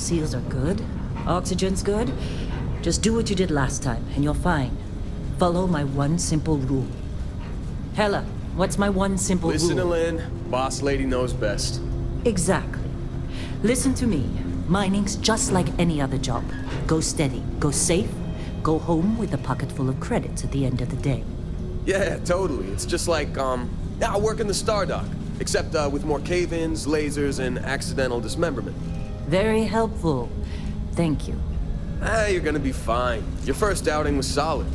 seals are good. Oxygen's good. Just do what you did last time, and you're fine. Follow my one simple rule. Hella, what's my one simple rule? Listen to Lynn. Boss lady knows best. Exactly. Listen to me. Mining's just like any other job. Go steady, go safe, go home with a pocket full of credits at the end of the day. Yeah, totally. It's just like, I work in the Star Dock. Except, with more cave-ins, lasers, and accidental dismemberment. Very helpful. Thank you. You're gonna be fine. Your first outing was solid.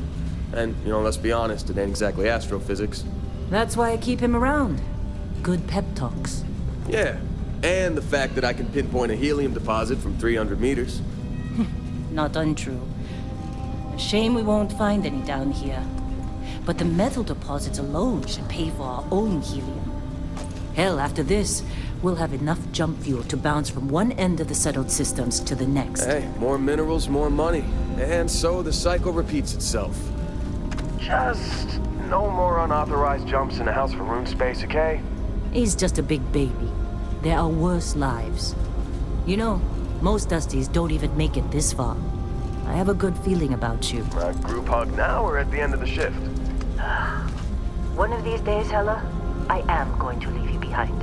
And, let's be honest, it ain't exactly astrophysics. That's why I keep him around. Good pep talks. Yeah, and the fact that I can pinpoint a helium deposit from 300 meters. Not untrue. A shame we won't find any down here. But the metal deposits alone should pay for our own helium. Hell, after this, we'll have enough jump fuel to bounce from one end of the settled systems to the next. Hey, more minerals, more money. And so the cycle repeats itself. Just no more unauthorized jumps in the house for room space, okay? He's just a big baby. There are worse lives. You know, most Dusties don't even make it this far. I have a good feeling about you. Group hug now or at the end of the shift? One of these days, Hella, I am going to leave you behind.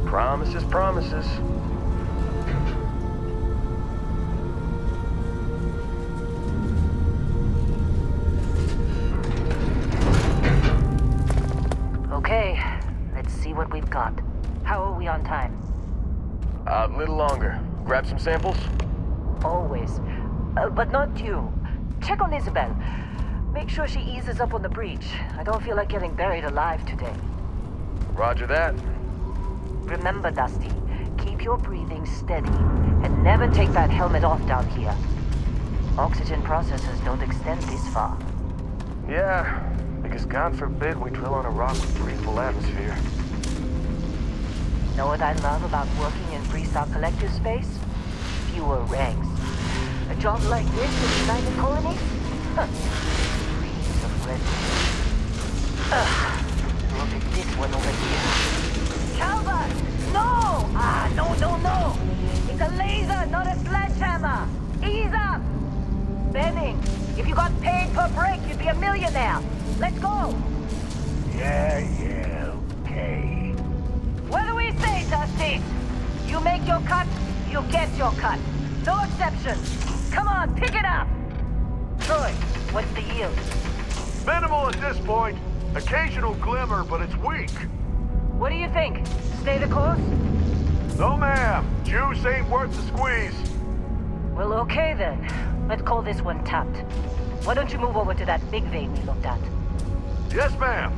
Promises, promises. Okay, let's see what we've got. How are we on time? A little longer. Grab some samples? Always. But not you. Check on Isabel. Make sure she eases up on the breach. I don't feel like getting buried alive today. Roger that. Remember, Dusty, keep your breathing steady and never take that helmet off down here. Oxygen processors don't extend this far. Yeah, because God forbid we drill on a rock with breathable atmosphere. Know what I love about working in Freestock Collective space? Fewer ranks. A job like this in the United Colonies? Huh. Breeze of red. Look at this one over here. Calvert! No! No! It's a laser, not a sledgehammer! Ease up! Benning, if you got paid per break, you'd be a millionaire. Let's go! Yeah, okay. What do we say, Dusty? You make your cut, you get your cut. No exceptions. Come on, pick it up! Troy, what's the yield? Minimal at this point. Occasional glimmer, but it's weak. What do you think? Stay the course? No, ma'am. Juice ain't worth the squeeze. Well, okay then. Let's call this one tapped. Why don't you move over to that big vein we looked at? Yes, ma'am.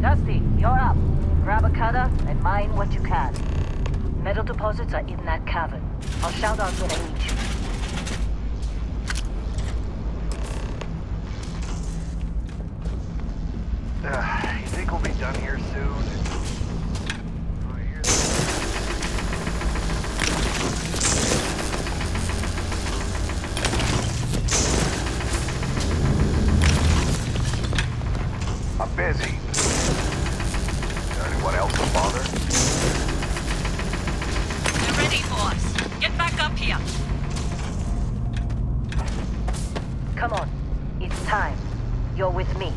Dusty, you're up. Grab a cutter and mine what you can. Metal deposits are in that cavern. I'll shout out when I need you. You think we'll be done here soon? I'm busy. Anyone else to bother? We're ready, boss. Get back up here. Come on. It's time. You're with me.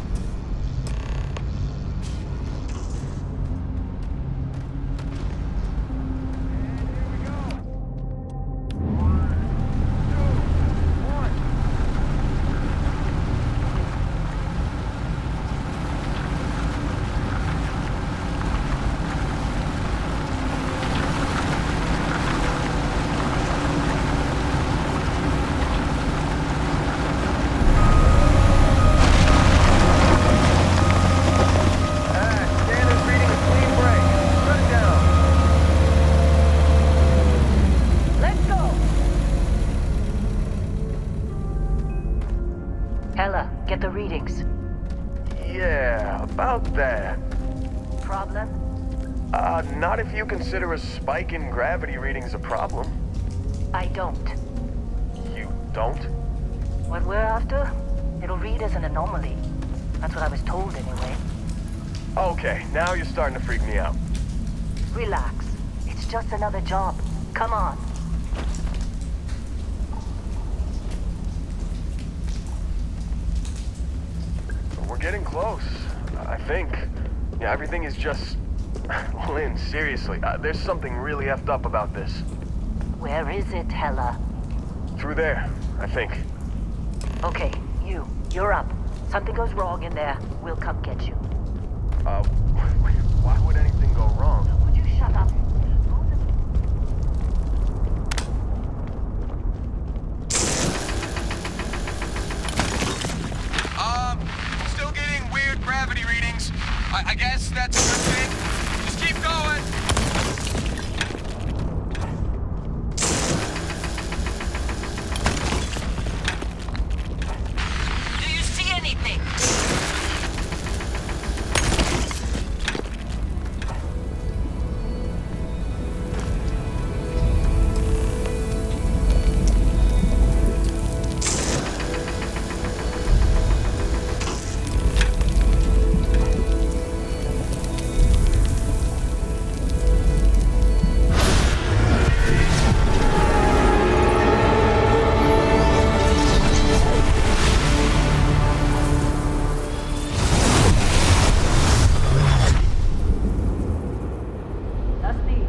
Hella, get the readings. Yeah, about that. Problem? Not if you consider a spike in gravity readings a problem. I don't. You don't? What we're after, it'll read as an anomaly. That's what I was told anyway. Okay, now you're starting to freak me out. Relax. It's just another job. Come on. We're getting close, I think. Yeah, everything is just... Lynn, seriously, there's something really effed up about this. Where is it, Hella? Through there, I think. Okay, you're up. Something goes wrong in there, we'll come get you. Why would anything go wrong? Would you shut up? Still getting weird gravity readings. I guess that's a good thing. Just keep going. Do you see anything? Dusty,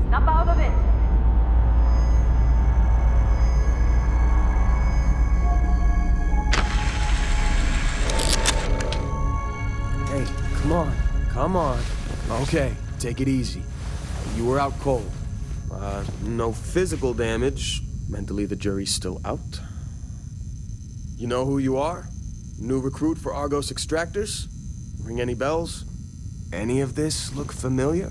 snap out of it. Hey, come on. Come on. Okay, take it easy. You were out cold. No physical damage. Mentally, the jury's still out. You know who you are? New recruit for Argos Extractors? Ring any bells? Any of this look familiar?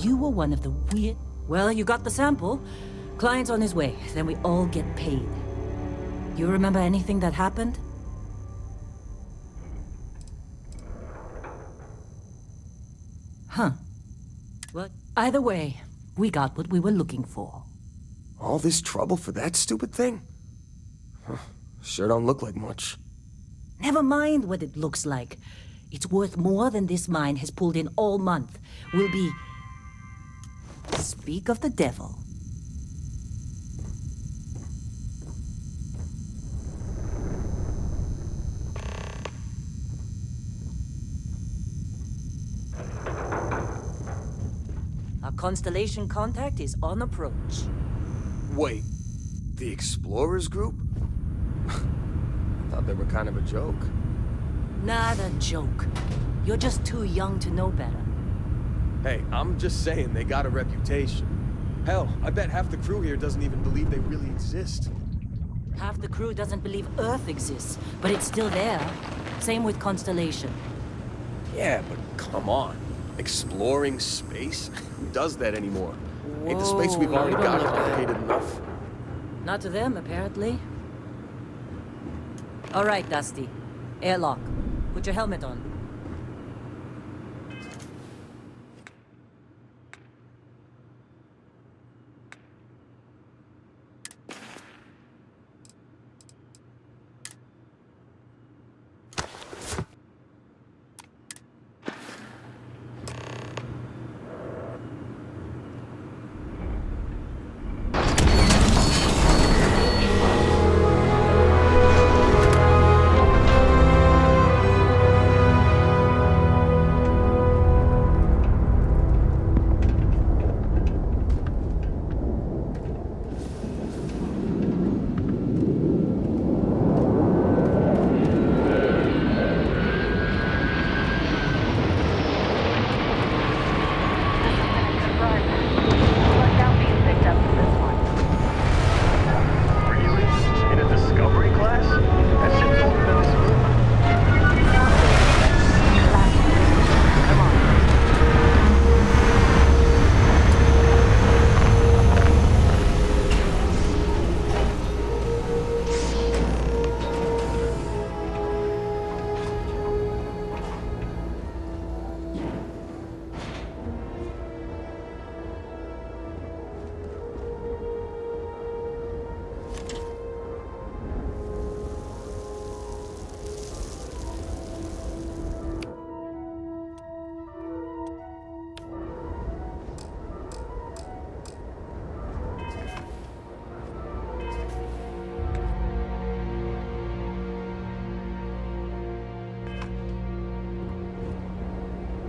you were one of the weird... Well, you got the sample. Client's on his way, then we all get paid. You remember anything that happened? Huh. Well, either way, we got what we were looking for. All this trouble for that stupid thing? Huh. Sure don't look like much. Never mind what it looks like. It's worth more than this mine has pulled in all month. We'll be... Speak of the devil. Our Constellation contact is on approach. Wait, the Explorers group? Thought they were kind of a joke. Not a joke. You're just too young to know better. Hey, I'm just saying they got a reputation. Hell, I bet half the crew here doesn't even believe they really exist. Half the crew doesn't believe Earth exists, but it's still there. Same with Constellation. Yeah, but come on. Exploring space? Who does that anymore? Ain't the space we've Whoa, already you got don't look complicated enough? Not to them, apparently. All right, Dusty. Airlock. Put your helmet on.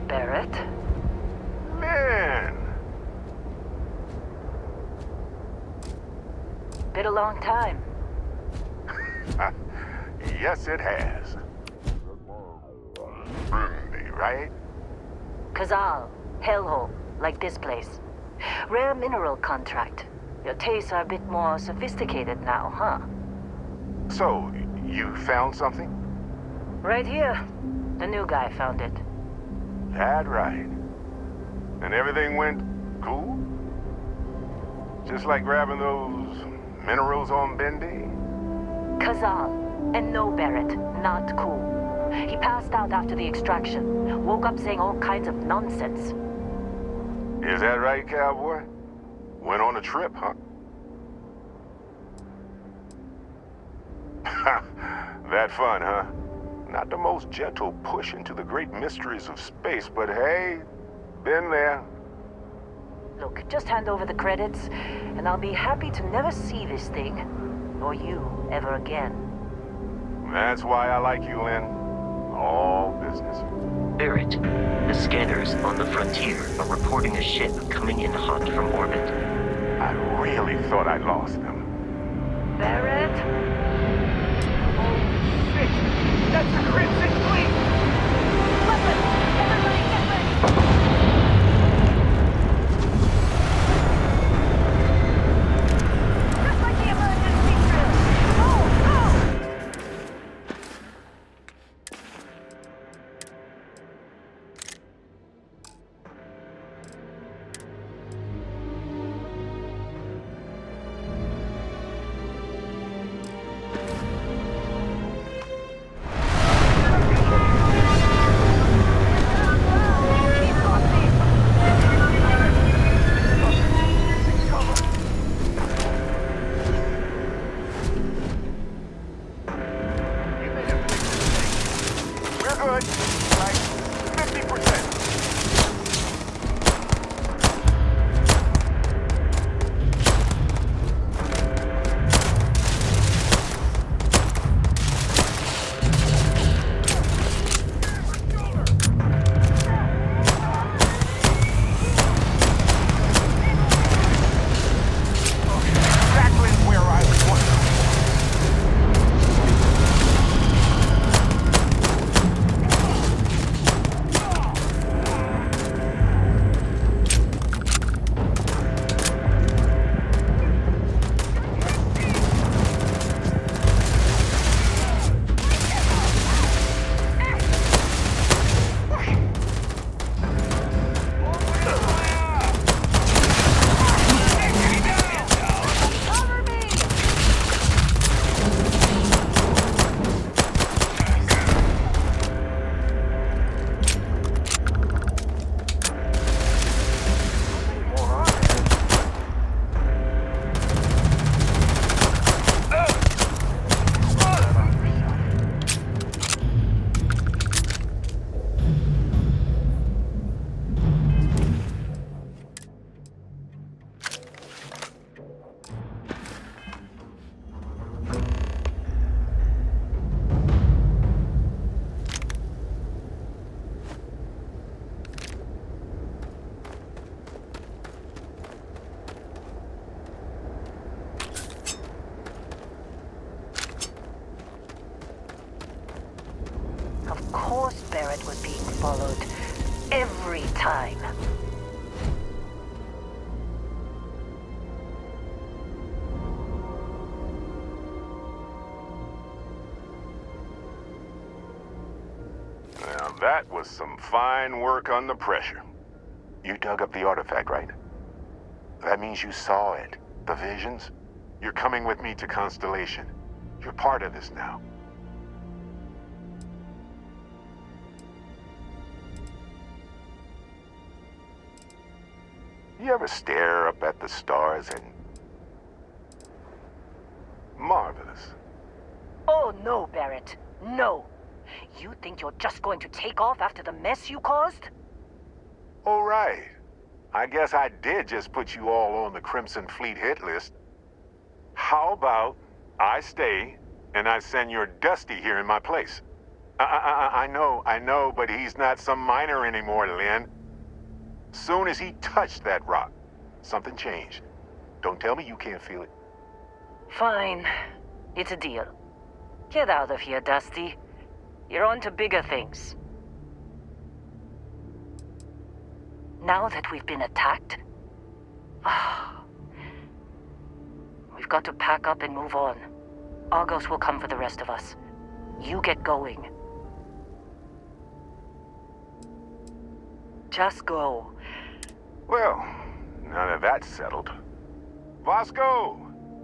Barrett? Man! Been a long time. Yes, it has. Ruby, right? Kazal, hellhole, like this place. Rare mineral contract. Your tastes are a bit more sophisticated now, huh? So, you found something? Right here. The new guy found it. That right. And everything went cool? Just like grabbing those minerals on Bendy? Kazal, and no Barrett, not cool. He passed out after the extraction. Woke up saying all kinds of nonsense. Is that right, cowboy? Went on a trip, huh? That fun, huh? Not the most gentle push into the great mysteries of space, but hey, been there. Look, just hand over the credits, and I'll be happy to never see this thing, or you, ever again. That's why I like you, Lynn. All business. Barrett, the scanners on the frontier are reporting a ship coming in hot from orbit. I really thought I lost them. Barrett? Shit! That's the Crimson Fleet! Weapons! Everybody get ready! Just like the emergency drill! Go! Go! Delivery time. Now that was some fine work under pressure. You dug up the artifact, right? That means you saw it. The visions? You're coming with me to Constellation. You're part of this now. You ever stare up at the stars and... Marvelous. Oh no, Barrett. No. You think you're just going to take off after the mess you caused? All right. I guess I did just put you all on the Crimson Fleet hit list. How about I stay and I send your Dusty here in my place? I know, but he's not some miner anymore, Lynn. Soon as he touched that rock, something changed. Don't tell me you can't feel it. Fine. It's a deal. Get out of here, Dusty. You're on to bigger things. Now that we've been attacked, we've got to pack up and move on. Argos will come for the rest of us. You get going. Just go. Well, now that that's settled. Vasco,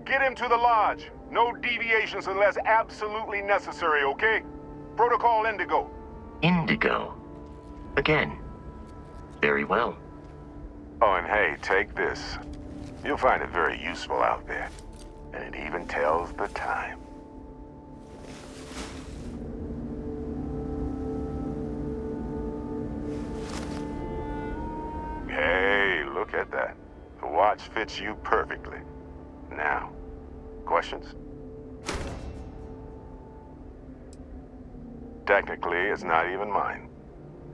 get him to the lodge. No deviations unless absolutely necessary, okay? Protocol Indigo. Indigo. Again. Very well. Oh, and hey, take this. You'll find it very useful out there. And it even tells the time. Hey, look at that. The watch fits you perfectly. Now, questions? Technically, it's not even mine.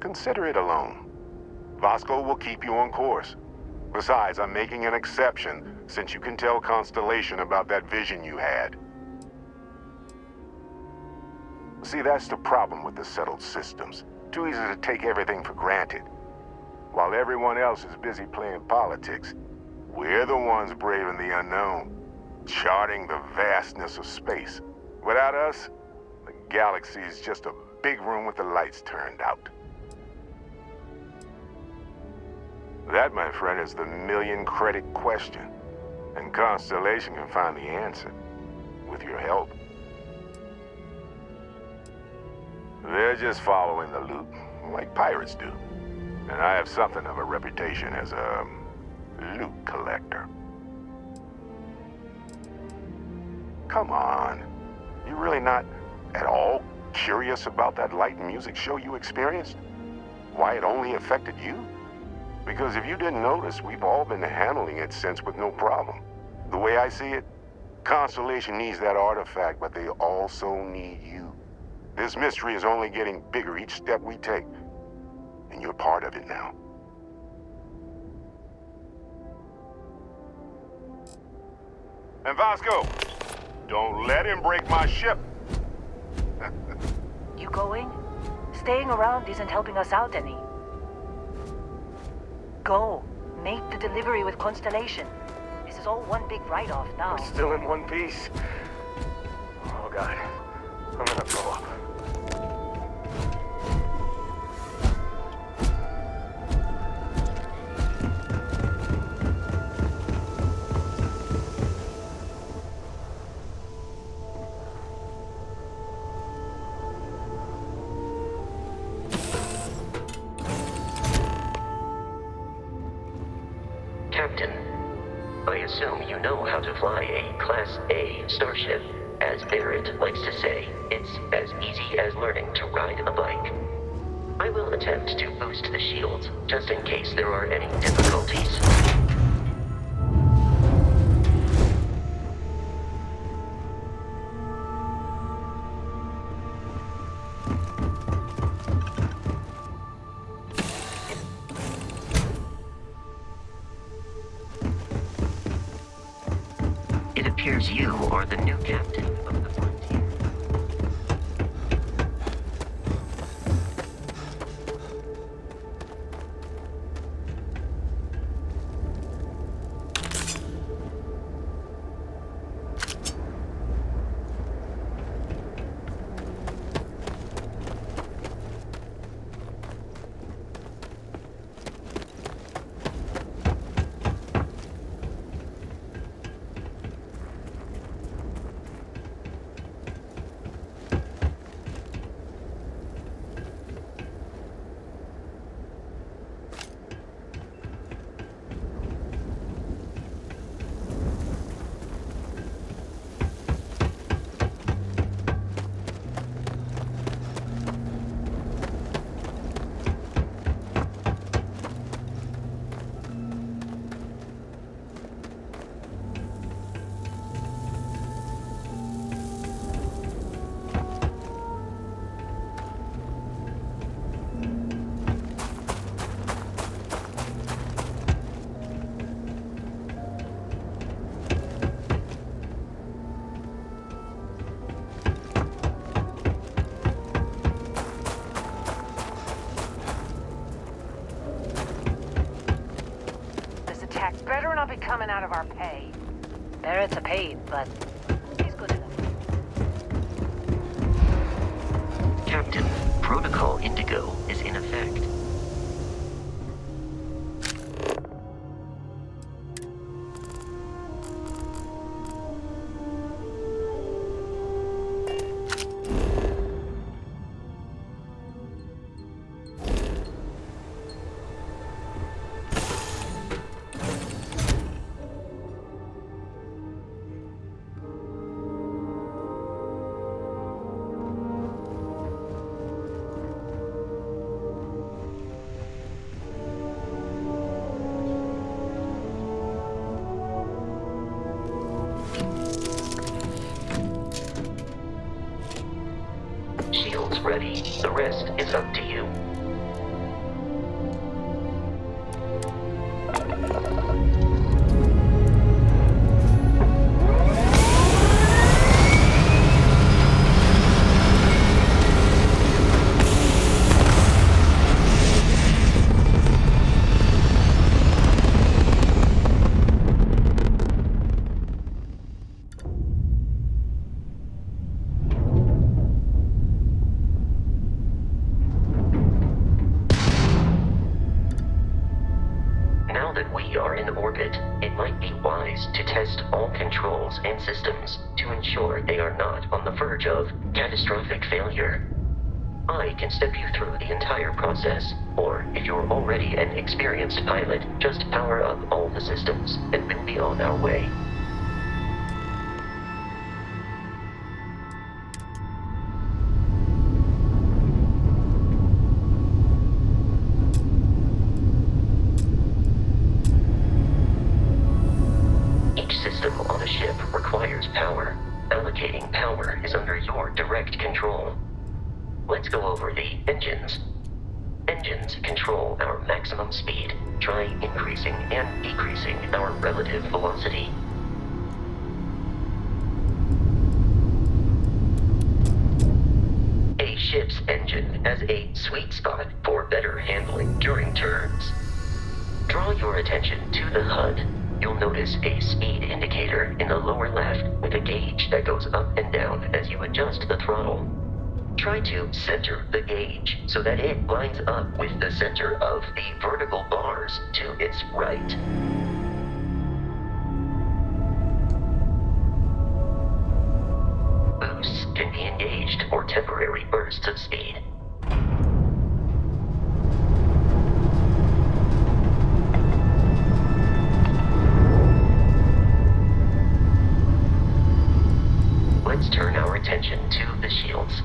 Consider it a loan. Vasco will keep you on course. Besides, I'm making an exception since you can tell Constellation about that vision you had. See, that's the problem with the settled systems. Too easy to take everything for granted. While everyone else is busy playing politics, we're the ones braving the unknown, charting the vastness of space. Without us, the galaxy is just a big room with the lights turned out. That, my friend, is the million-credit question. And Constellation can find the answer, with your help. They're just following the loot, like pirates do. And I have something of a reputation as a loot collector. Come on. You really not at all curious about that light and music show you experienced? Why it only affected you? Because if you didn't notice, we've all been handling it since with no problem. The way I see it, Constellation needs that artifact, but they also need you. This mystery is only getting bigger each step we take. And you're part of it now. And Vasco, don't let him break my ship. You going? Staying around isn't helping us out any. Go. Make the delivery with Constellation. This is all one big write-off now. We're still in one piece. Oh, God. I'm gonna throw up. Captain, I assume you know how to fly a Class A starship. As Barrett likes to say, it's as easy as learning to ride a bike. I will attempt to boost the shields, just in case there are any difficulties. It appears you are the new captain of the frontier. contact better not be coming out of our pay. Barrett's a paid, but he's good enough. Captain, Protocol Indigo is in effect. Shields ready. The rest is up to you. Now that we are in orbit, it might be wise to test all controls and systems to ensure they are not on the verge of catastrophic failure. I can step you through the entire process, or if you're already an experienced pilot, just power up all the systems and we'll be on our way. Each system on a ship requires power. Allocating power is under your direct control. Let's go over the engines. Engines control our maximum speed. Try increasing and decreasing our relative velocity. A ship's engine has a sweet spot for better handling during turns. Draw your attention to the HUD. You'll notice a speed indicator in the lower left with a gauge that goes up and down as you adjust the throttle. Try to center the gauge so that it lines up with the center of the vertical bars to its right. Boosts can be engaged for temporary bursts of speed. Let's turn our attention to the shields.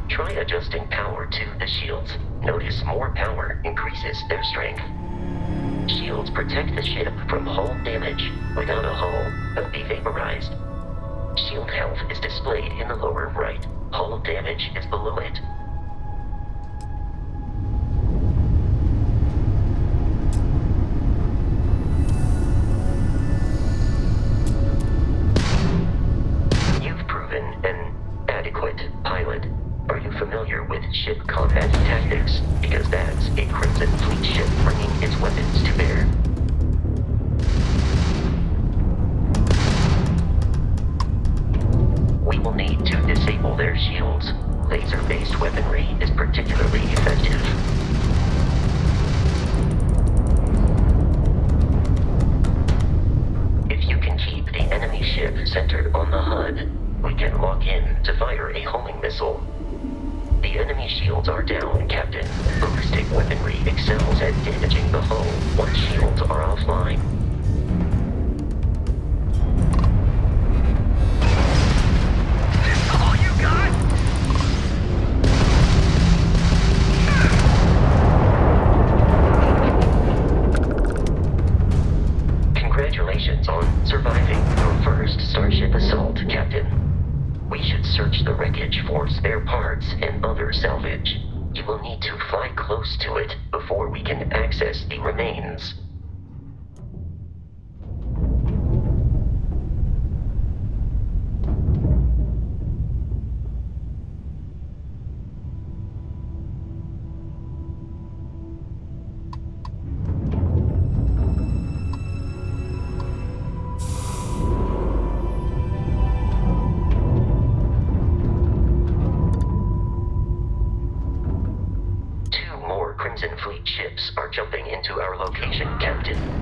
Try adjusting power to the shields. Notice more power increases their strength. Shields protect the ship from hull damage. Without a hull, they'll be vaporized. Shield health is displayed in the lower right. Hull damage is below it. You've proven an adequate pilot. Are you familiar with ship combat tactics? Because that's a Crimson Fleet ship bringing its weapons to bear. We will need to disable their shields. Laser-based weaponry is particularly effective. If you can keep the enemy ship centered on the HUD, we can lock in to fire a homing missile. The enemy shields are down, Captain. Ballistic weaponry excels at damaging the hull once shields are offline. This all you got? Congratulations on surviving your first Starship assault, Captain. We should search the wreckage for spare parts and other salvage. You will need to fly close to it before we can access the remains. information, Captain.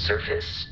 Surface.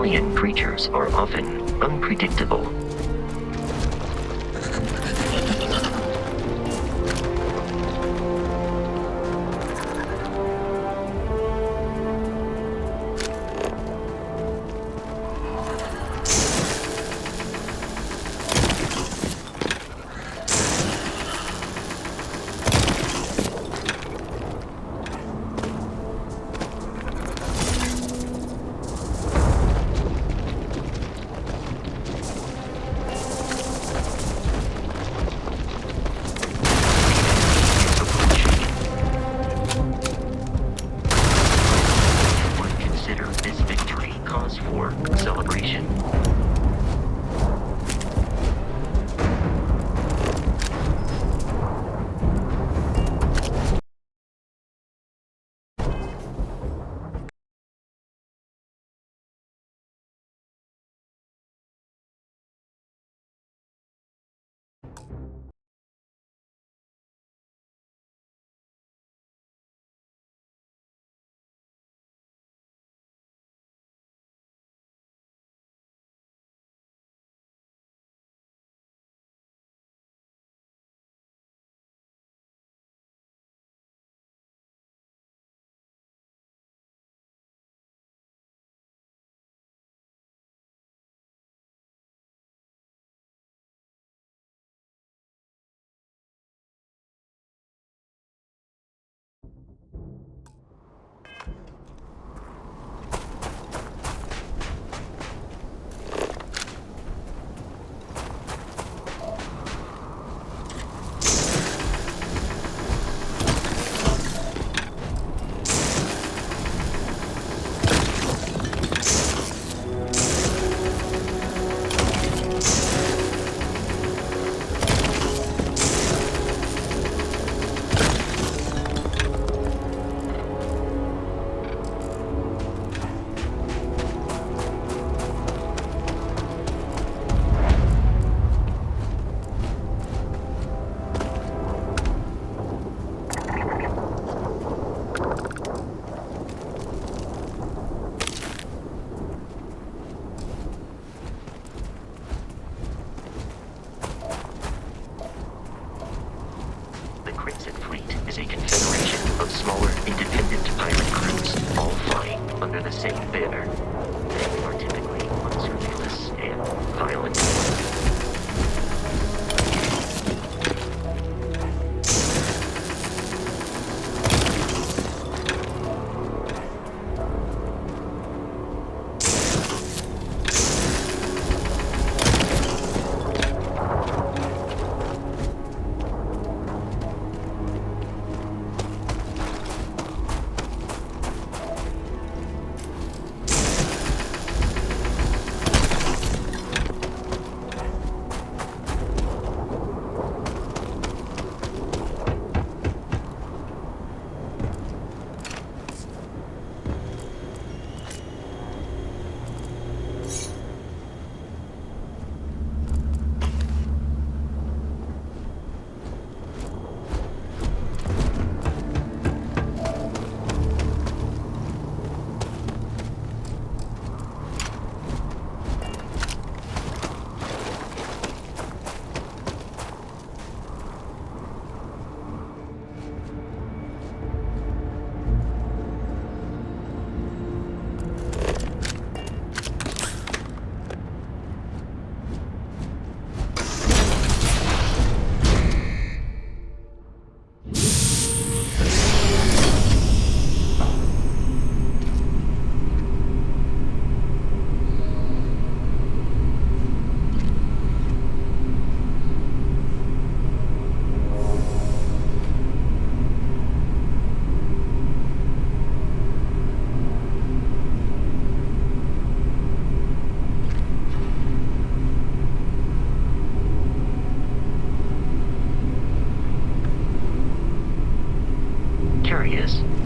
alien creatures are often unpredictable.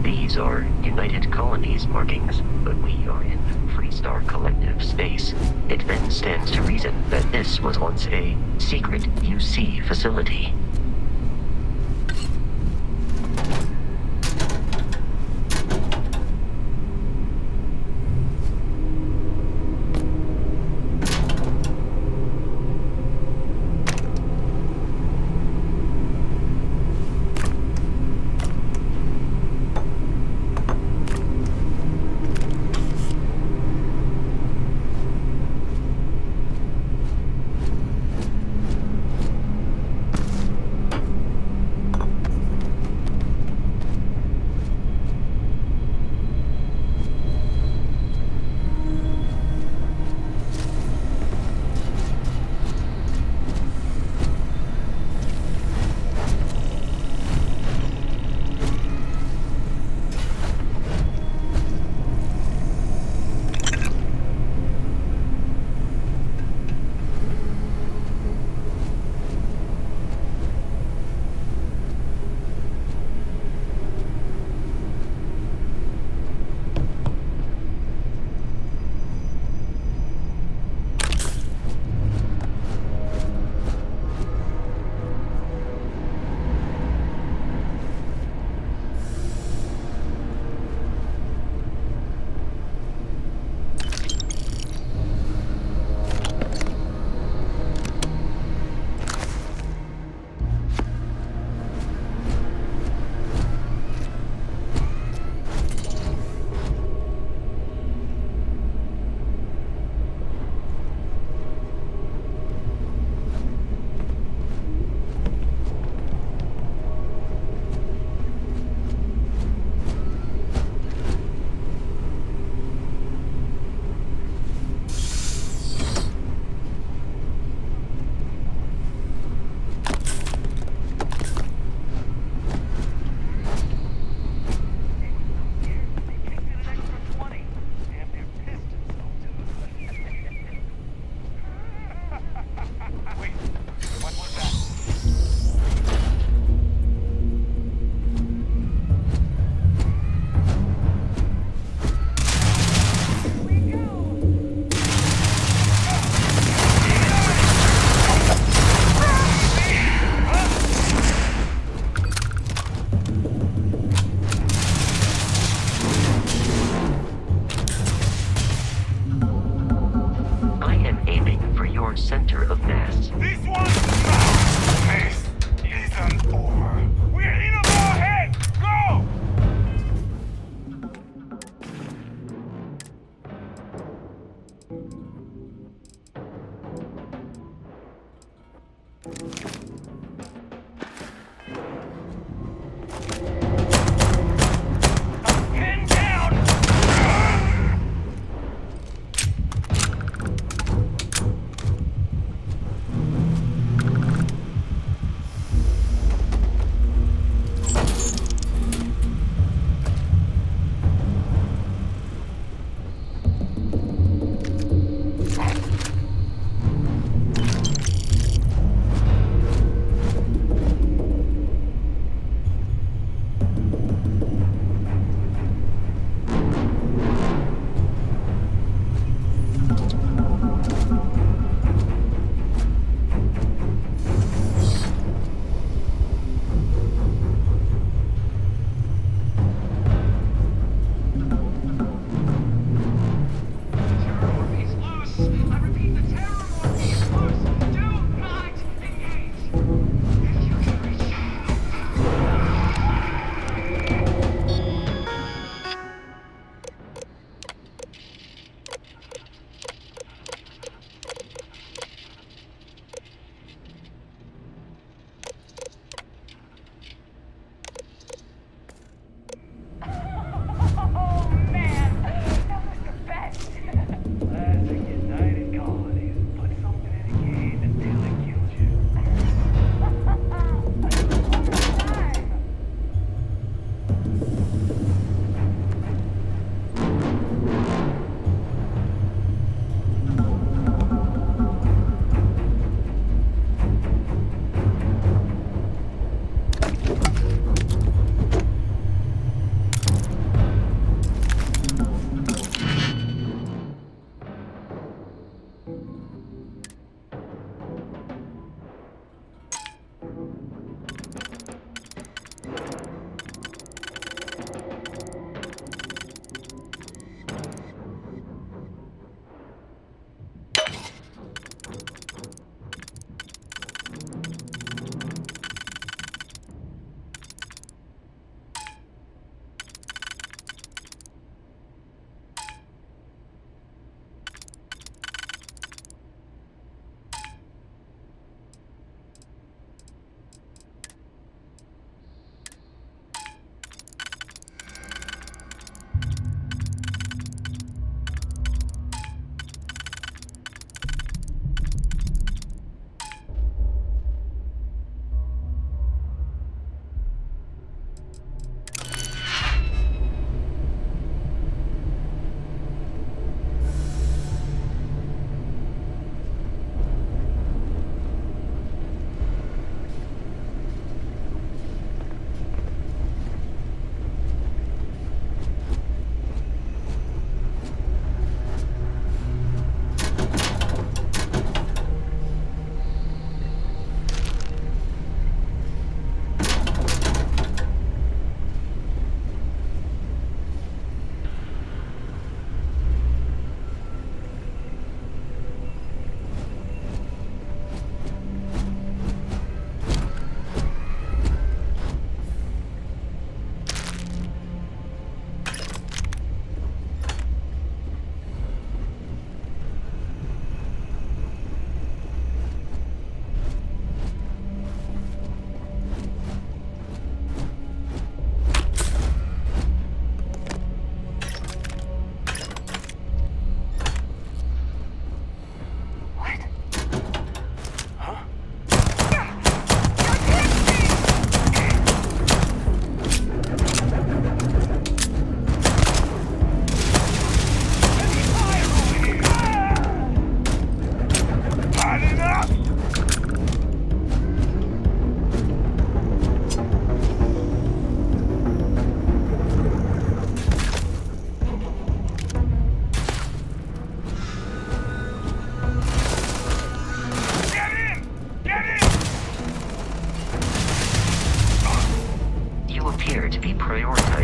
These are United Colonies markings, but we are in Freestar Collective space. It then stands to reason that this was once a secret UC facility.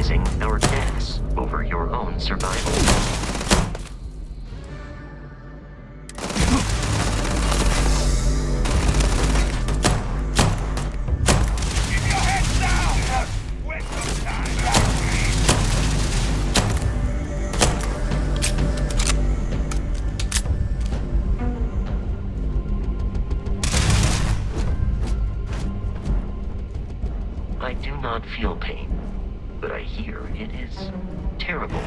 prioritizing our gas over your own survival. I do not feel pain, but I hear it is terrible.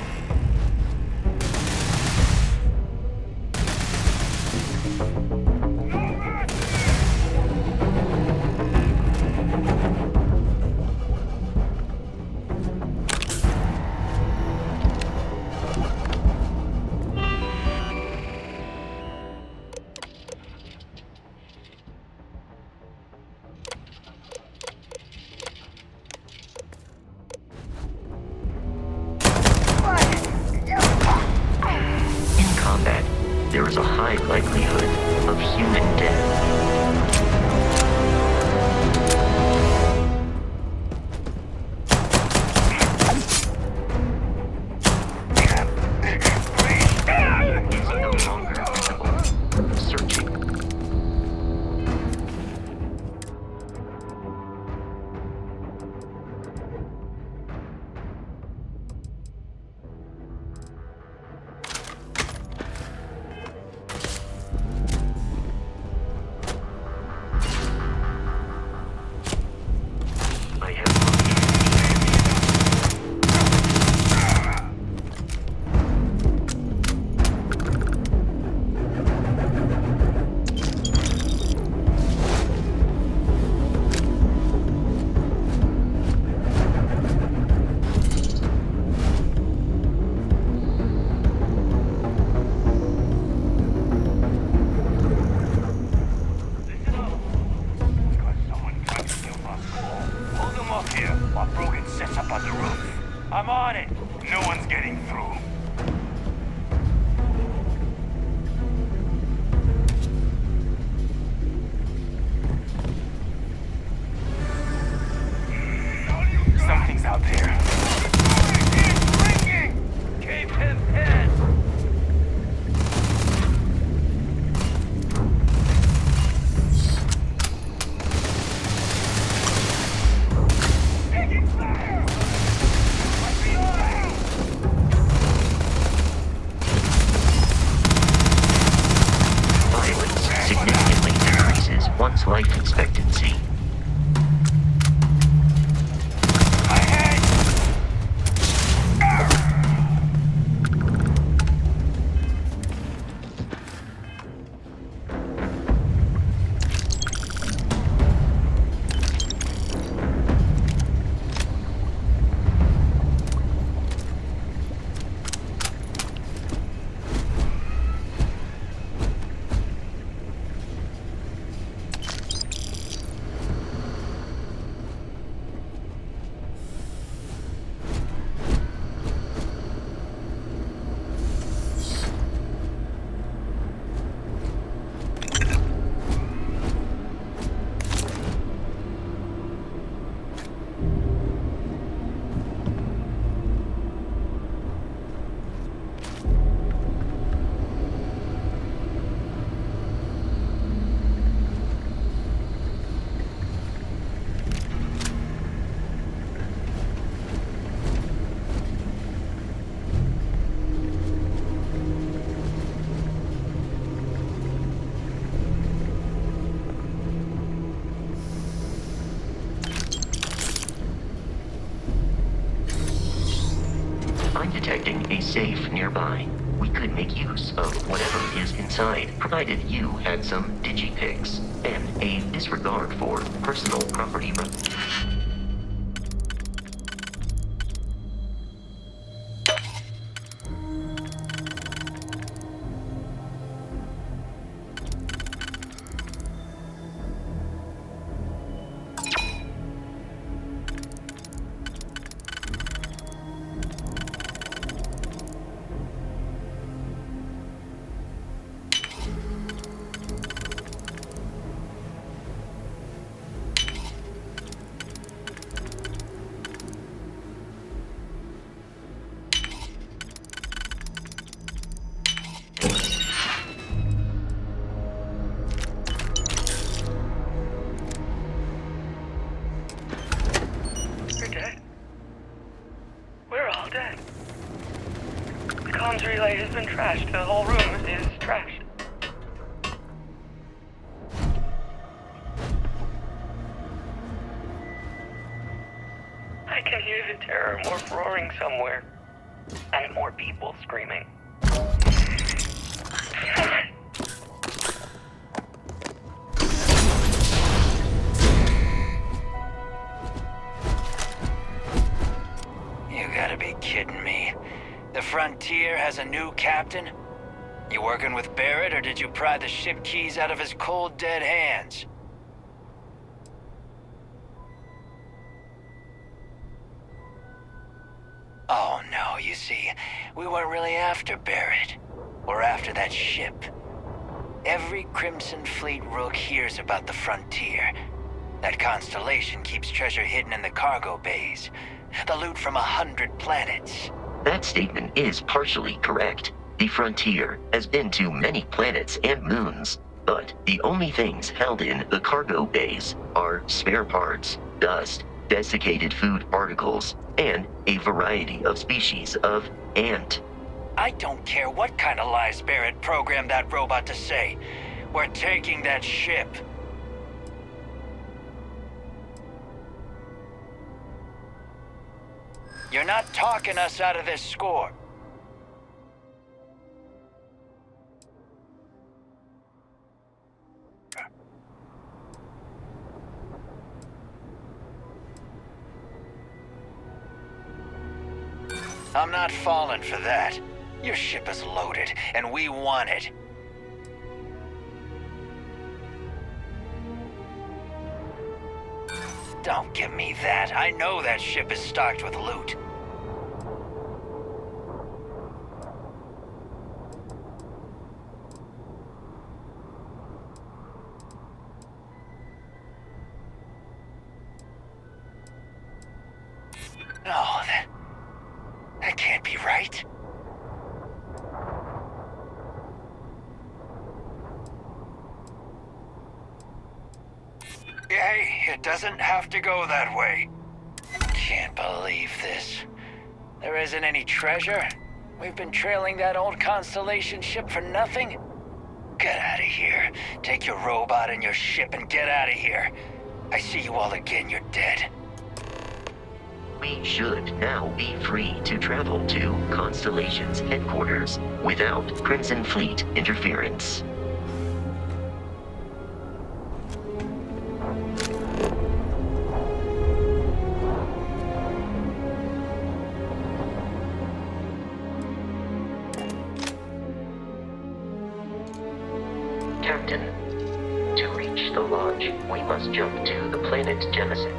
In combat, there is a high likelihood of human death. Is no longer visible. Searching. I have Hold them up here while Brogan sets up on the roof. I'm on it. No one's getting through. Something's out there. It's ringing! Keep him pinned! Taking fire! violence significantly decreases one's life expectancy. My head! I'm detecting a safe nearby. We could make use of whatever is inside, provided you had some digipics and a disregard for personal property rights. relay has been trashed. The whole room is trashed. I can hear the terror morph roaring somewhere. And more people screaming. You gotta be kidding me. The Frontier has a new captain? You working with Barrett, or did you pry the ship keys out of his cold, dead hands? Oh no, you see, we weren't really after Barrett. We're after that ship. Every Crimson Fleet rook hears about the Frontier. That constellation keeps treasure hidden in the cargo bays. The loot from 100 planets. That statement is partially correct. The Frontier has been to many planets and moons, but the only things held in the cargo bays are spare parts, dust, desiccated food particles, and a variety of species of ant. I don't care what kind of lies Barrett programmed that robot to say. We're taking that ship. You're not talking us out of this score. I'm not falling for that. Your ship is loaded, and we want it. Don't give me that. I know that ship is stocked with loot. No, that can't be right. Hey, it doesn't have to go that way. Can't believe this. There isn't any treasure? We've been trailing that old Constellation ship for nothing? Get out of here. Take your robot and your ship and get out of here. I see you all again, you're dead. We should now be free to travel to Constellation's headquarters without Crimson Fleet interference. Captain, to reach the lodge, we must jump to the planet Jemison.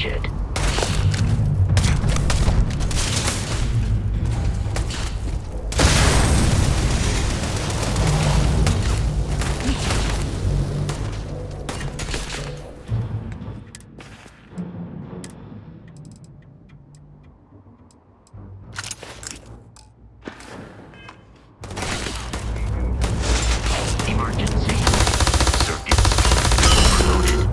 Shit. Emergency. Circuits overloaded.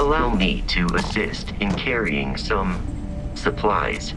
Allow me to assist in carrying some supplies.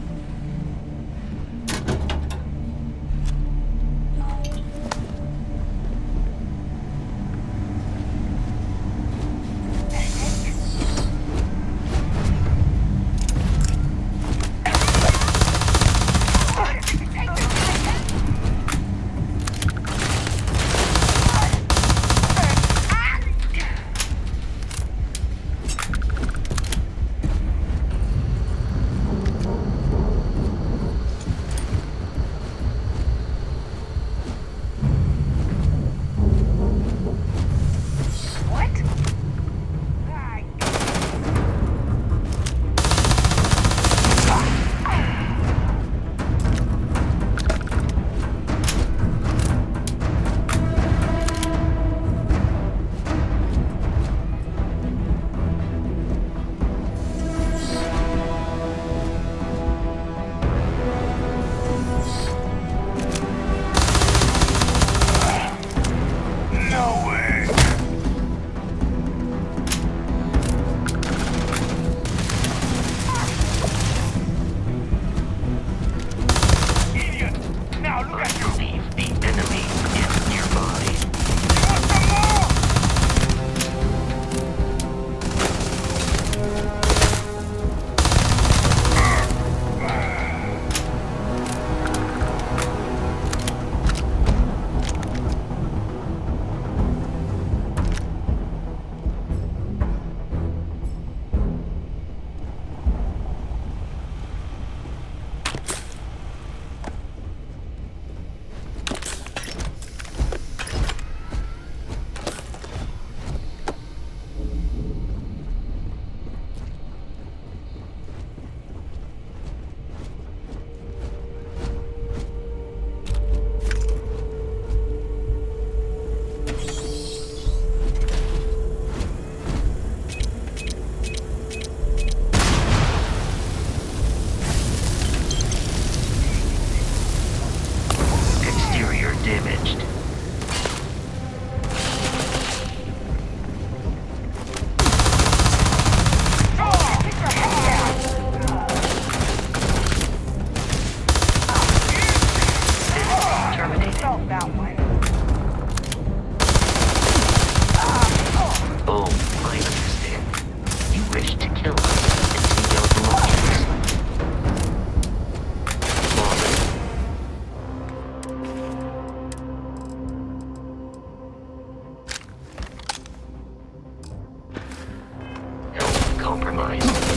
compromised.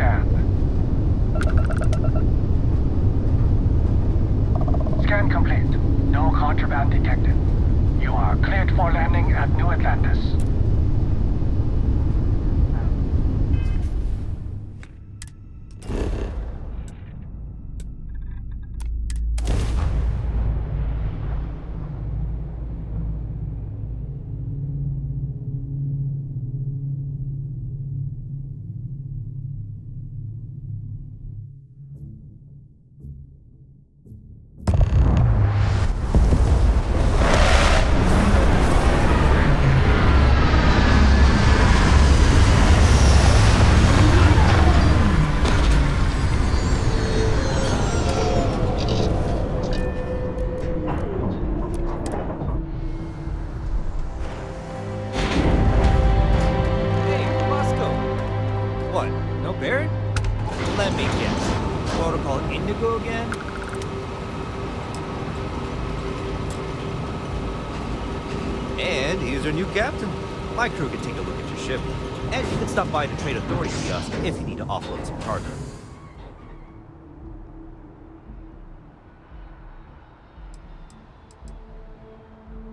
scan. Scan complete. No contraband detected. You are cleared for landing at New Atlantis. What? No Barrett? Let me guess. Protocol Indigo again? And here's our new captain. My crew can take a look at your ship. And you can stop by the Trade Authority kiosk if you need to offload some cargo.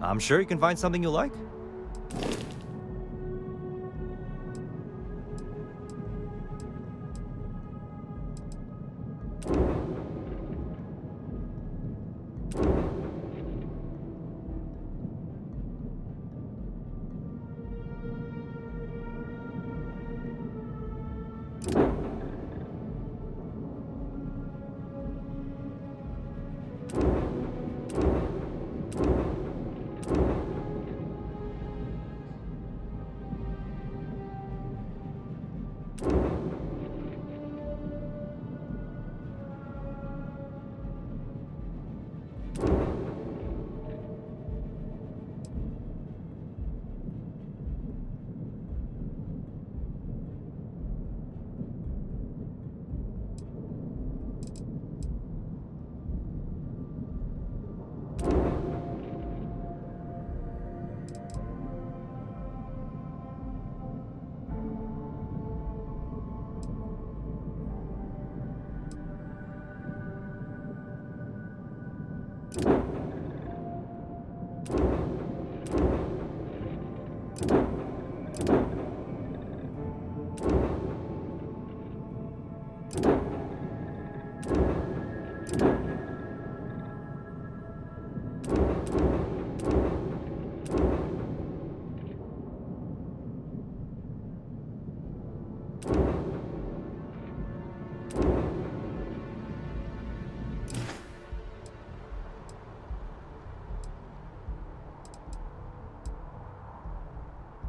I'm sure you can find something you like.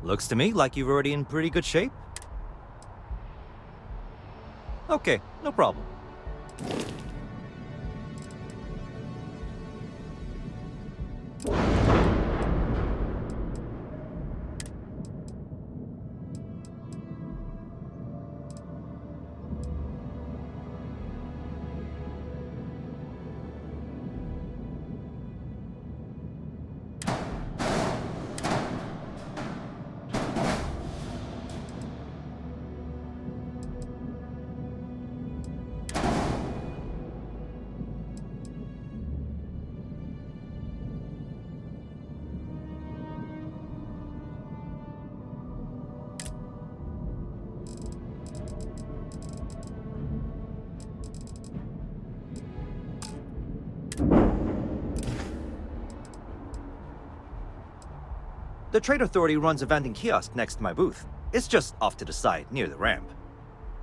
Looks to me like you're already in pretty good shape. Okay, no problem. The Trade Authority runs a vending kiosk next to my booth. It's just off to the side, near the ramp.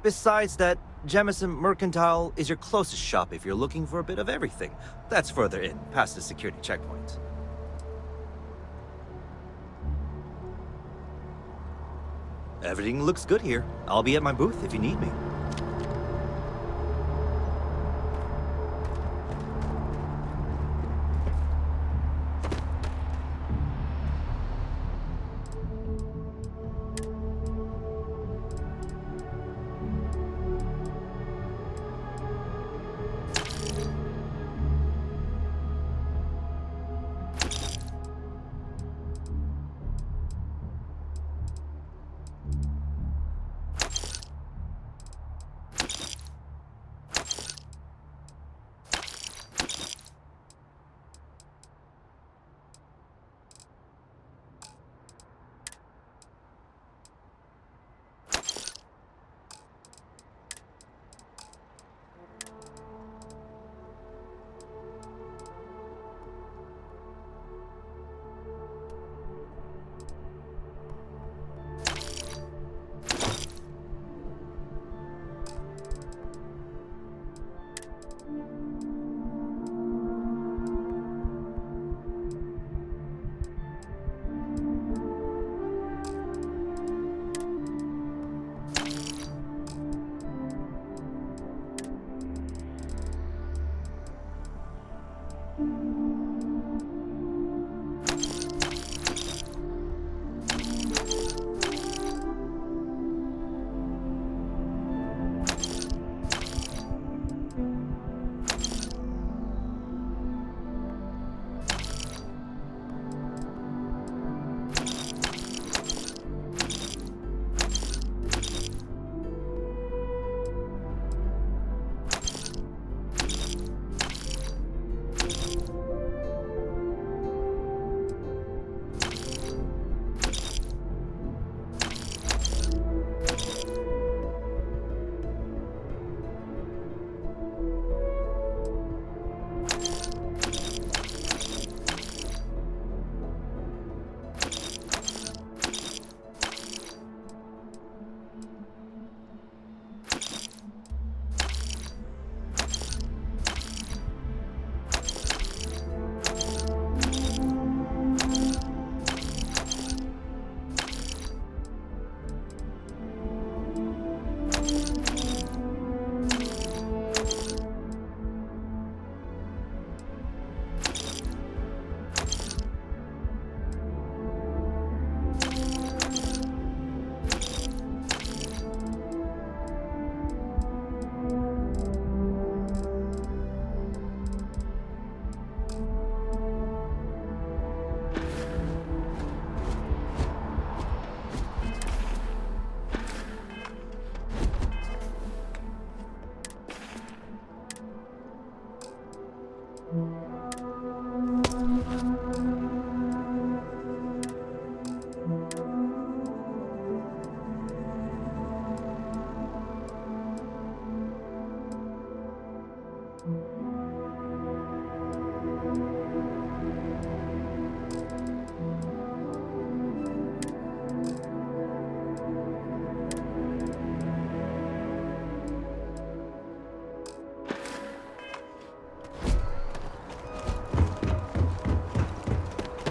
Besides that, Jemison Mercantile is your closest shop if you're looking for a bit of everything. That's further in, past the security checkpoint. Everything looks good here. I'll be at my booth if you need me.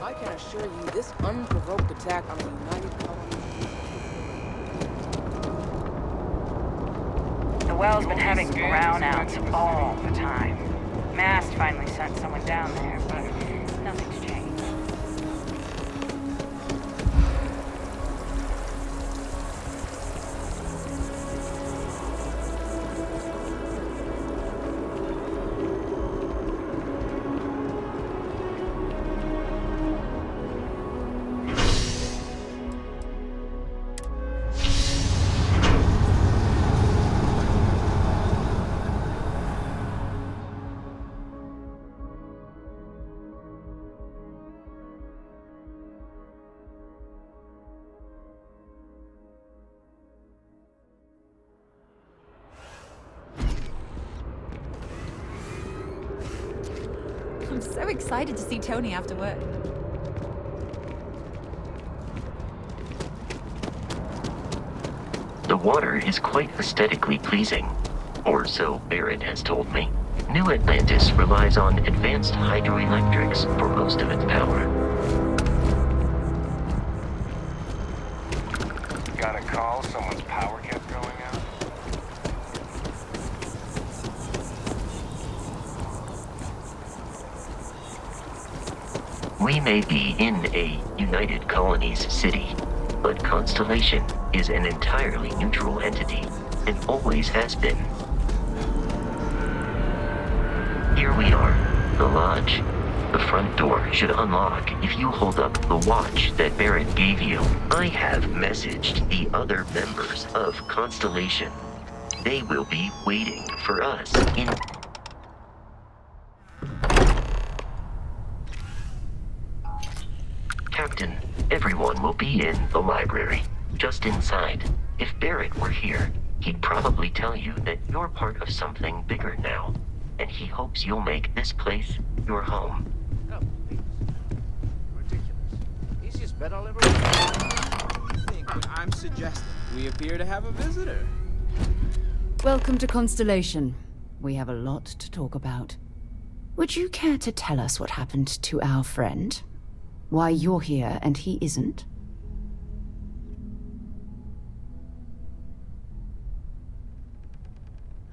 I can assure you, this unprovoked attack on the United Colony. The well's been having brownouts all the time. Mast finally sent someone down there, but nothing's changed. I'm so excited to see Tony after work. The water is quite aesthetically pleasing, or so Barrett has told me. New Atlantis relies on advanced hydroelectrics for most of its power. Got a call? Someone's power kept going out? We may be in a United Colonies city, but Constellation is an entirely neutral entity, and always has been. Here we are, the lodge. The front door should unlock if you hold up the watch that Barrett gave you. I have messaged the other members of Constellation. They will be waiting for us in... Captain, everyone will be in the library, just inside. If Barrett were here, he'd probably tell you that you're part of something bigger now, and he hopes you'll make this place your home. Oh, please. Ridiculous. Easiest bet I'll ever win. I think what I'm suggesting, we appear to have a visitor. Welcome to Constellation. We have a lot to talk about. Would you care to tell us what happened to our friend? Why you're here and he isn't?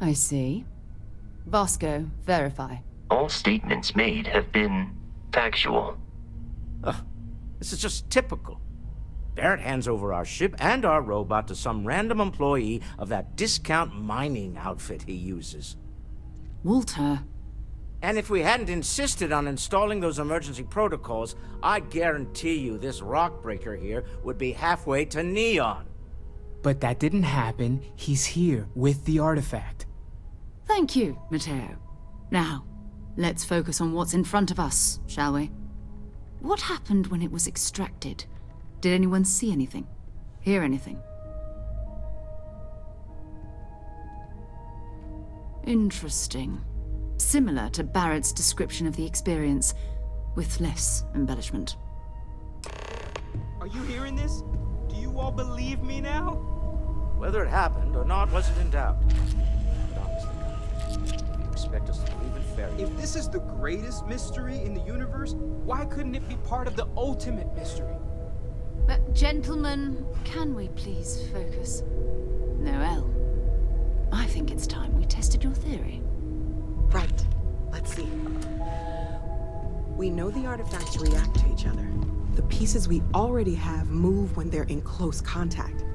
I see. Vasco, verify. all statements made have been factual. This is just typical. Barrett hands over our ship and our robot to some random employee of that discount mining outfit he uses. Walter. And if we hadn't insisted on installing those emergency protocols, I guarantee you this rock breaker here would be halfway to Neon. But that didn't happen. He's here with the artifact. Thank you, Matteo. Now, let's focus on what's in front of us, shall we? What happened when it was extracted? Did anyone see anything? Hear anything? Interesting. Similar to Barrett's description of the experience, with less embellishment. Are you hearing this? Do you all believe me now? Whether it happened or not wasn't in doubt. But honestly, if you expect us to believe in fairy tales... If this is the greatest mystery in the universe, why couldn't it be part of the ultimate mystery? But gentlemen, can we please focus? Noel, I think it's time we tested your theory. Right. Let's see. We know the artifacts react to each other. The pieces we already have move when they're in close contact.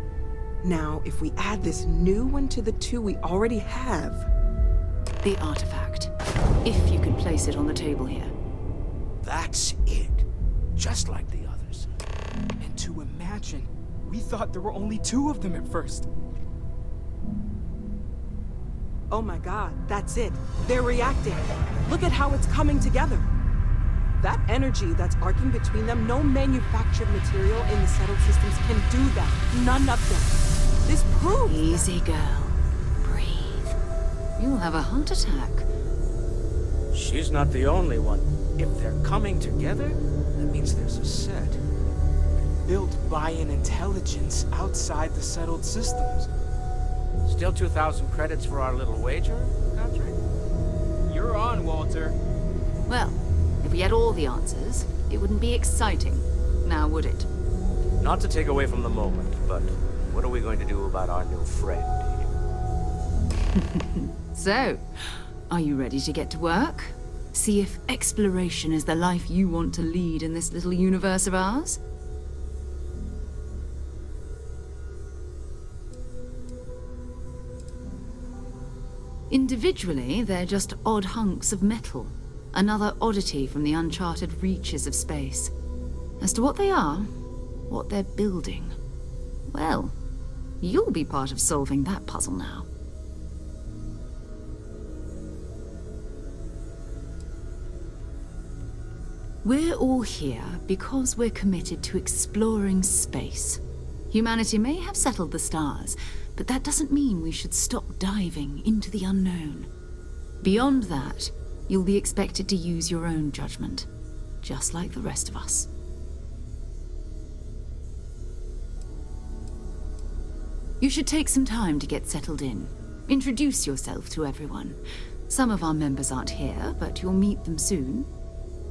Now, if we add this new one to the two we already have... The artifact. If you could place it on the table here. That's it. Just like the others. And to imagine, we thought there were only 2 of them at first. Oh my god, that's it. They're reacting. Look at how it's coming together. That energy that's arcing between them, no manufactured material in the settled systems can do that. None of them. This proves... Easy, girl. Breathe. You'll have a heart attack. She's not the only one. If they're coming together, that means there's a set. Built by an intelligence outside the settled systems. Still 2,000 credits for our little wager, contract? You're on, Walter. Well, if we had all the answers, it wouldn't be exciting, now would it? Not to take away from the moment, but what are we going to do about our new friend here? So, are you ready to get to work? See if exploration is the life you want to lead in this little universe of ours? Individually, they're just odd hunks of metal. Another oddity from the uncharted reaches of space. As to what they are, what they're building, well, you'll be part of solving that puzzle now. We're all here because we're committed to exploring space. Humanity may have settled the stars, but that doesn't mean we should stop diving into the unknown. Beyond that, you'll be expected to use your own judgment, just like the rest of us. You should take some time to get settled in. Introduce yourself to everyone. Some of our members aren't here, but you'll meet them soon.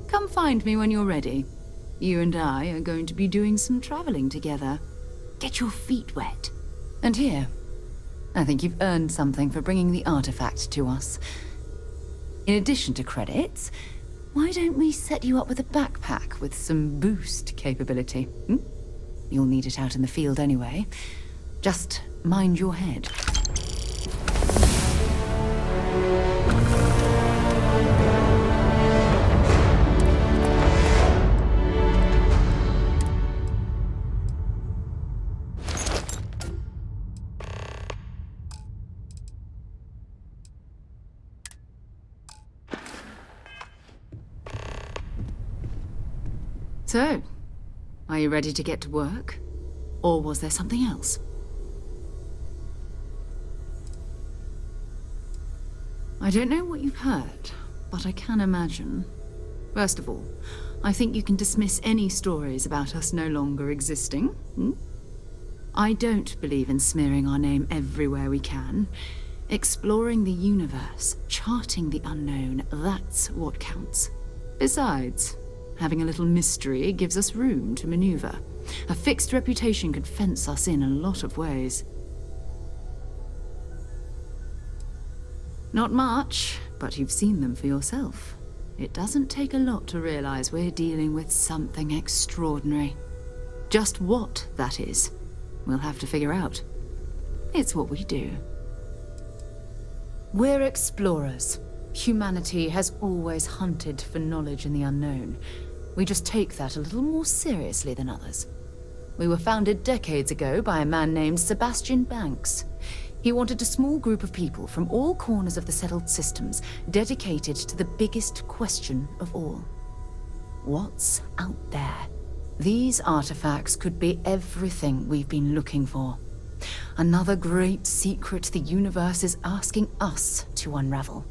Come find me when you're ready. You and I are going to be doing some traveling together. Get your feet wet. And here, I think you've earned something for bringing the artifact to us. In addition to credits, why don't we set you up with a backpack with some boost capability? You'll need it out in the field anyway. Just mind your head. So, are you ready to get to work? Or was there something else? I don't know what you've heard, but I can imagine. First of all, I think you can dismiss any stories about us no longer existing. I don't believe in smearing our name everywhere we can. Exploring the universe, charting the unknown, that's what counts. Besides, having a little mystery gives us room to maneuver. A fixed reputation could fence us in a lot of ways. Not much, But you've seen them for yourself. It doesn't take a lot to realize we're dealing with something extraordinary. Just what that is, we'll have to figure out. It's what we do. We're explorers. Humanity has always hunted for knowledge in the unknown. We just take that a little more seriously than others. We were founded decades ago by a man named Sebastian Banks. He wanted a small group of people from all corners of the settled systems dedicated to the biggest question of all. What's out there? These artifacts could be everything we've been looking for. Another great secret the universe is asking us to unravel.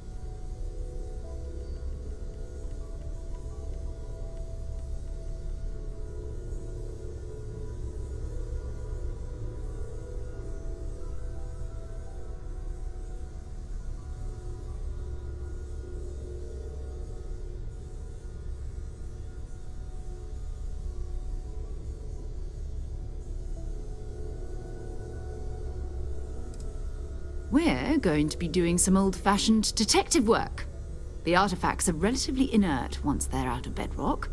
We're going to be doing some old-fashioned detective work. The artifacts are relatively inert once they're out of bedrock.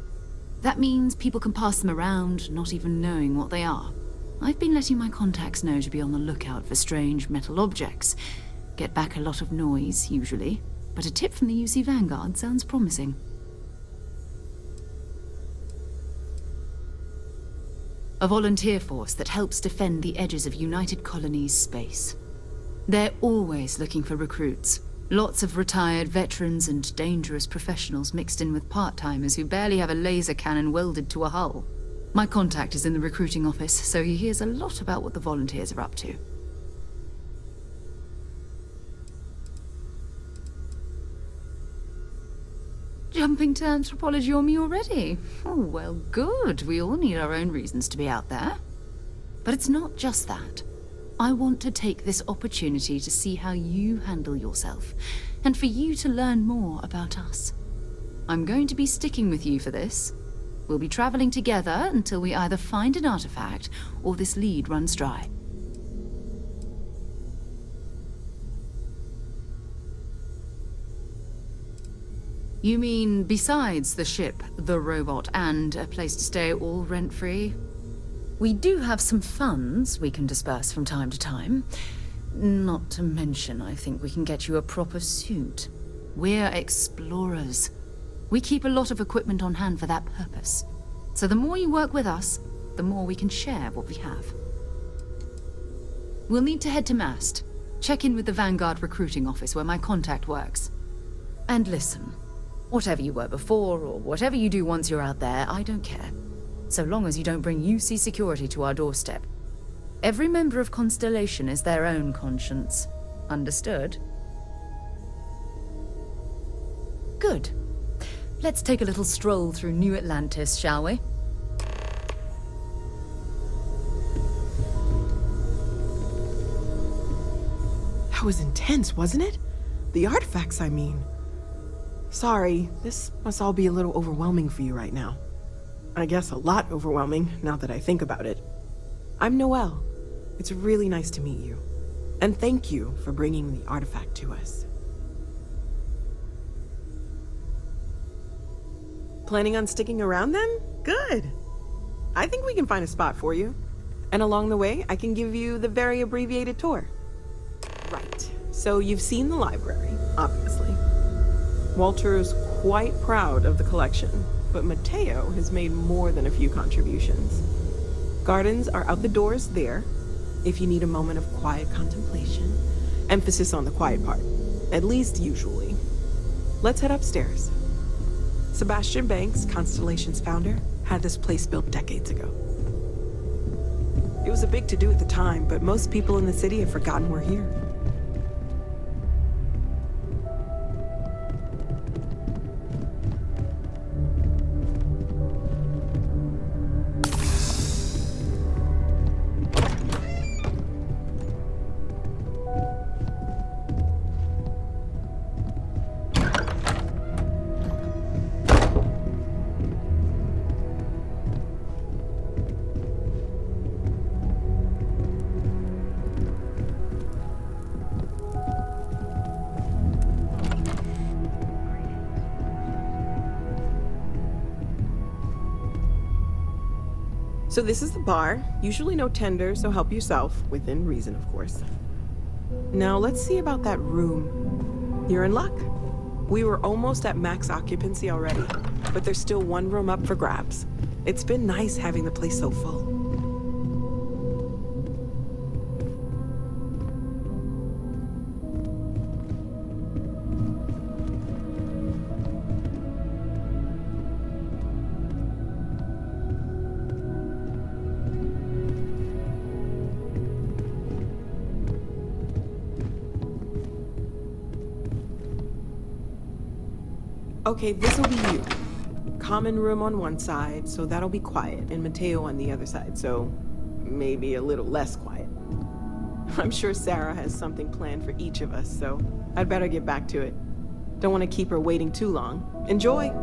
That means people can pass them around, not even knowing what they are. I've been letting my contacts know to be on the lookout for strange metal objects. Get back a lot of noise, usually, but a tip from the UC Vanguard sounds promising. A volunteer force that helps defend the edges of United Colonies space. They're always looking for recruits. Lots of retired veterans and dangerous professionals mixed in with part-timers who barely have a laser cannon welded to a hull. My contact is in the recruiting office, so he hears a lot about what the volunteers are up to. Jumping to anthropology on me already? Oh, well, good. We all need our own reasons to be out there. But it's not just that. I want to take this opportunity to see how you handle yourself, and for you to learn more about us. I'm going to be sticking with you for this. We'll be traveling together until we either find an artifact or this lead runs dry. You mean besides the ship, the robot, and a place to stay all rent-free? We do have some funds we can disperse from time to time. Not to mention, I think we can get you a proper suit. We're explorers. We keep a lot of equipment on hand for that purpose. So the more you work with us, the more we can share what we have. We'll need to head to Mast. Check in with the Vanguard recruiting office where my contact works. And listen, whatever you were before, or whatever you do once you're out there, I don't care. So long as you don't bring UC security to our doorstep. Every member of Constellation is their own conscience. Understood? Good. Let's take a little stroll through New Atlantis, shall we? That was intense, wasn't it? The artifacts, I mean. Sorry, this must all be a little overwhelming for you right now. I guess a lot overwhelming, now that I think about it. I'm Noelle. It's really nice to meet you. And thank you for bringing the artifact to us. Planning on sticking around then? Good. I think we can find a spot for you. And along the way, I can give you the very abbreviated tour. Right. So you've seen the library, obviously. Walter is quite proud of the collection. But Mateo has made more than a few contributions. Gardens are out the doors there, if you need a moment of quiet contemplation. Emphasis on the quiet part, at least usually. Let's head upstairs. Sebastian Banks, Constellation's founder, had this place built decades ago. It was a big to-do at the time, but most people in the city have forgotten we're here. So this is the bar. Usually no tender, so help yourself. Within reason, of course. Now let's see about that room. You're in luck. We were almost at max occupancy already, but there's still one room up for grabs. It's been nice having the place so full. Okay, this'll be you. Common room on one side, so that'll be quiet, and Mateo on the other side, so maybe a little less quiet. I'm sure Sarah has something planned for each of us, so I'd better get back to it. Don't want to keep her waiting too long. Enjoy!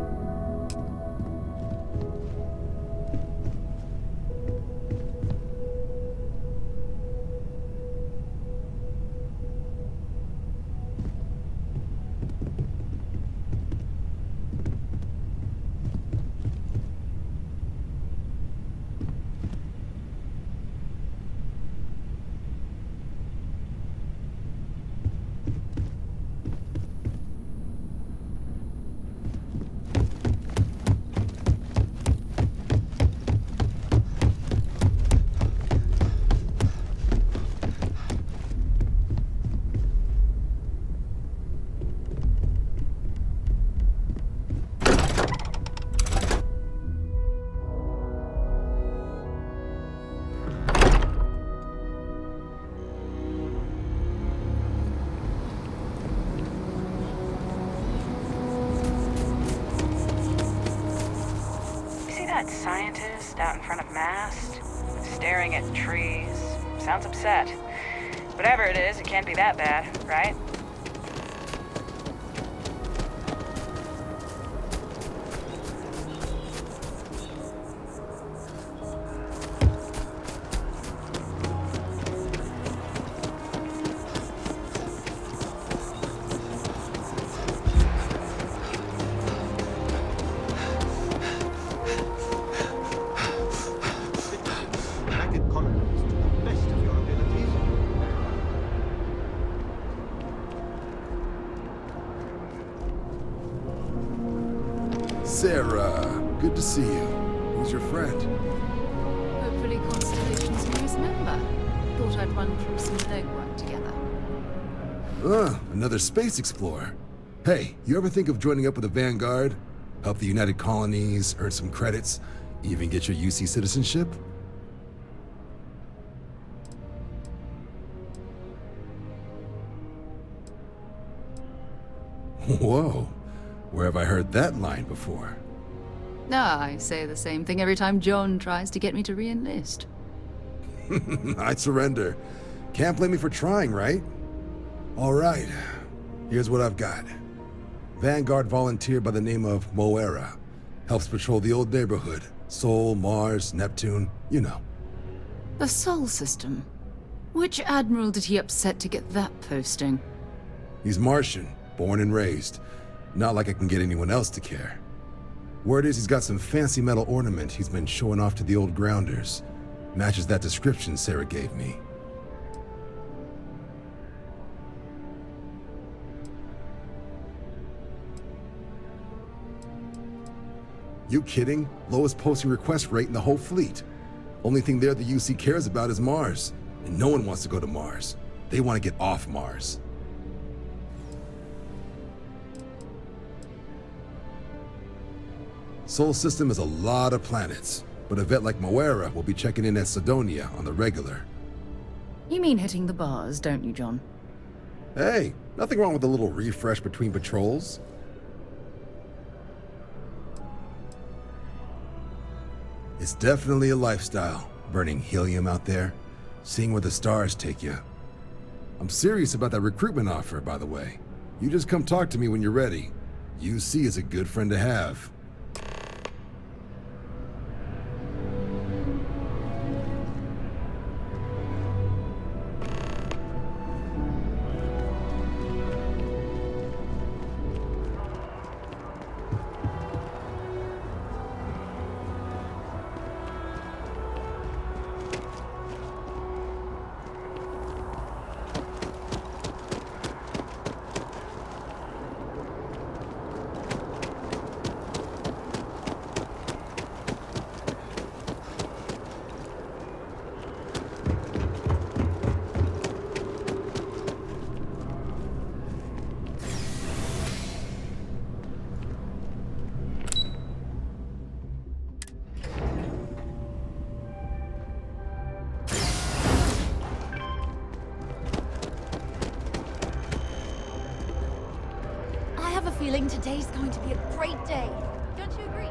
That scientist out in front of Mast, staring at trees. Sounds upset. Whatever it is, it can't be that bad, right? Sarah, good to see you. Who's your friend? Hopefully Constellation's newest member. Thought I'd run through some legwork together. Another space explorer. Hey, you ever think of joining up with the Vanguard? Help the United Colonies, earn some credits, even get your UC citizenship? Whoa. Where have I heard that line before? I say the same thing every time John tries to get me to re-enlist. I'd surrender. Can't blame me for trying, right? All right. Here's what I've got. Vanguard volunteer by the name of Moira. Helps patrol the old neighborhood. Sol, Mars, Neptune, you know. The Sol system. Which admiral did he upset to get that posting? He's Martian, born and raised. Not like I can get anyone else to care. Word is he's got some fancy metal ornament he's been showing off to the old grounders. Matches that description Sarah gave me. You kidding? Lowest posting request rate in the whole fleet. Only thing there the UC cares about is Mars. And no one wants to go to Mars. They want to get off Mars. Sol system has a lot of planets, but a vet like Moira will be checking in at Sidonia on the regular. You mean hitting the bars, don't you, John? Hey, nothing wrong with a little refresh between patrols. It's definitely a lifestyle, burning helium out there, seeing where the stars take you. I'm serious about that recruitment offer, by the way. You just come talk to me when you're ready. UC is a good friend to have. today's going to be a great day. Don't you agree?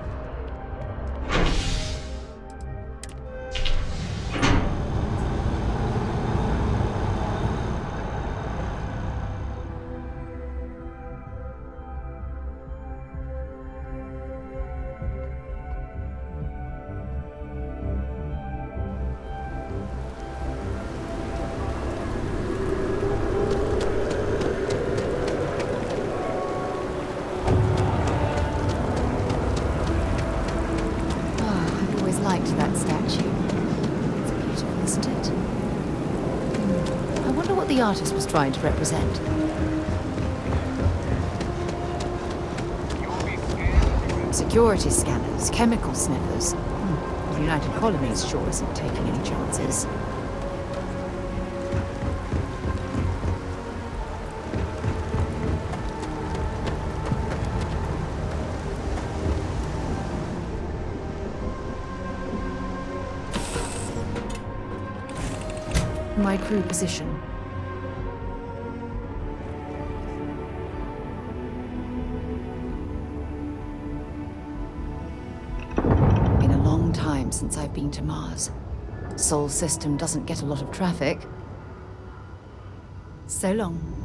Liked that statue. It's beautiful, isn't it? I wonder what the artist was trying to represent. Security scanners, chemical sniffers. The United Colonies sure isn't taking any chances. My crew position. Been a long time since I've been to Mars. Sol system doesn't get a lot of traffic. So long.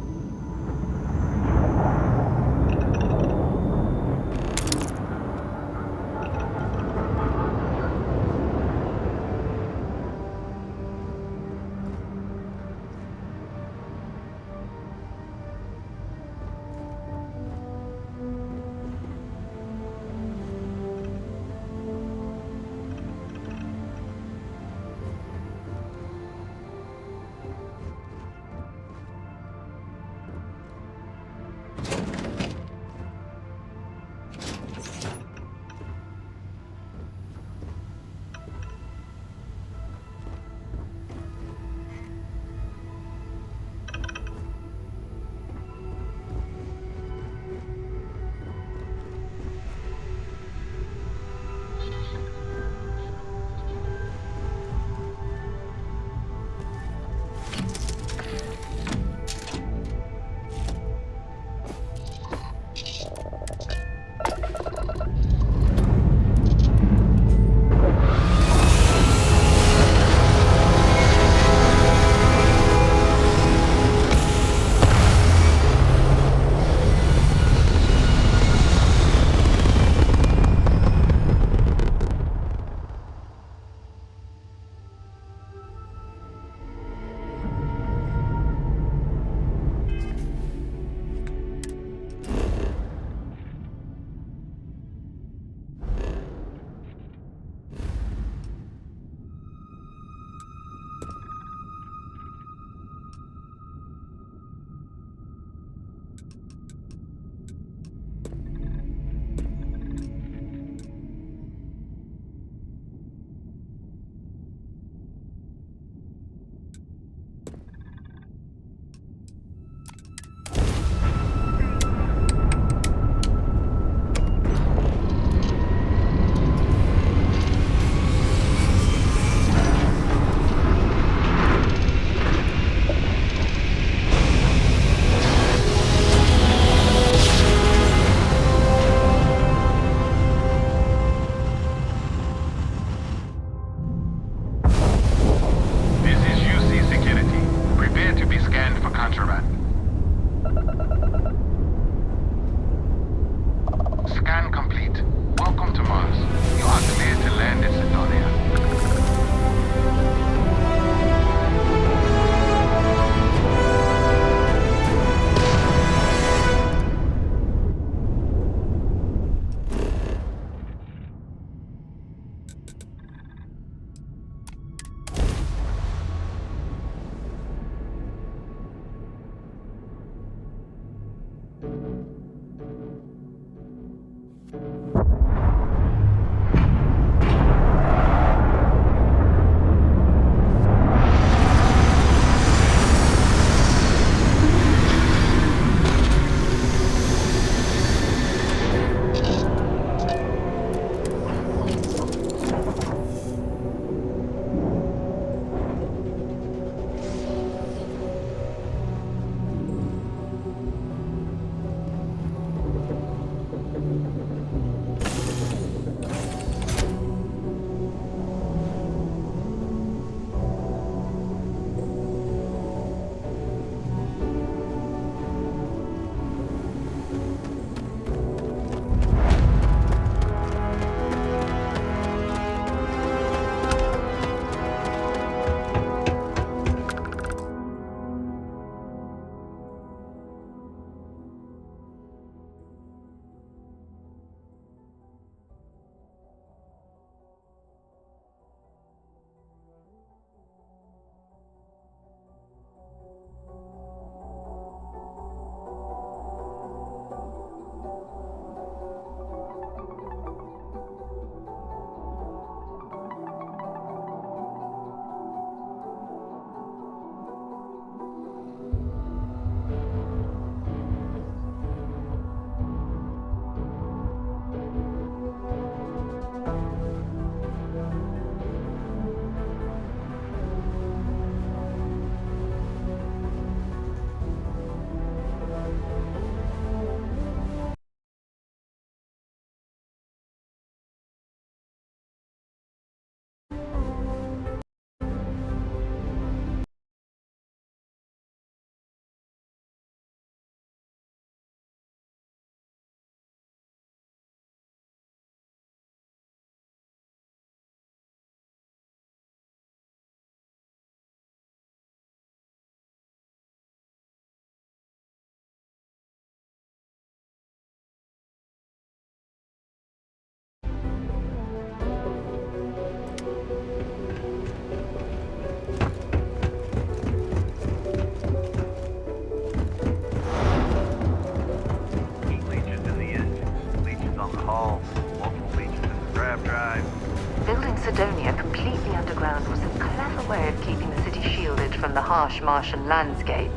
Building Sidonia completely underground was a clever way of keeping the city shielded from the harsh Martian landscape.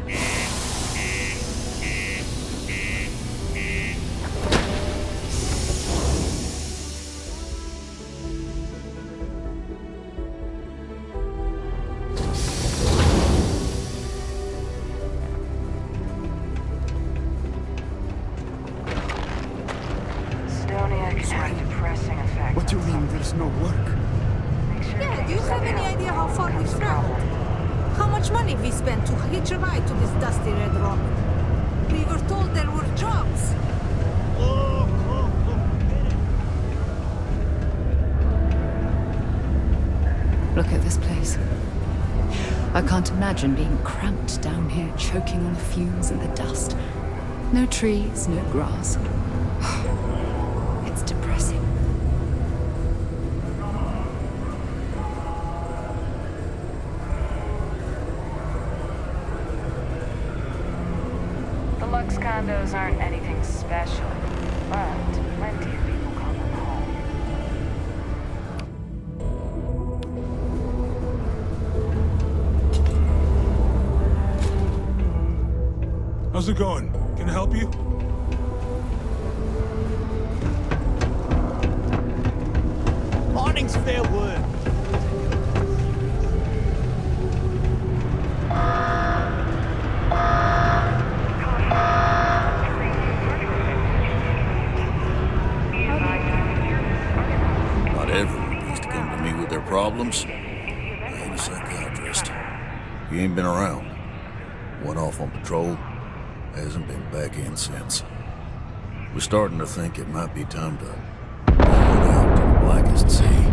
Sidonia can have depressing effects. What do you mean there's no work? Yeah, do you have any idea how far we've traveled? How much money we spent to hitch a ride to this dusty red rock? We were told there were jobs. Look at this place. I can't imagine being cramped down here, choking on the fumes and the dust. No trees, no grass. It's depressing. The Lux condos aren't anything special, but plenty of people call them home. How's it going? Can I help you? Morning's fair word. Not everyone needs to come to me with their problems. I ain't a psychiatrist. He ain't been around. Went off on patrol. Hasn't been back in since. We're starting to think it might be time to pull it out to the blackest sea.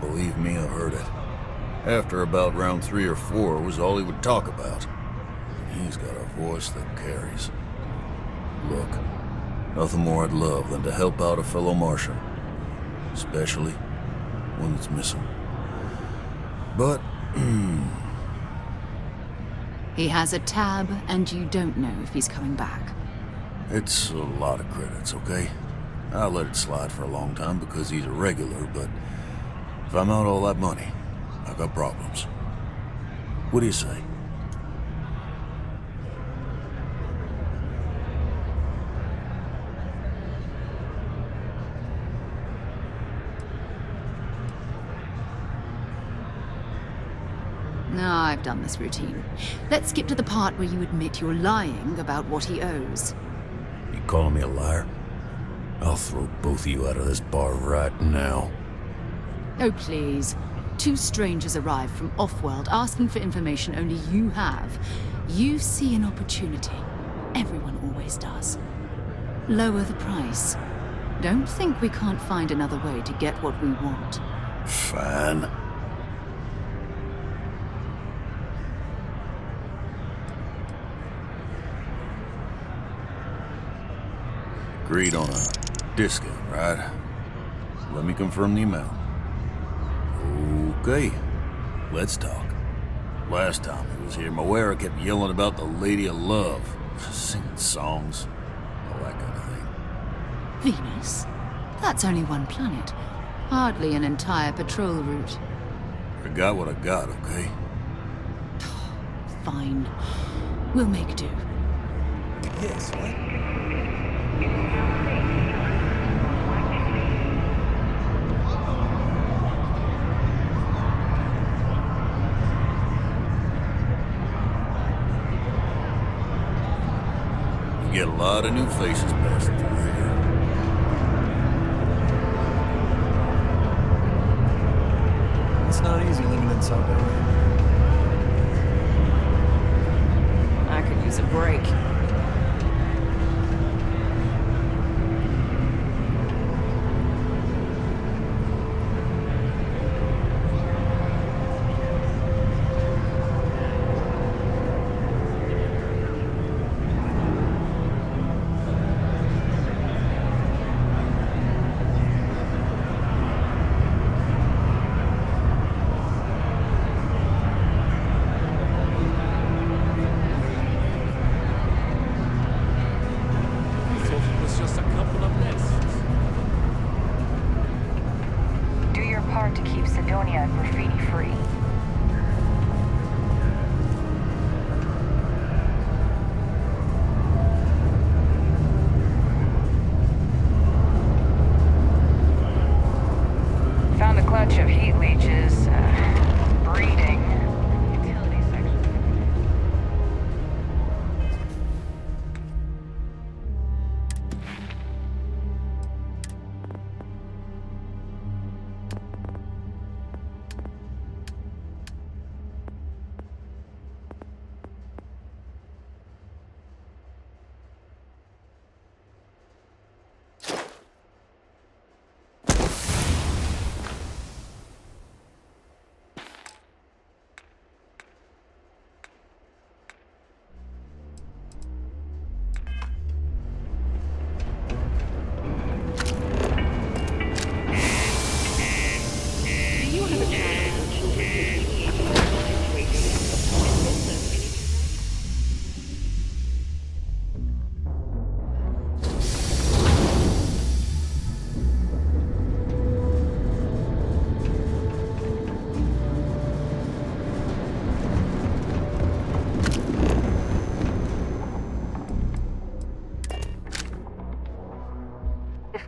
Believe me, I've heard it. After about round 3 or 4 was all he would talk about. And he's got a voice that carries. Look, nothing more I'd love than to help out a fellow Martian. Especially one that's missing. But, He has a tab, and you don't know if he's coming back. it's a lot of credits, okay? I let it slide for a long time because he's a regular, but if I'm out all that money, I've got problems. What do you say? No, I've done this routine. Let's skip to the part where you admit you're lying about what he owes. You calling me a liar? I'll throw both of you out of this bar right now. Oh, please. 2 strangers arrive from off-world asking for information only you have. You see an opportunity. Everyone always does. Lower the price. Don't think we can't find another way to get what we want. Fine. Agreed on a discount, right? Let me confirm the amount. Okay, let's talk. Last time he was here, Moira kept yelling about the Lady of Love, singing songs, all that kind of thing. Venus? That's only one planet. Hardly an entire patrol route. I got what I got, okay? Fine. We'll make do. Yes, what? We get a lot of new faces passing through here. It's not easy living in Sidonia. I could use a break.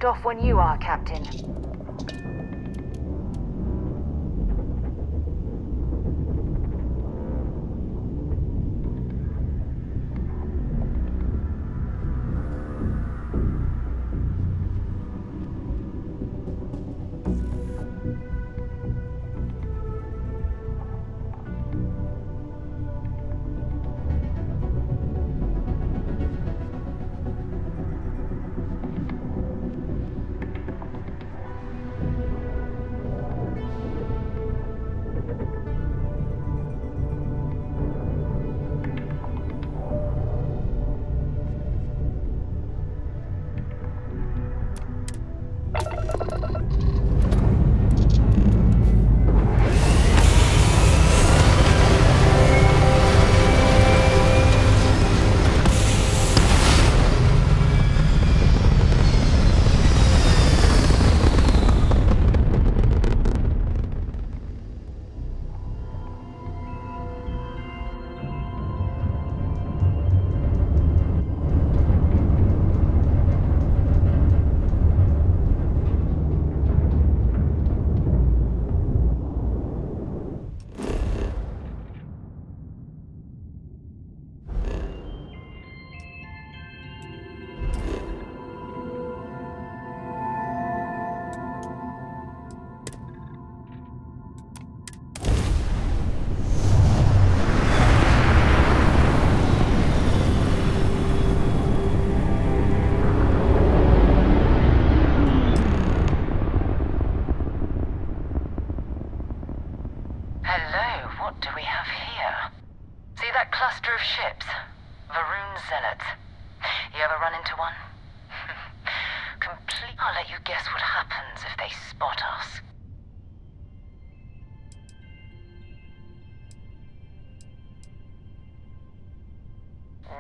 off when you are, Captain.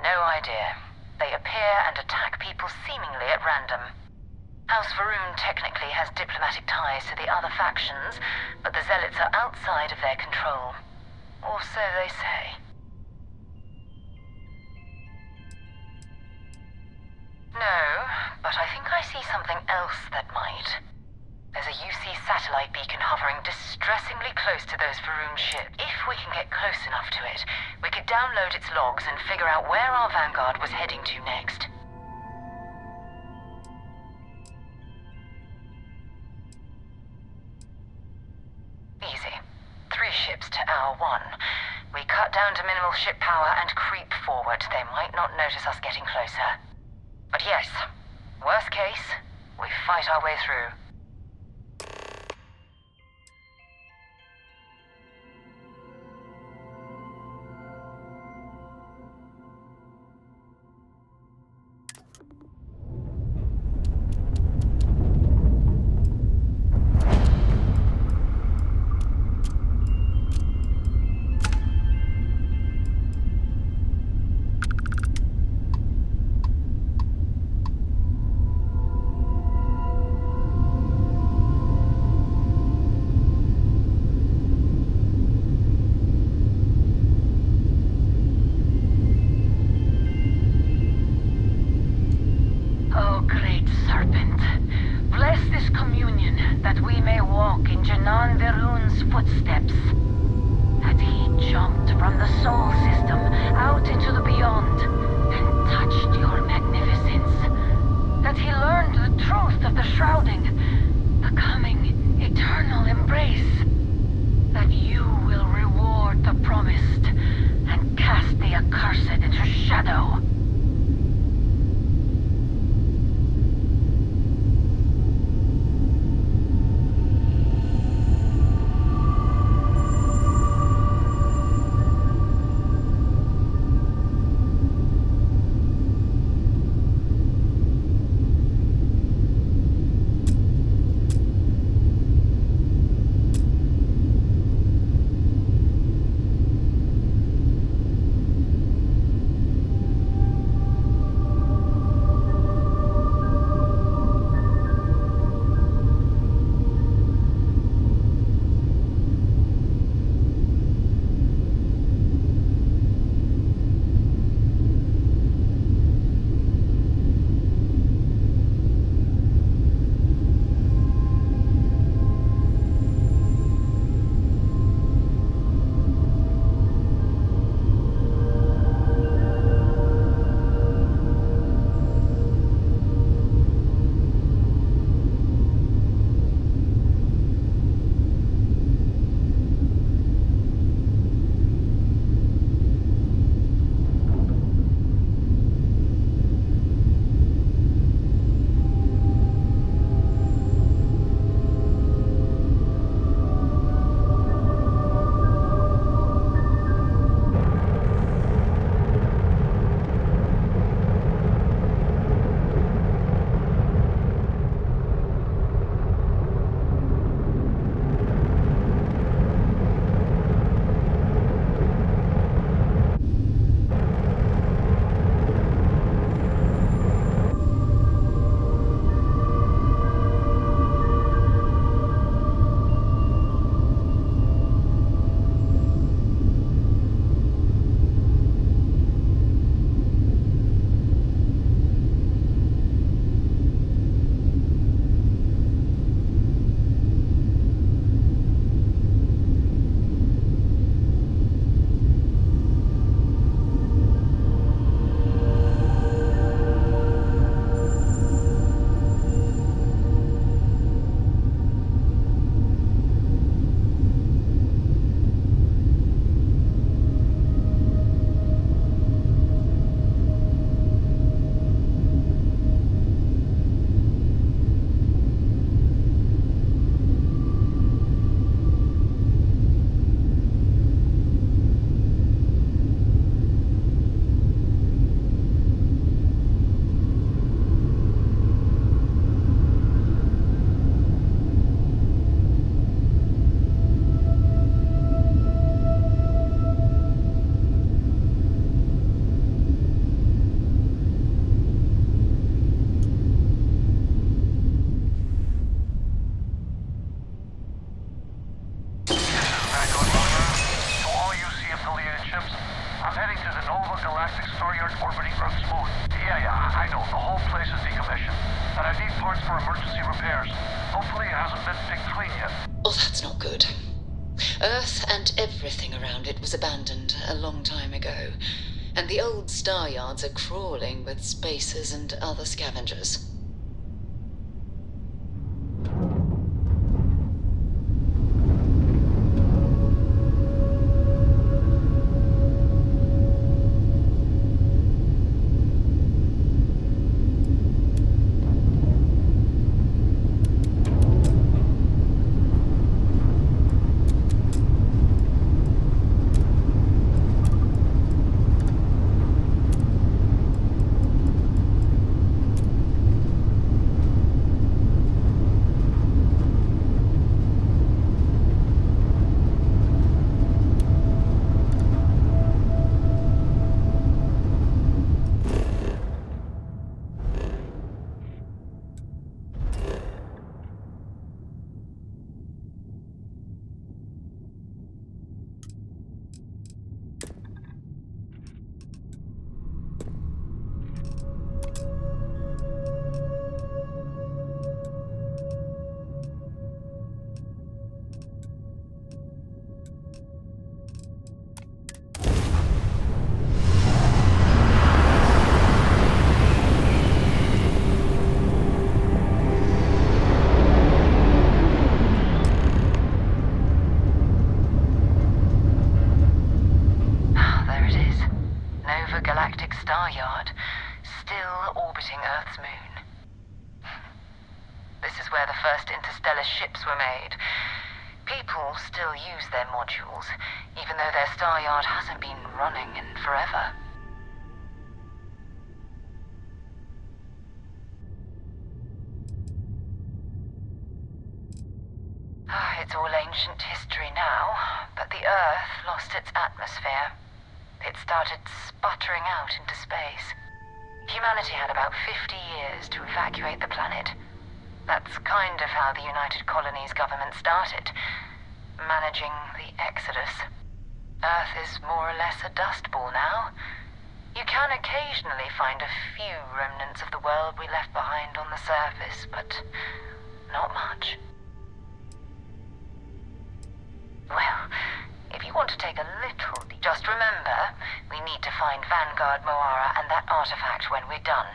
No idea. They appear and attack people seemingly at random. House Varun technically has diplomatic ties to the other factions, but the Zealots are outside of their control. Or so they say. No, but I think I see something else that might. There's a UC satellite beacon hovering distressingly close to those Varun ships. If we can get close enough to it, we could download its logs and figure out where our Vanguard was heading to next. Easy. 3 ships to our 1. We cut down to minimal ship power and creep forward. They might not notice us getting closer. But yes, worst case, we fight our way through. Star Yard's orbiting Earth's moon. Yeah, I know. The whole place is decommissioned. And I need parts for emergency repairs. Hopefully it hasn't been picked clean yet. Oh, that's not good. Earth and everything around it was abandoned a long time ago. And the old star yards are crawling with spacers and other scavengers. Star Yard, still orbiting Earth's moon. This is where the first interstellar ships were made. People still use their modules, even though their Star Yard hasn't been running in forever. It's all ancient history now, but the Earth lost its atmosphere. It started sputtering out into space. Humanity had about 50 years to evacuate the planet. That's kind of how the United Colonies government started, managing the exodus. Earth is more or less a dust ball now. You can occasionally find a few remnants of the world we left behind on the surface, but not much. Well, if you want to take a little, just remember, we need to find Vanguard Moara and that artifact when we're done.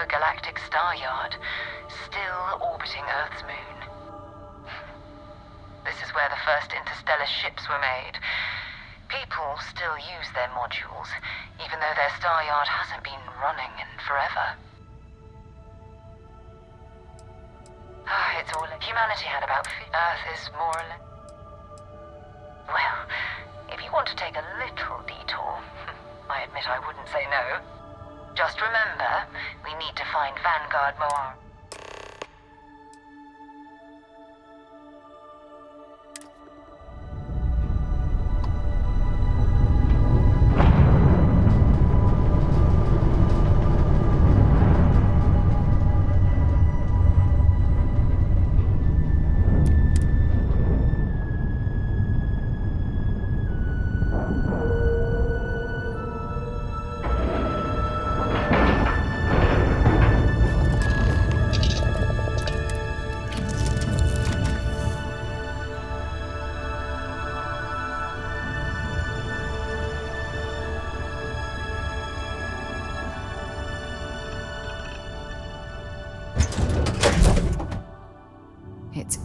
Galactic Star Yard, still orbiting Earth's moon. This is where the first interstellar ships were made. People still use their modules, even though their Star Yard hasn't been running in forever. It's all... Humanity had about... Earth is more or less... Well, if you want to take a little detour, I admit I wouldn't say no. Just remember, we need to find Vanguard Moara.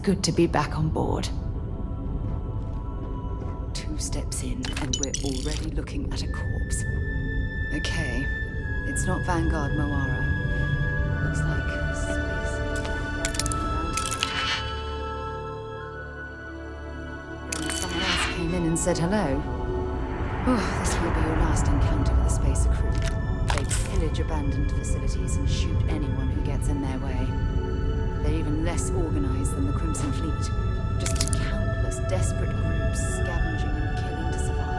good to be back on board. 2 steps in, and we're already looking at a corpse. Okay, it's not Vanguard Moara. Looks like space. Someone else came in and said hello. Oh, this will be your last encounter with the Spacer crew. They pillage abandoned facilities and shoot anyone who gets in their way. They're even less organized than the Crimson Fleet. Just countless desperate groups scavenging and killing to survive.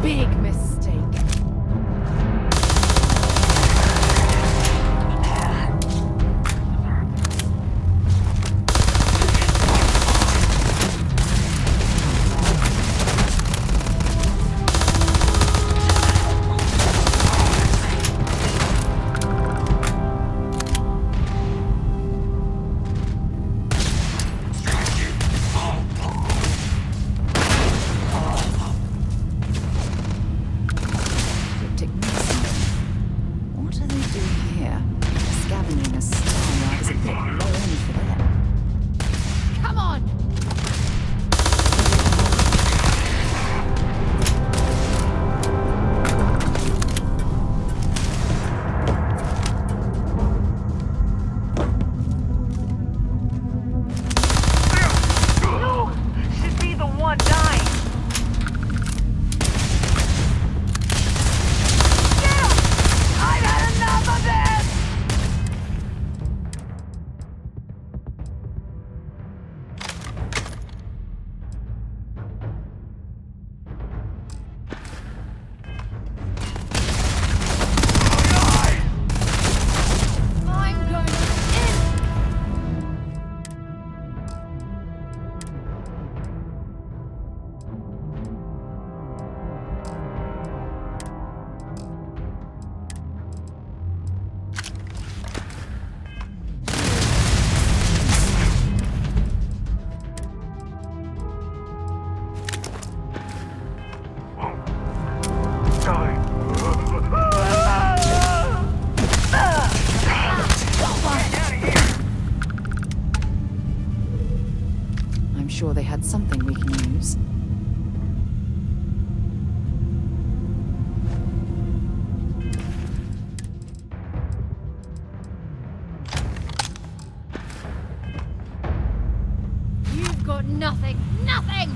Big mistake. What are they doing here? Scavenging a star is a bit low end for them. Come on! You should be the one dying. I've had enough of this! I'm going in! I'm sure they had something we can use. You've got nothing! Nothing!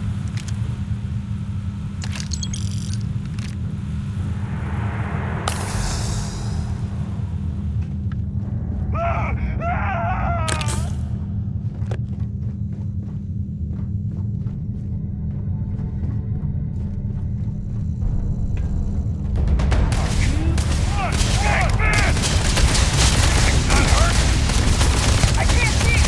I can't see!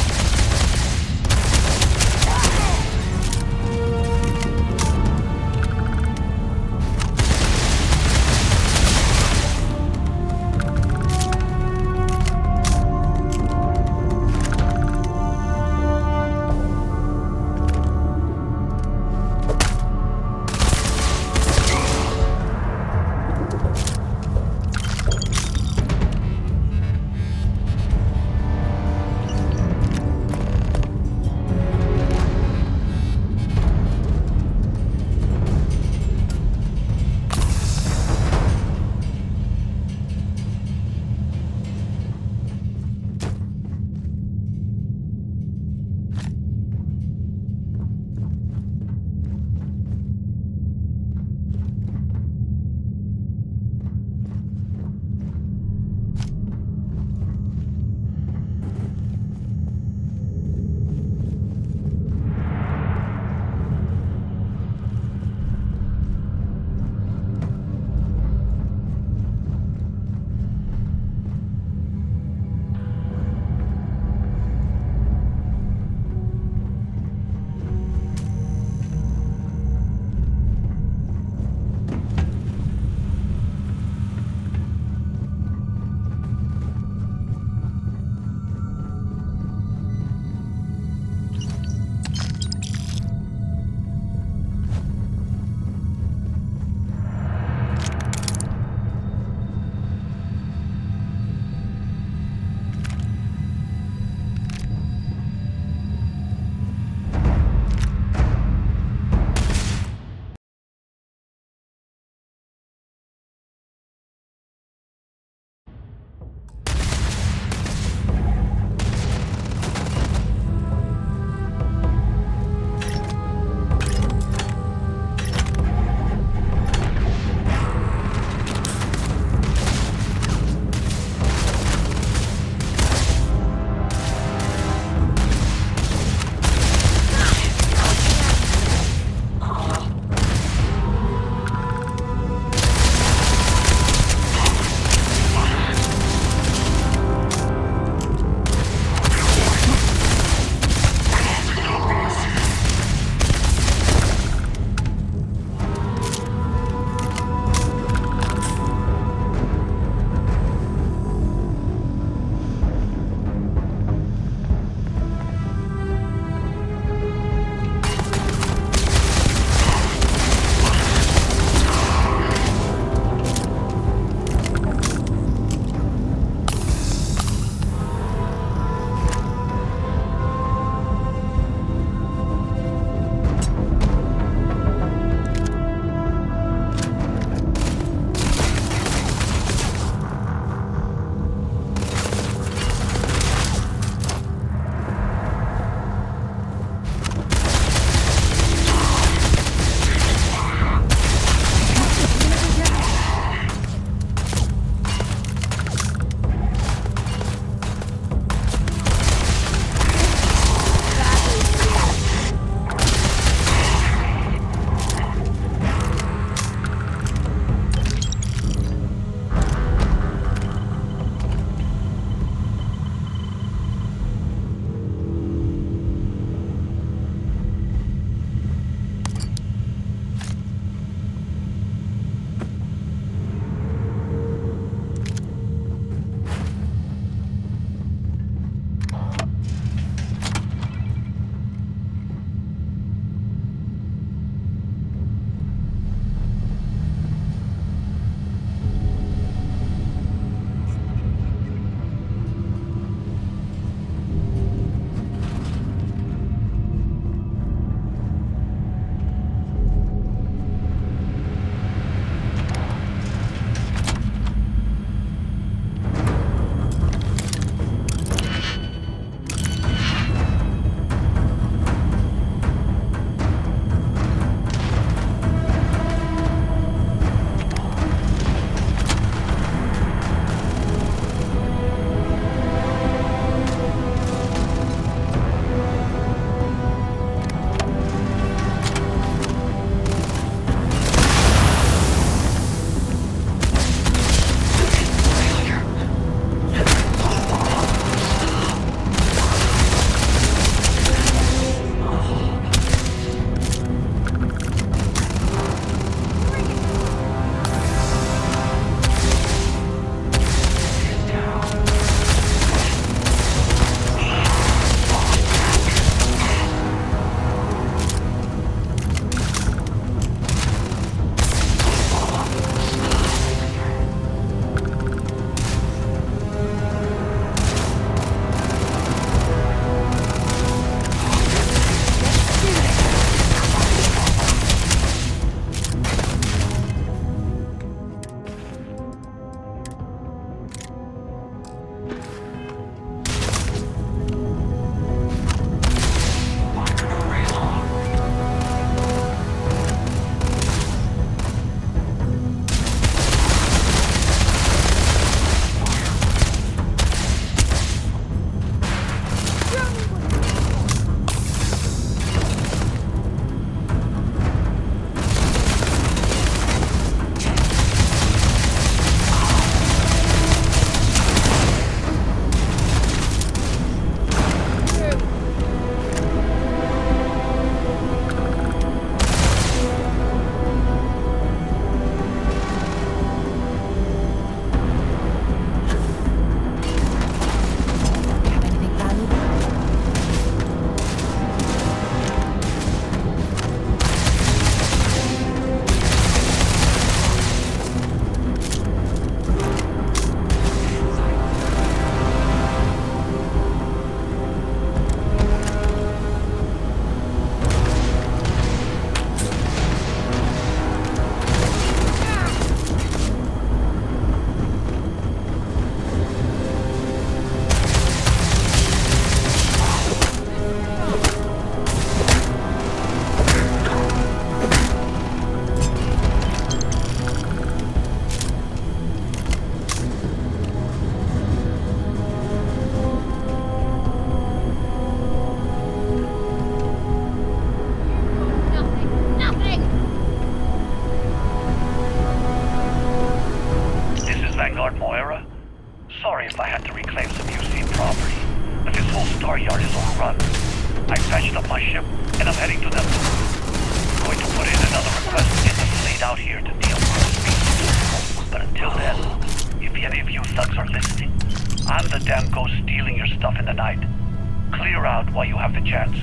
car yard is overrun. I patched up my ship, and I'm heading to them. I'm going to put in another request to get the fleet out here to deal with this. But until then, if any of you thugs are listening, I'm the damn ghost stealing your stuff in the night. Clear out while you have the chance.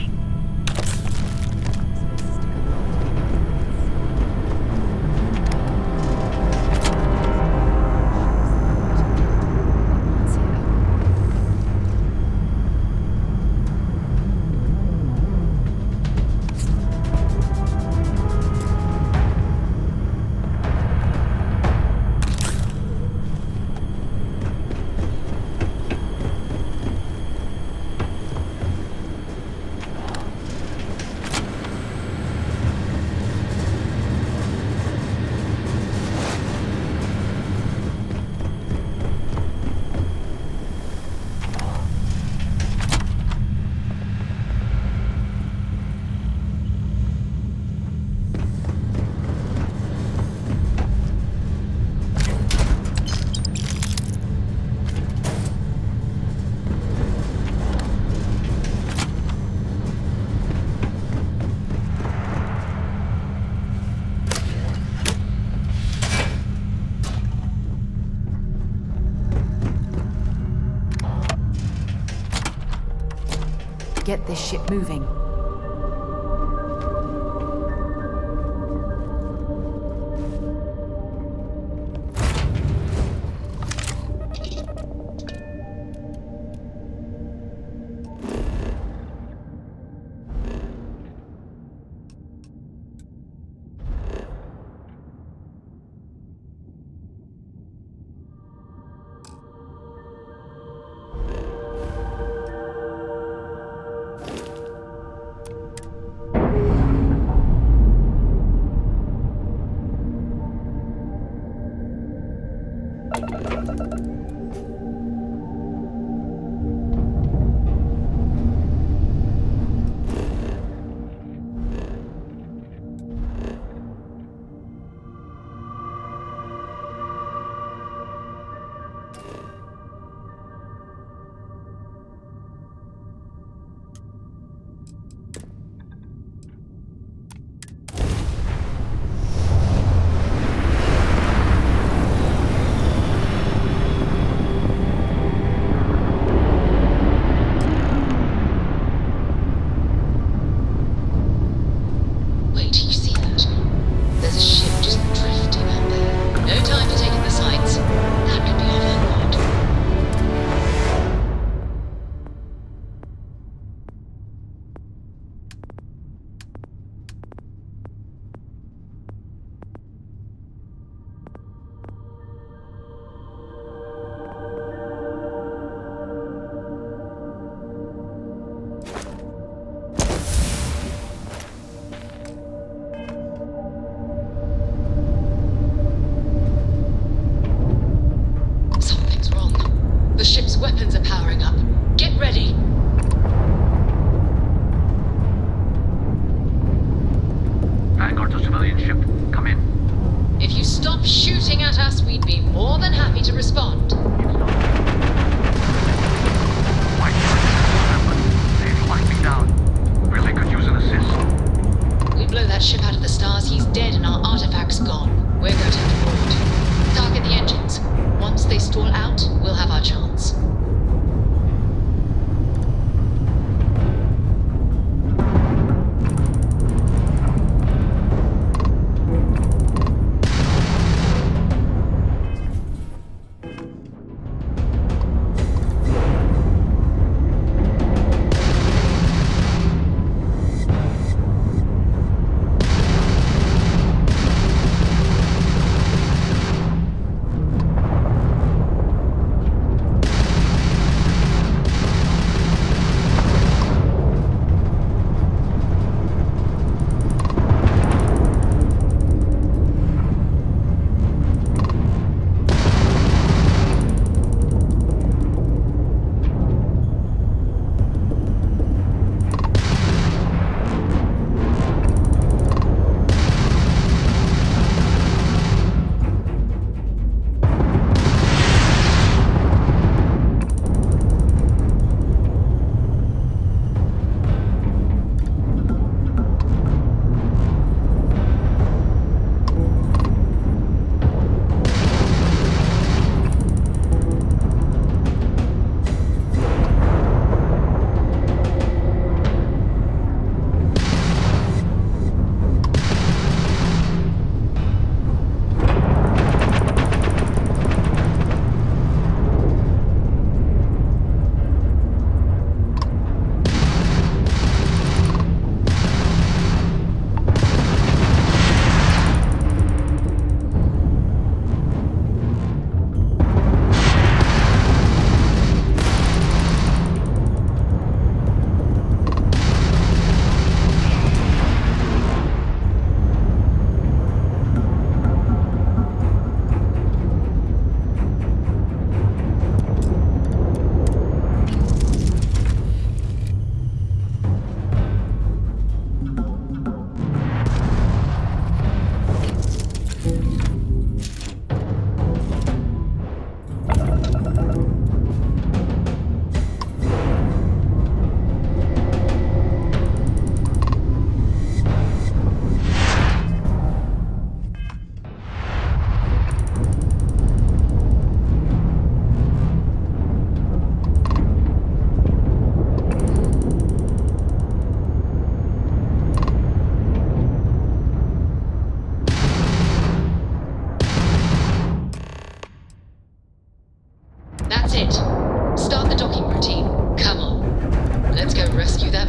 Get this ship moving.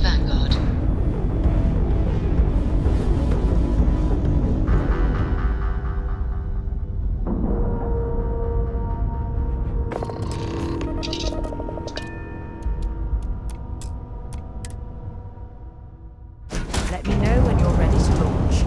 have Vanguard. Let me know when you're ready to launch.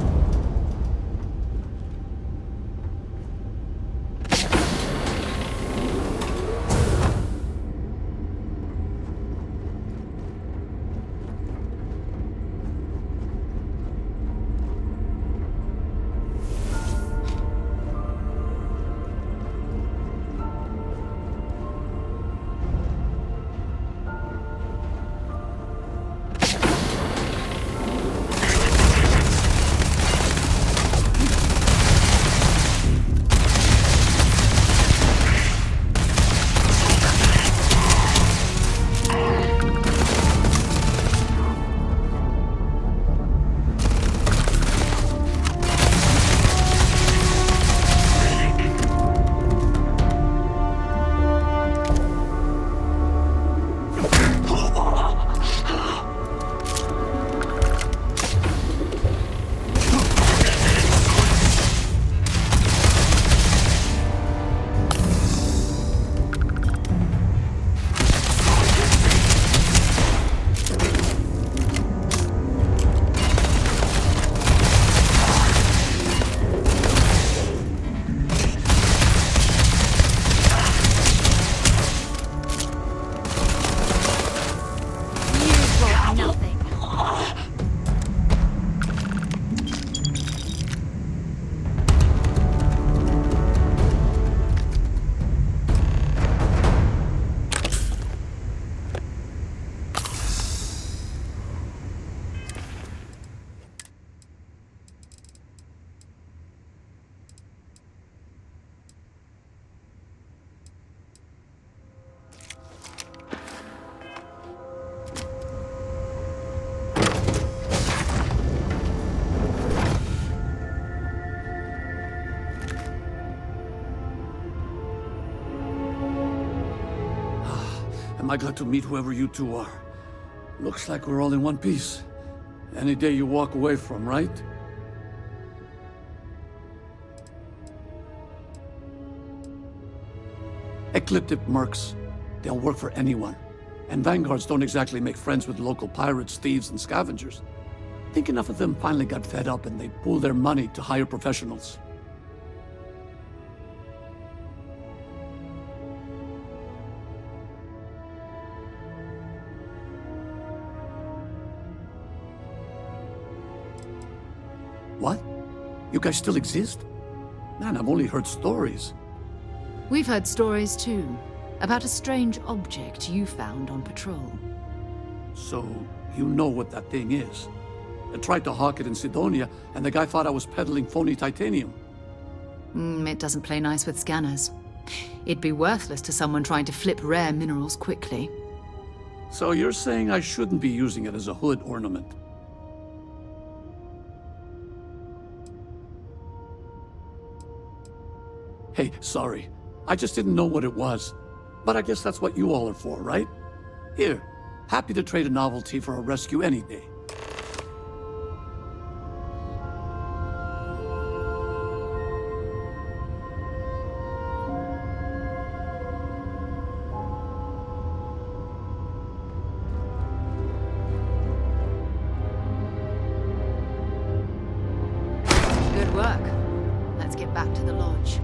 Am I glad to meet whoever you two are. Looks like we're all in one piece. Any day you walk away from, right? Ecliptic mercs. They'll work for anyone. And vanguards don't exactly make friends with local pirates, thieves, and scavengers. I think enough of them finally got fed up and they pooled their money to hire professionals. What? You guys still exist? Man, I've only heard stories. We've heard stories too, about a strange object you found on patrol. So, you know what that thing is? I tried to hawk it in Sidonia, and the guy thought I was peddling phony titanium. It doesn't play nice with scanners. It'd be worthless to someone trying to flip rare minerals quickly. So you're saying I shouldn't be using it as a hood ornament? Hey, sorry. I just didn't know what it was. But I guess that's what you all are for, right? Here, happy to trade a novelty for a rescue any day. Good work. Let's get back to the lodge.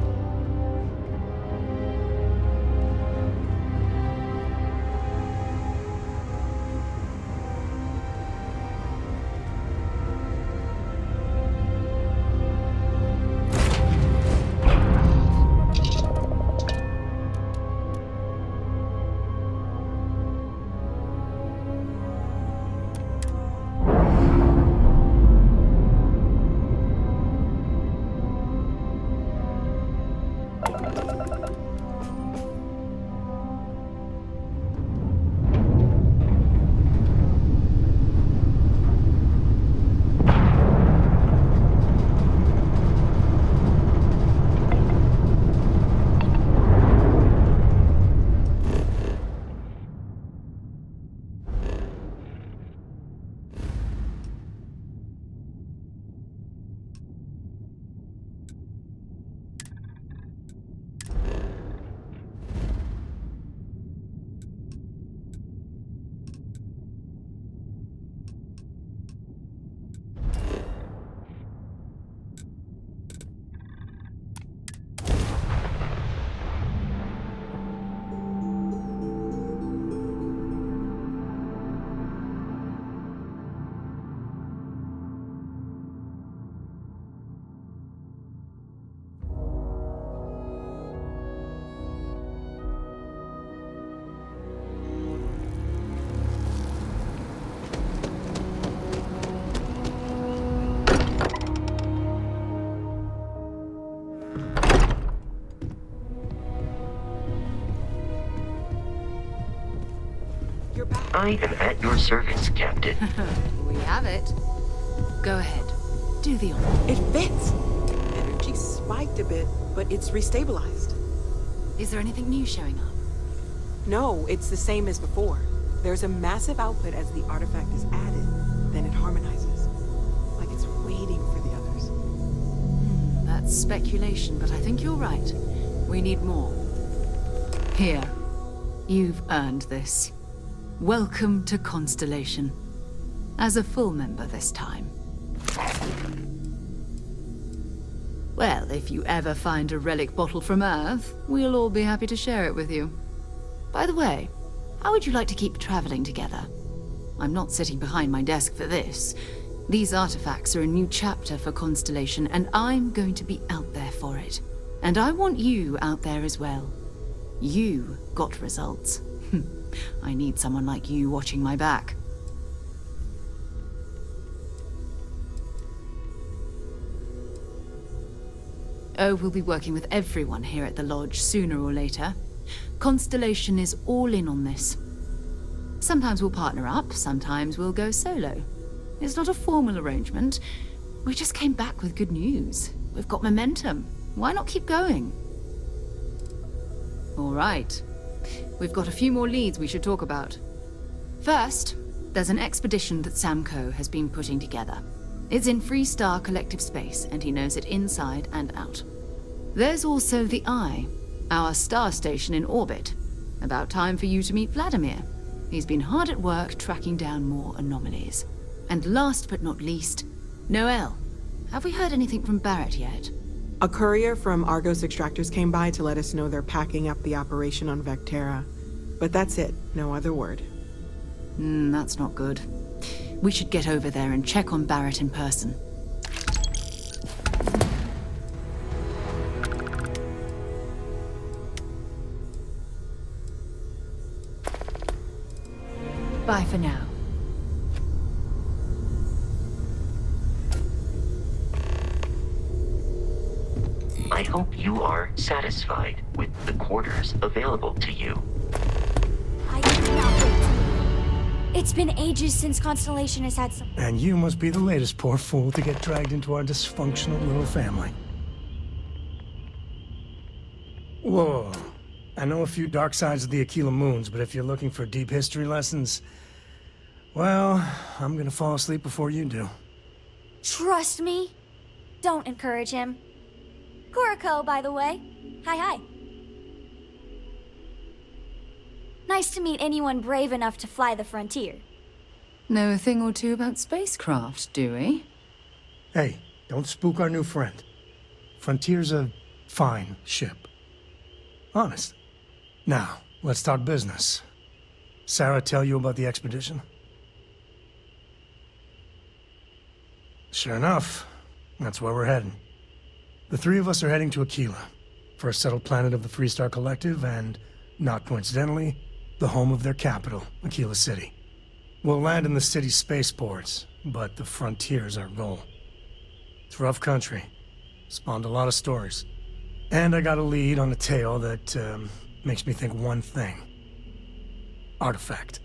I am at your service, Captain. We have it. Go ahead. Do the honor. It fits. Energy spiked a bit, but it's restabilized. Is there anything new showing up? No, it's the same as before. There's a massive output as the artifact is added, then it harmonizes. Like it's waiting for the others. That's speculation, but I think you're right. We need more. Here. You've earned this. Welcome to Constellation. As a full member this time. Well, if you ever find a relic bottle from Earth, we'll all be happy to share it with you. By the way, how would you like to keep traveling together? I'm not sitting behind my desk for this. These artifacts are a new chapter for Constellation, and I'm going to be out there for it. And I want you out there as well. You got results. I need someone like you watching my back. Oh, we'll be working with everyone here at the Lodge sooner or later. Constellation is all in on this. Sometimes we'll partner up, sometimes we'll go solo. It's not a formal arrangement. We just came back with good news. We've got momentum. Why not keep going? All right. We've got a few more leads we should talk about. First, there's an expedition that Samco has been putting together. It's in Freestar Collective Space, and he knows it inside and out. There's also the Eye, our star station in orbit. About time for you to meet Vladimir. He's been hard at work tracking down more anomalies. And last but not least, Noel. Have we heard anything from Barrett yet? A courier from Argos Extractors came by to let us know they're packing up the operation on Vectera. But that's it, no other word. That's not good. We should get over there and check on Barrett in person. Bye for now. I hope you are satisfied with the quarters available to you. I cannot wait to leave. It's been ages since Constellation has had some... And you must be the latest poor fool to get dragged into our dysfunctional little family. Whoa. I know a few dark sides of the Aquila Moons, but if you're looking for deep history lessons, well, I'm gonna fall asleep before you do. Trust me. Don't encourage him. Kuriko, by the way. Hi. Nice to meet anyone brave enough to fly the frontier. Know a thing or two about spacecraft, do we? Hey, don't spook our new friend. Frontier's a fine ship. Honest. Now, let's talk business. Sarah tell you about the expedition? Sure enough, that's where we're heading. The three of us are heading to Aquila, first settled planet of the Freestar Collective, and, not coincidentally, the home of their capital, Aquila City. We'll land in the city's spaceports, but the frontier's our goal. It's rough country. Spawned a lot of stories. And I got a lead on a tale that, makes me think one thing. Artifact.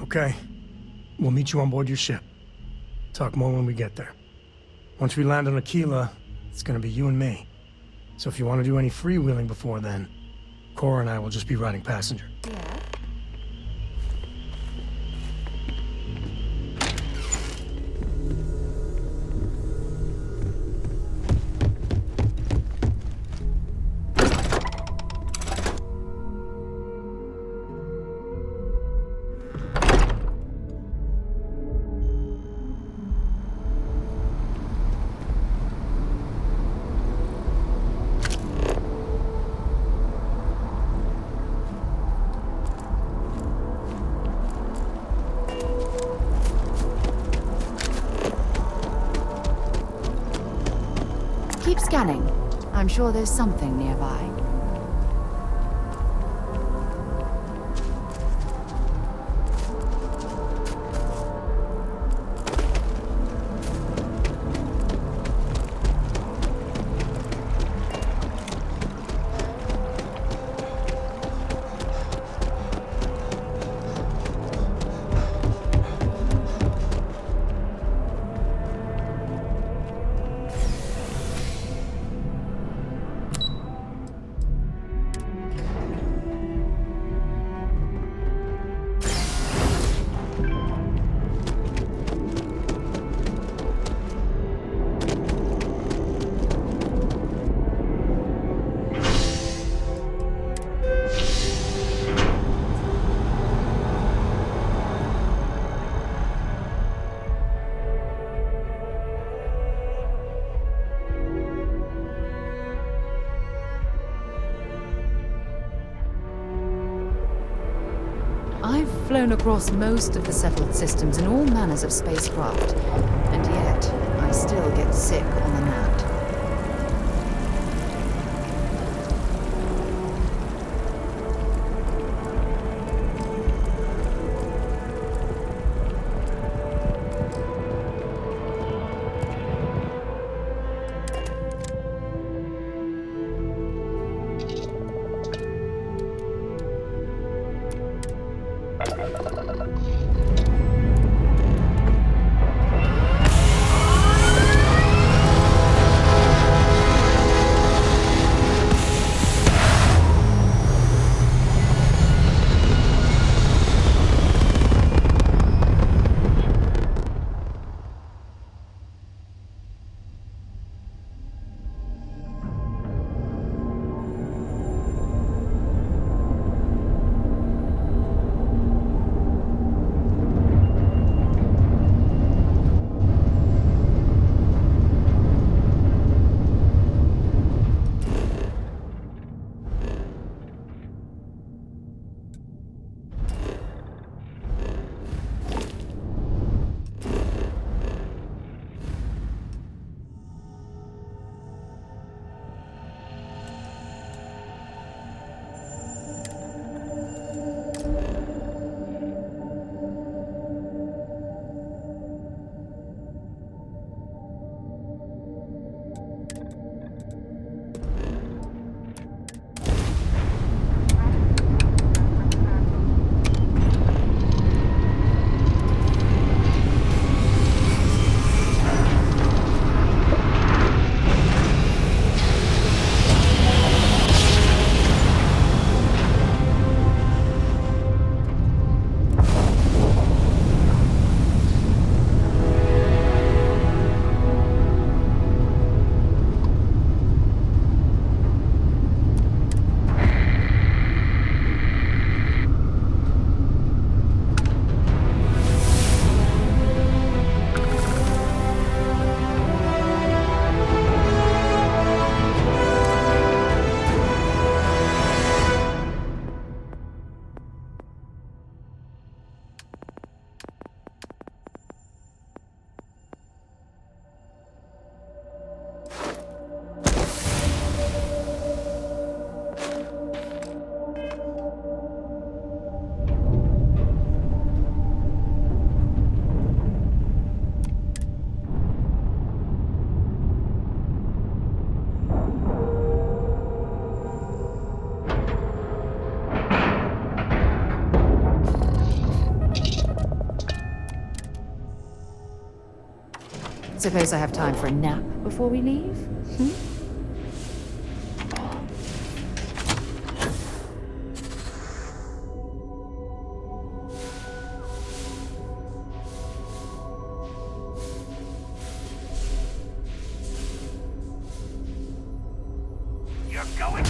Okay. We'll meet you on board your ship. Talk more when we get there. Once we land on Aquila, it's gonna be you and me. So if you want to do any freewheeling before then, Cora and I will just be riding passenger. Yeah. Keep scanning. I'm sure there's something nearby. flown across most of the settled systems in all manners of spacecraft, and yet I still get sick on the mat. Suppose I have time for a nap before we leave? You're going.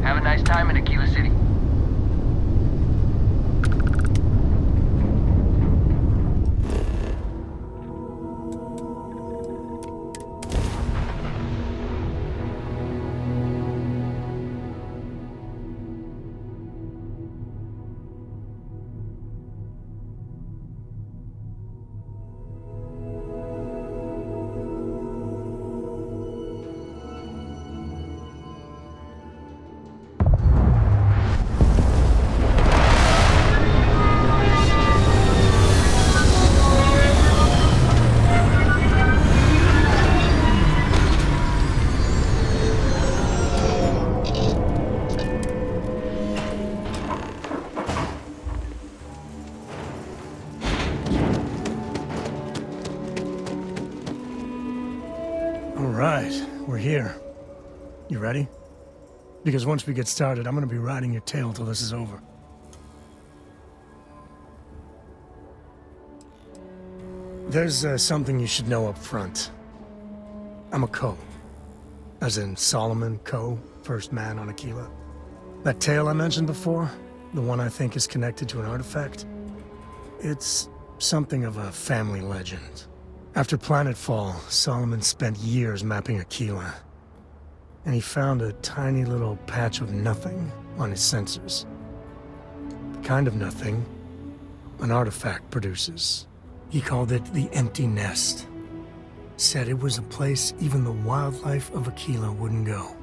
Have a nice time in Aquila City. here. You ready? Because once we get started, I'm gonna be riding your tail till this is over. There's something you should know up front. I'm a Coe. As in Solomon Coe, first man on Aquila. That tale I mentioned before, the one I think is connected to an artifact, it's something of a family legend. After Planetfall, Solomon spent years mapping Aquila, and he found a tiny little patch of nothing on his sensors. The kind of nothing an artifact produces. He called it the Empty Nest. Said it was a place even the wildlife of Aquila wouldn't go.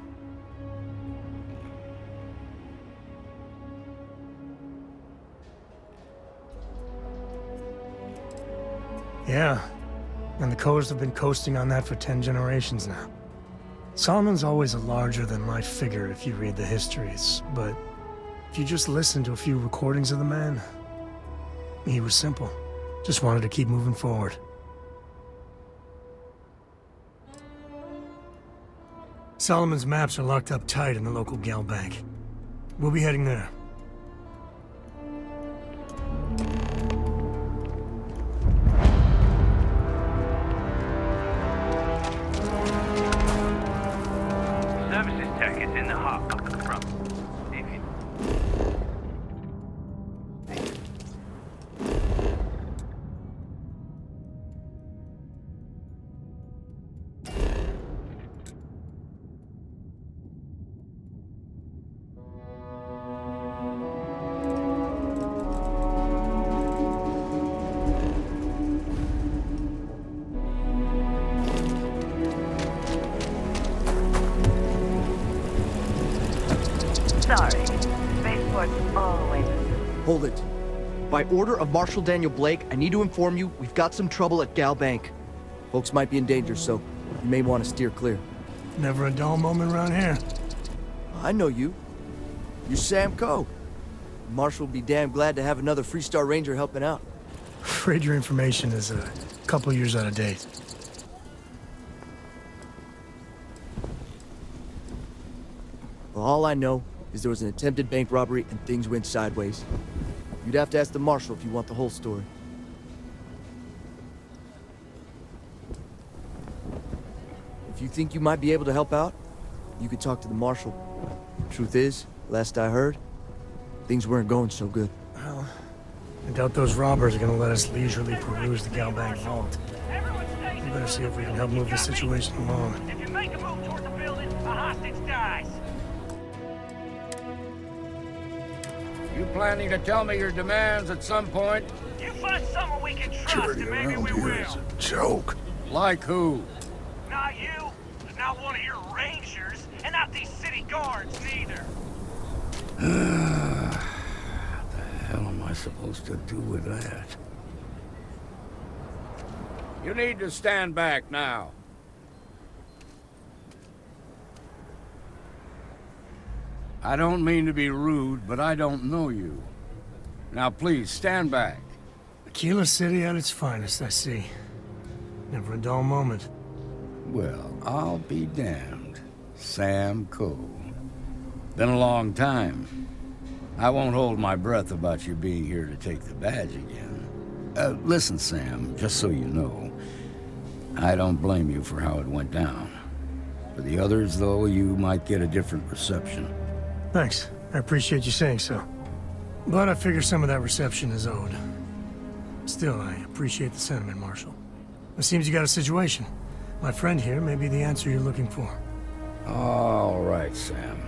Yeah, and the Coes have been coasting on that for 10 generations now. Solomon's always a larger-than-life figure if you read the histories, but if you just listen to a few recordings of the man, he was simple. Just wanted to keep moving forward. Solomon's maps are locked up tight in the local gal bank. We'll be heading there. Services tech is in the hut up at the front. If you... Sorry. Spaceport's always... Hold it. By order of Marshal Daniel Blake, I need to inform you we've got some trouble at Gal Bank. Folks might be in danger, so you may want to steer clear. Never a dull moment around here. I know you. You're Sam Coe. Marshal will be damn glad to have another Freestar Ranger helping out. Afraid your information is a couple years out of date. Well, all I know is there was an attempted bank robbery and things went sideways. You'd have to ask the Marshal if you want the whole story. If you think you might be able to help out, you could talk to the Marshal. Truth is, last I heard, things weren't going so good. Well, I doubt those robbers are gonna let us leisurely peruse the gal bank vault. We better see if we can help move the situation along. If you make a move toward the building, a hostage dies. You planning to tell me your demands at some point? You find someone we can trust, Security and maybe around we here will. is a joke. Like who? Not you, not one of your rangers, and not these city guards neither. What the hell am I supposed to do with that? You need to stand back now. I don't mean to be rude, but I don't know you. Now please, stand back. Aquila City at its finest, I see. Never a dull moment. Well, I'll be damned. Sam Coe. Been a long time. I won't hold my breath about you being here to take the badge again. Listen, Sam, just so you know, I don't blame you for how it went down. For the others, though, you might get a different reception. Thanks. I appreciate you saying so. But I figure some of that reception is owed. Still, I appreciate the sentiment, Marshal. It seems you got a situation. My friend here may be the answer you're looking for. All right, Sam.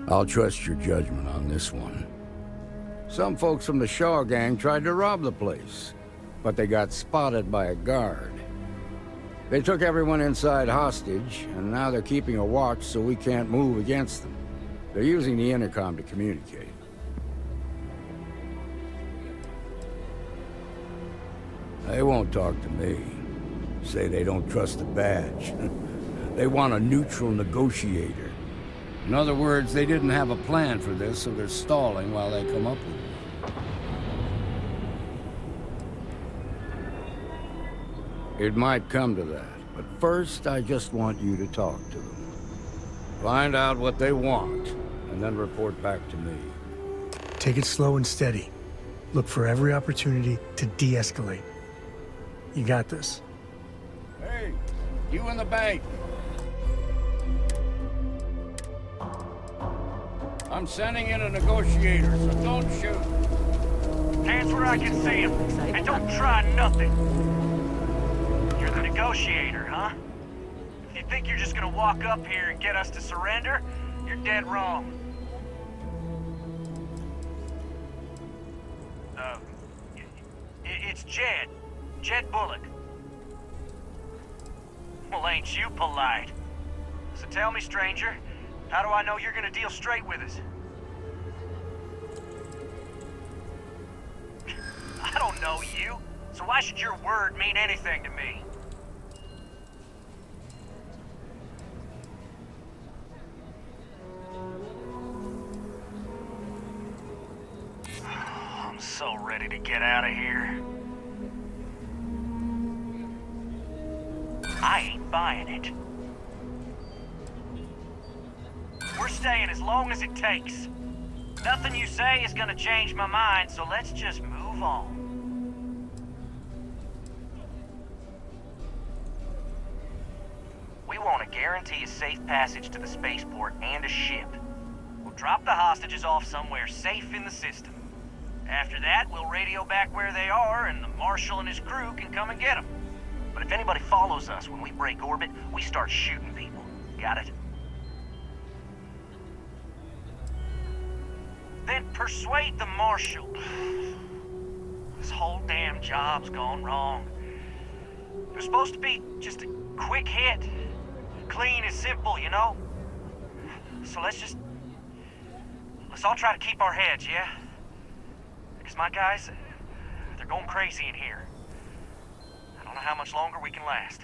I'll trust your judgment on this one. Some folks from the Shaw gang tried to rob the place, but they got spotted by a guard. They took everyone inside hostage, and now they're keeping a watch so we can't move against them. They're using the intercom to communicate. They won't talk to me. Say they don't trust the badge. They want a neutral negotiator. In other words, they didn't have a plan for this, so they're stalling while they come up with it. It might come to that. But first, I just want you to talk to them. Find out what they want, and then report back to me. Take it slow and steady. Look for every opportunity to de-escalate. You got this. Hey, you in the bank. I'm sending in a negotiator, so don't shoot. Hands where I can see him. And don't try nothing. You're the negotiator, huh? If you think you're just gonna walk up here and get us to surrender, you're dead wrong. It's Jed. Jed Bullock. Well, ain't you polite? So tell me, stranger, how do I know you're gonna deal straight with us? I don't know you, so why should your word mean anything to me? I'm so ready to get out of here. I ain't buying it. We're staying as long as it takes. Nothing you say is gonna change my mind, so let's just move on. We want to guarantee a safe passage to the spaceport and a ship. We'll drop the hostages off somewhere safe in the system. After that, we'll radio back where they are, and the Marshal and his crew can come and get them. But if anybody follows us when we break orbit, we start shooting people. Got it? Then persuade the Marshal. This whole damn job's gone wrong. It was supposed to be just a quick hit. Clean and simple, you know? So let's all try to keep our heads, yeah? Because my guys, they're going crazy in here. I don't know how much longer we can last.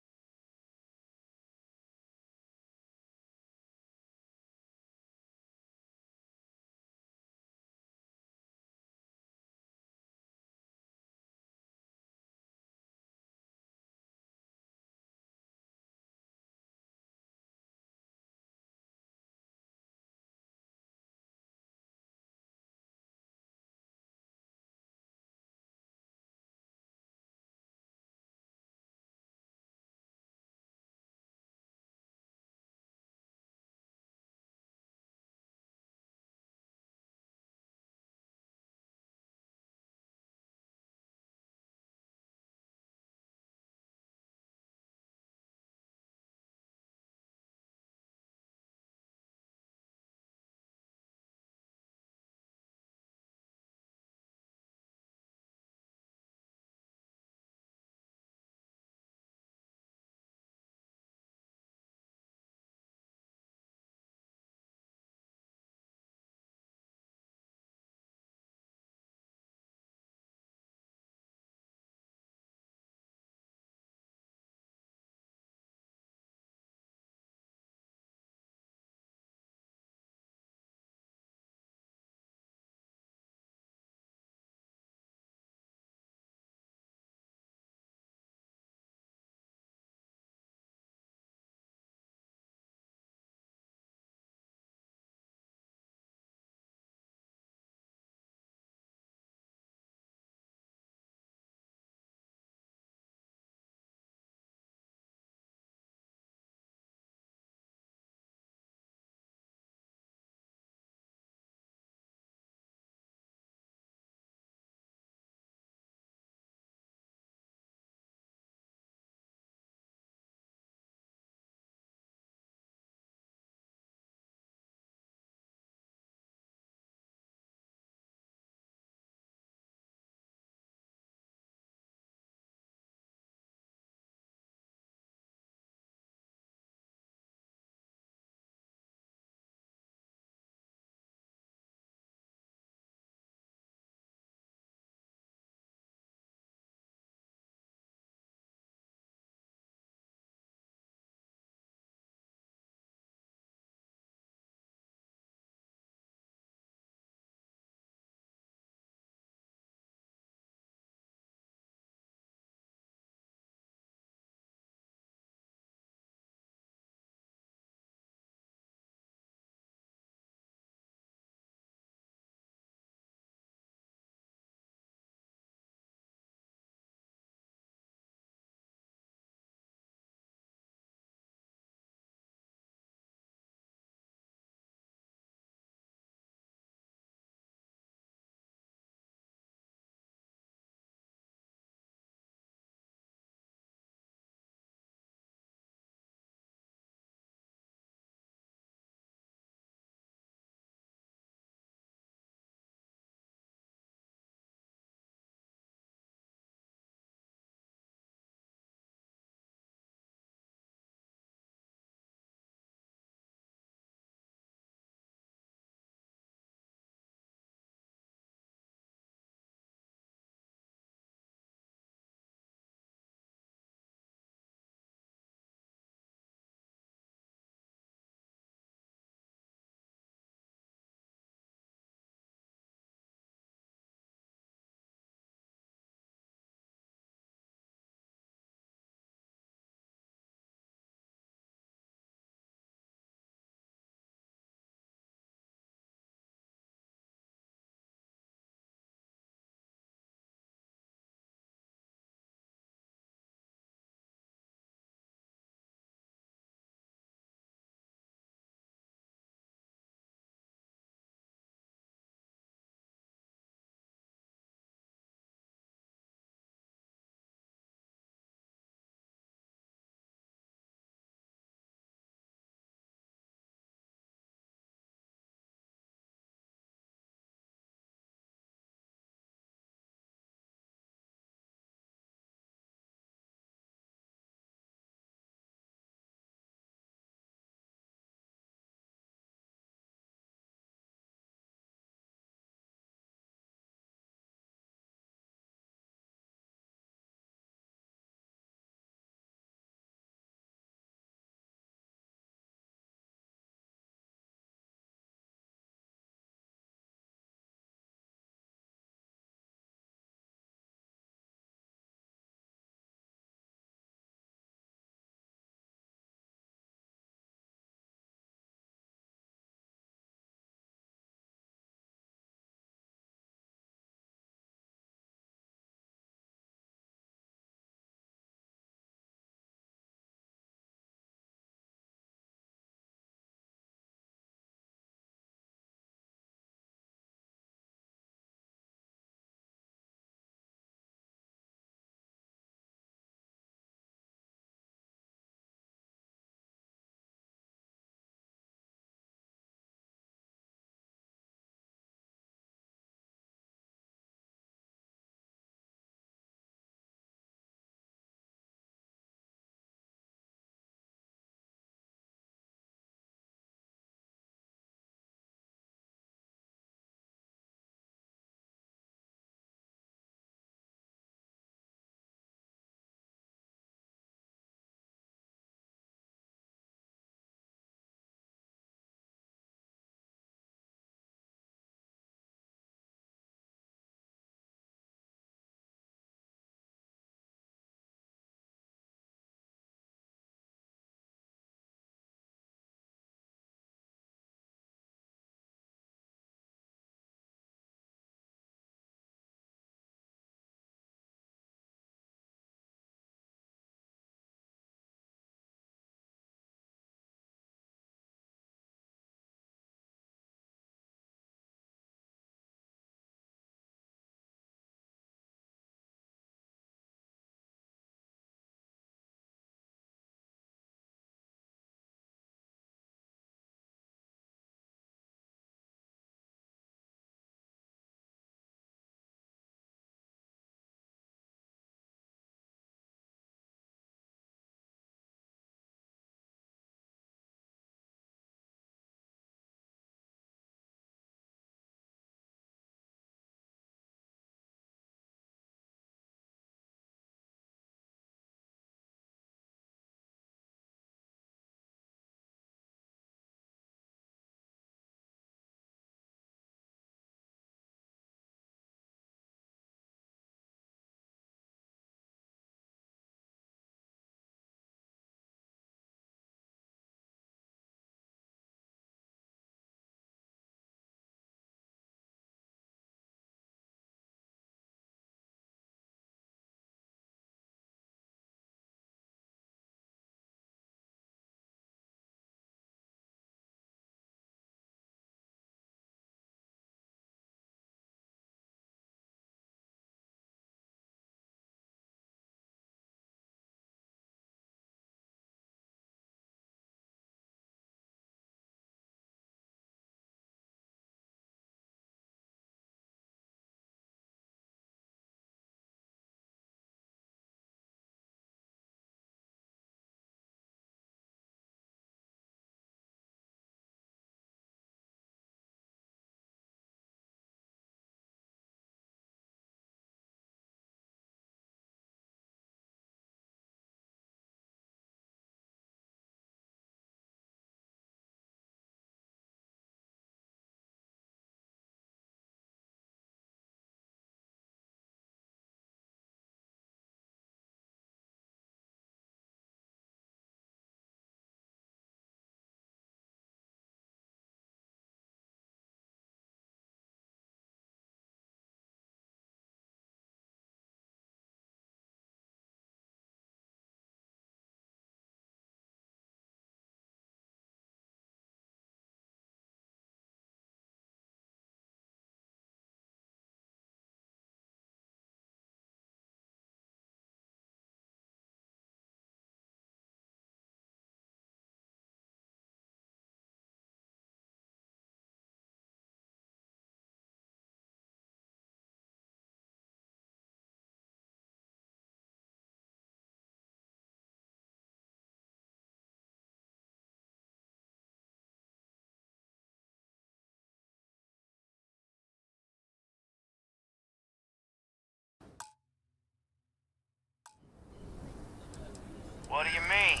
What do you mean?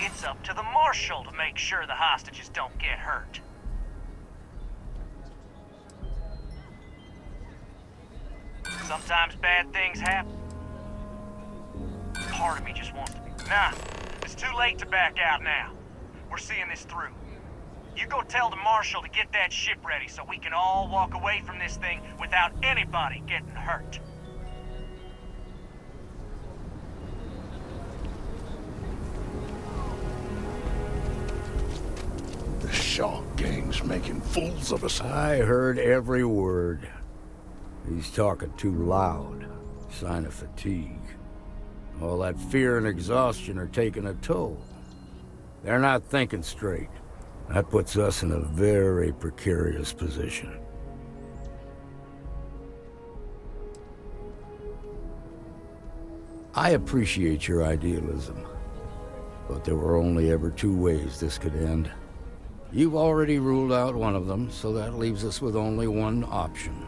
It's up to the Marshal to make sure the hostages don't get hurt. Sometimes bad things happen. Part of me just wants to be... Nah, it's too late to back out now. We're seeing this through. You go tell the Marshal to get that ship ready so we can all walk away from this thing without anybody getting hurt. The Shaw gang's making fools of us. I heard every word. He's talking too loud. Sign of fatigue. All that fear and exhaustion are taking a toll. They're not thinking straight. That puts us in a very precarious position. I appreciate your idealism, but there were only ever two ways this could end. You've already ruled out one of them, so that leaves us with only one option.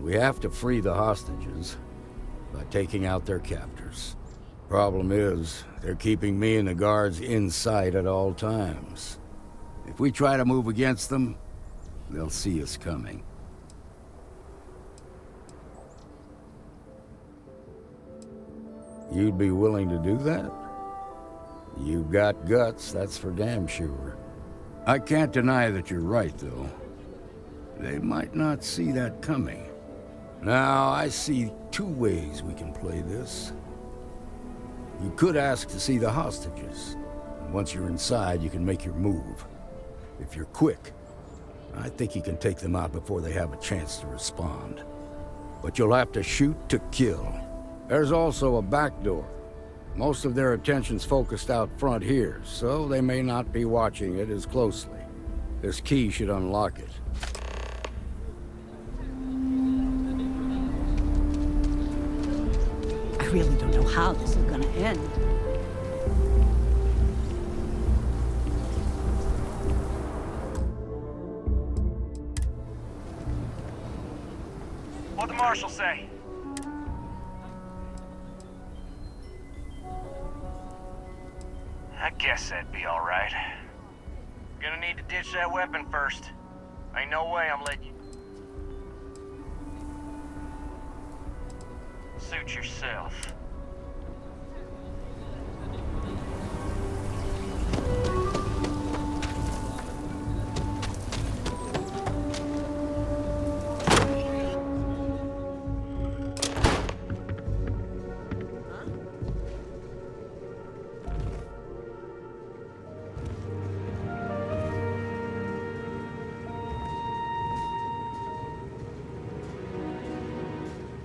We have to free the hostages by taking out their captors. Problem is, they're keeping me and the guards in sight at all times. If we try to move against them, they'll see us coming. You'd be willing to do that? You've got guts, that's for damn sure. I can't deny that you're right, though. They might not see that coming. Now, I see two ways we can play this. You could ask to see the hostages. Once you're inside, you can make your move. If you're quick, I think you can take them out before they have a chance to respond. But you'll have to shoot to kill. There's also a back door. Most of their attention's focused out front here, so they may not be watching it as closely. This key should unlock it. I really don't know how this is gonna end. What'd the Marshal say? I guess that'd be all right. Gonna need to ditch that weapon first. Ain't no way I'm letting you... Suit yourself.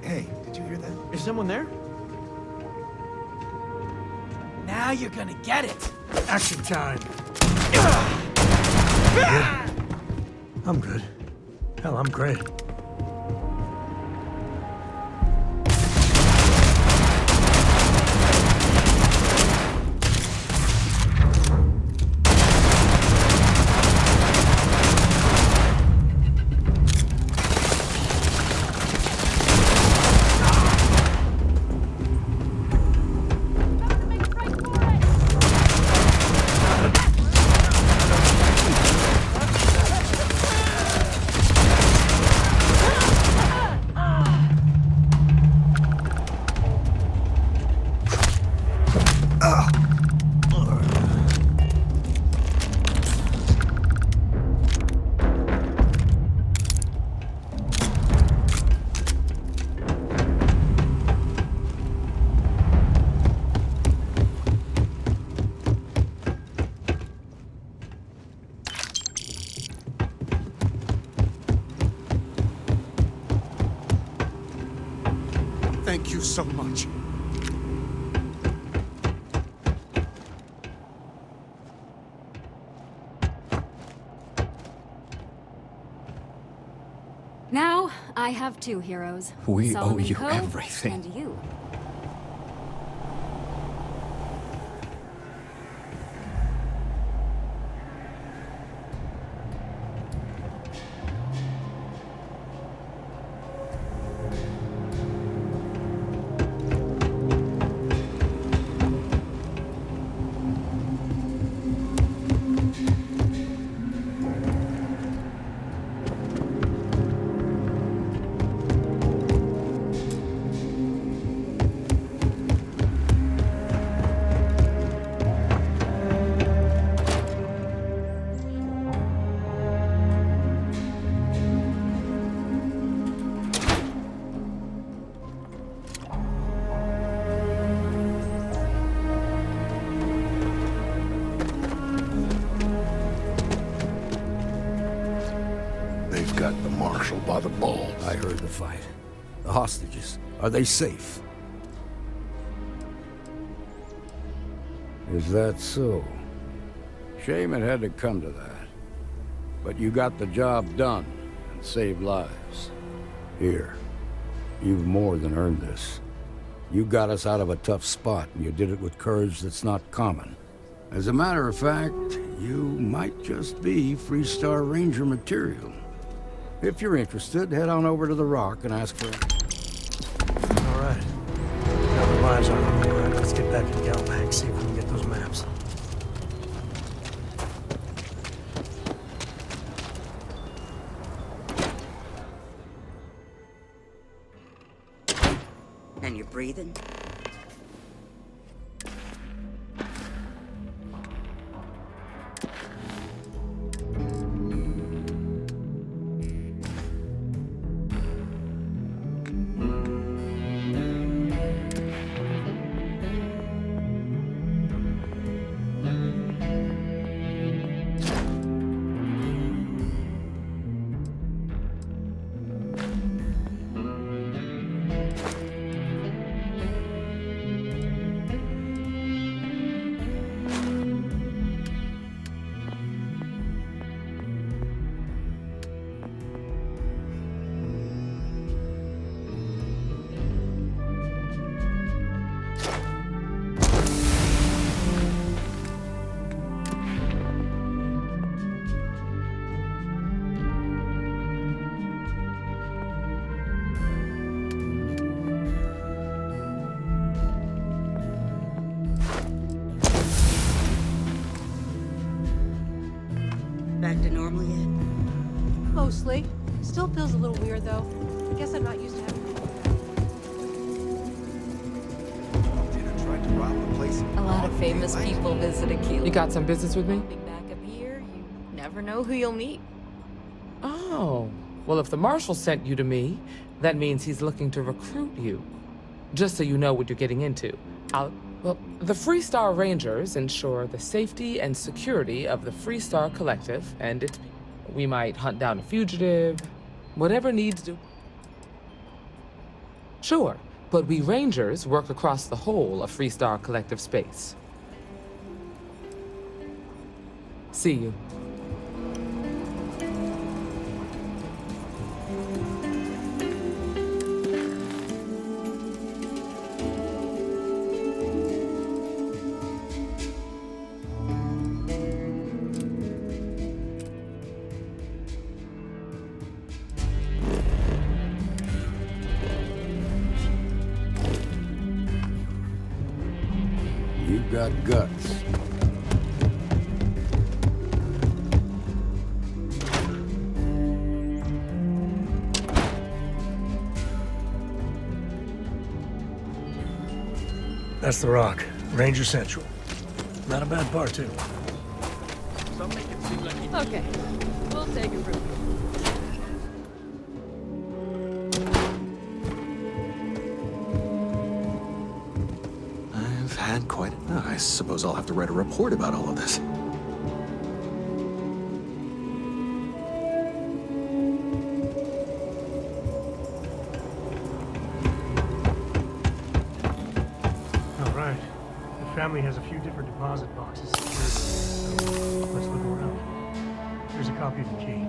Hey, did you hear that? Is someone there? Now you're gonna get it. Action time. I'm good. Hell, I'm great. Thank you so much. Now, I have two heroes. We Solomon owe you Poe everything. And you. by the balls. I heard the fight. The hostages, are they safe? Is that so? Shame it had to come to that. But you got the job done and saved lives. Here, you've more than earned this. You got us out of a tough spot, and you did it with courage that's not common. As a matter of fact, you might just be Freestar Ranger material. If you're interested, head on over to the Rock and ask for it. All right. Now the lives are on the line. Let's get back to Galbank, see if we can get those maps. And you're breathing? Back to normal yet? Mostly. Still feels a little weird, though. I guess I'm not used to having A lot of famous people visit Aquila. You got some business with me? Back up here, you never know who you'll meet. Oh. Well, if the Marshal sent you to me, that means he's looking to recruit you. Just so you know what you're getting into. Well, the Freestar Rangers ensure the safety and security of the Freestar Collective and its people. We might hunt down a fugitive, whatever needs to. Sure, but we Rangers work across the whole of Freestar Collective space. See you. You've got guts. That's the Rock. Ranger Central. Not a bad bar, too. Okay, we'll take it from here. I've had quite enough. I suppose I'll have to write a report about all of this. All right. The family has a few different deposit boxes secured, so let's look around. Here's a copy of the key.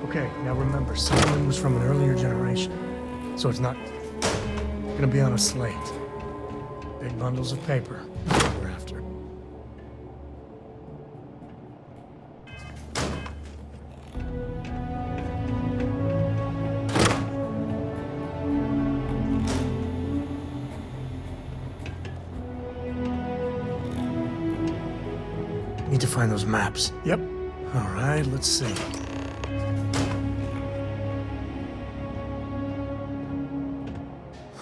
Okay, now remember, Solomon was from an earlier generation, so it's not gonna be on a slate. Big bundles of paper. That's what we're after. Need to find those maps. Yep. All right, let's see.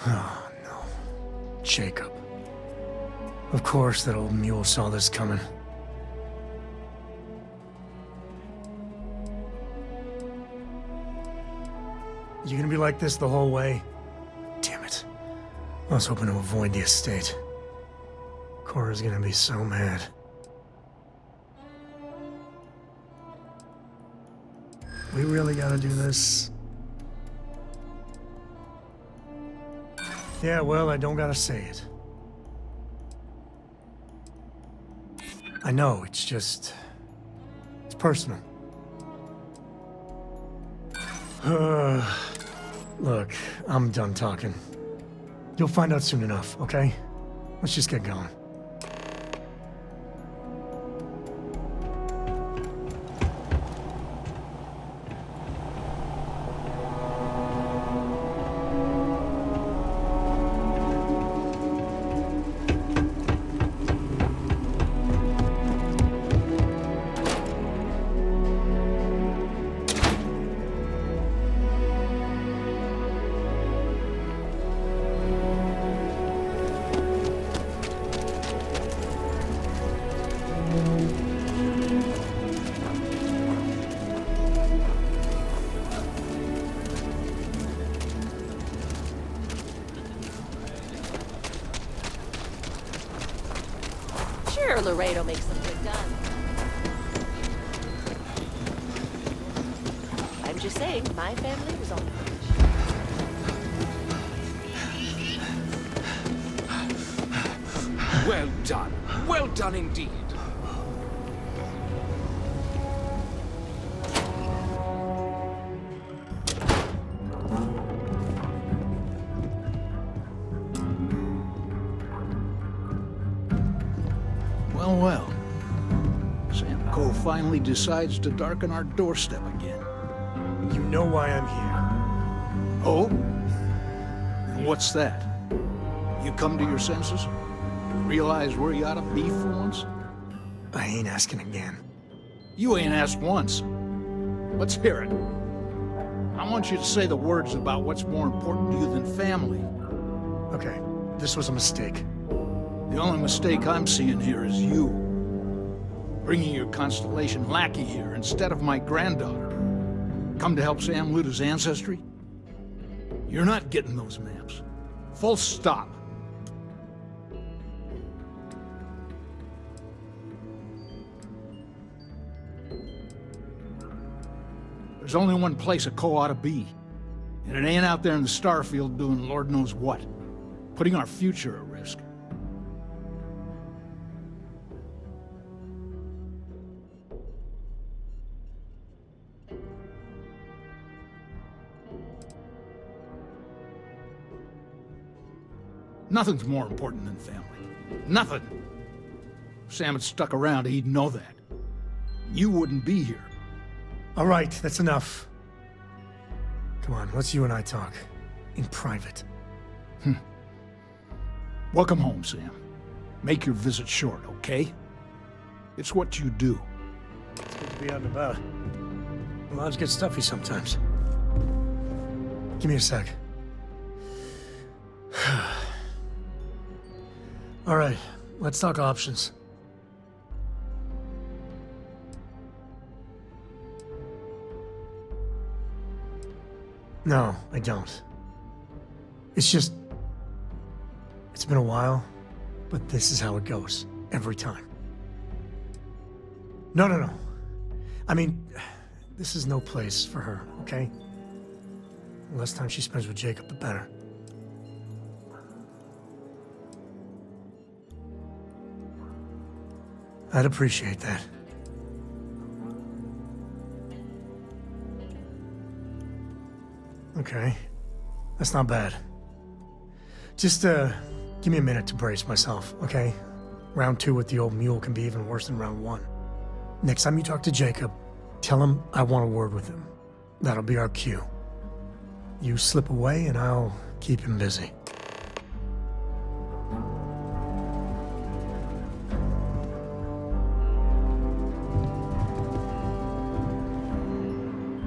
Oh, no. Jacob. Of course that old mule saw this coming. You gonna be like this the whole way? Damn it. I was hoping to avoid the estate. Cora's gonna be so mad. We really gotta do this? Yeah, well, I don't gotta say it. I know, it's just... it's personal. Look, I'm done talking. You'll find out soon enough, okay? Let's just get going. Sure, Laredo makes some good guns. I'm just saying, my family was on the bridge. Well done. Well done indeed. Well, well. Sam Cole finally decides to darken our doorstep again. You know why I'm here. Oh? And what's that? You come to your senses? Realize where you ought to be for once? I ain't asking again. You ain't asked once. Let's hear it. I want you to say the words about what's more important to you than family. Okay, this was a mistake. The only mistake I'm seeing here is you. Bringing your Constellation lackey here instead of my granddaughter. Come to help Sam loot his ancestry? You're not getting those maps. Full stop. There's only one place a Co ought to be. And it ain't out there in the starfield doing Lord knows what. Putting our future at risk. Nothing's more important than family. Nothing. If Sam had stuck around, he'd know that. You wouldn't be here. All right, that's enough. Come on, let's you and I talk. In private. Welcome home, Sam. Make your visit short, okay? It's what you do. It's good to be out and about. Lives get stuffy sometimes. Give me a sec. All right, let's talk options. No, I don't. It's just... it's been a while, but this is how it goes. Every time. No. I mean, this is no place for her, okay? The less time she spends with Jacob, the better. I'd appreciate that. Okay. That's not bad. Just, give me a minute to brace myself, okay? Round 2 with the old mule can be even worse than round 1. Next time you talk to Jacob, tell him I want a word with him. That'll be our cue. You slip away and I'll keep him busy.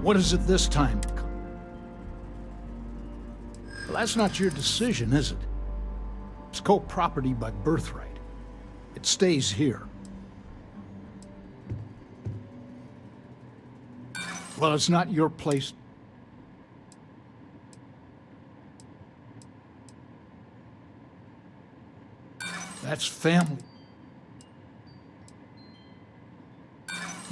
What is it this time? Well, that's not your decision, is it? It's co-property by birthright. It stays here. Well, it's not your place. That's family.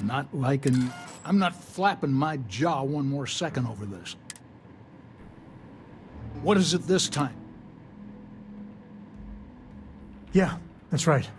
Not liking you. I'm not flapping my jaw one more second over this. What is it this time? Yeah, that's right.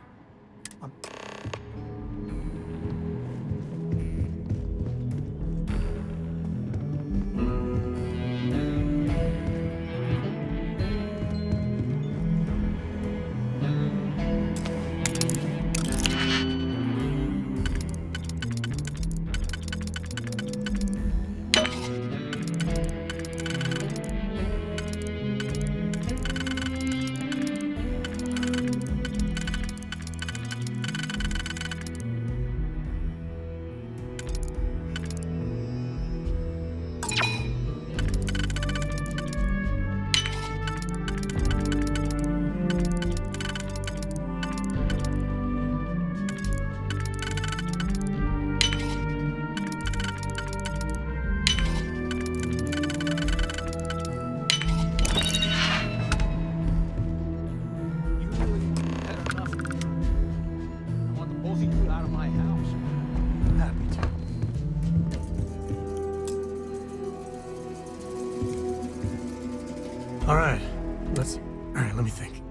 Alright, let me think.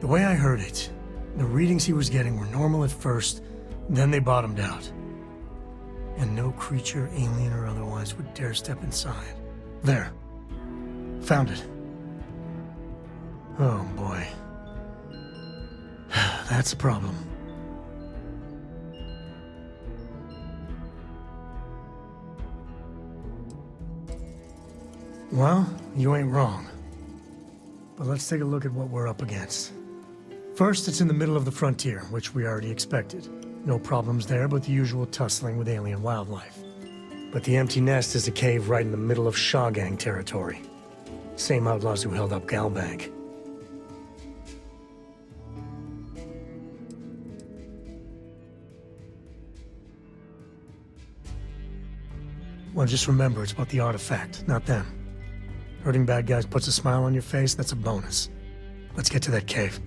The way I heard it, the readings he was getting were normal at first, then they bottomed out. And no creature, alien or otherwise, would dare step inside. There. Found it. Oh boy. That's a problem. Well, you ain't wrong. But let's take a look at what we're up against. First, it's in the middle of the frontier, which we already expected. No problems there, but the usual tussling with alien wildlife. But the empty nest is a cave right in the middle of Shaw Gang territory. Same outlaws who held up Galbank. Well, just remember, it's about the artifact, not them. Hurting bad guys puts a smile on your face, that's a bonus. Let's get to that cave.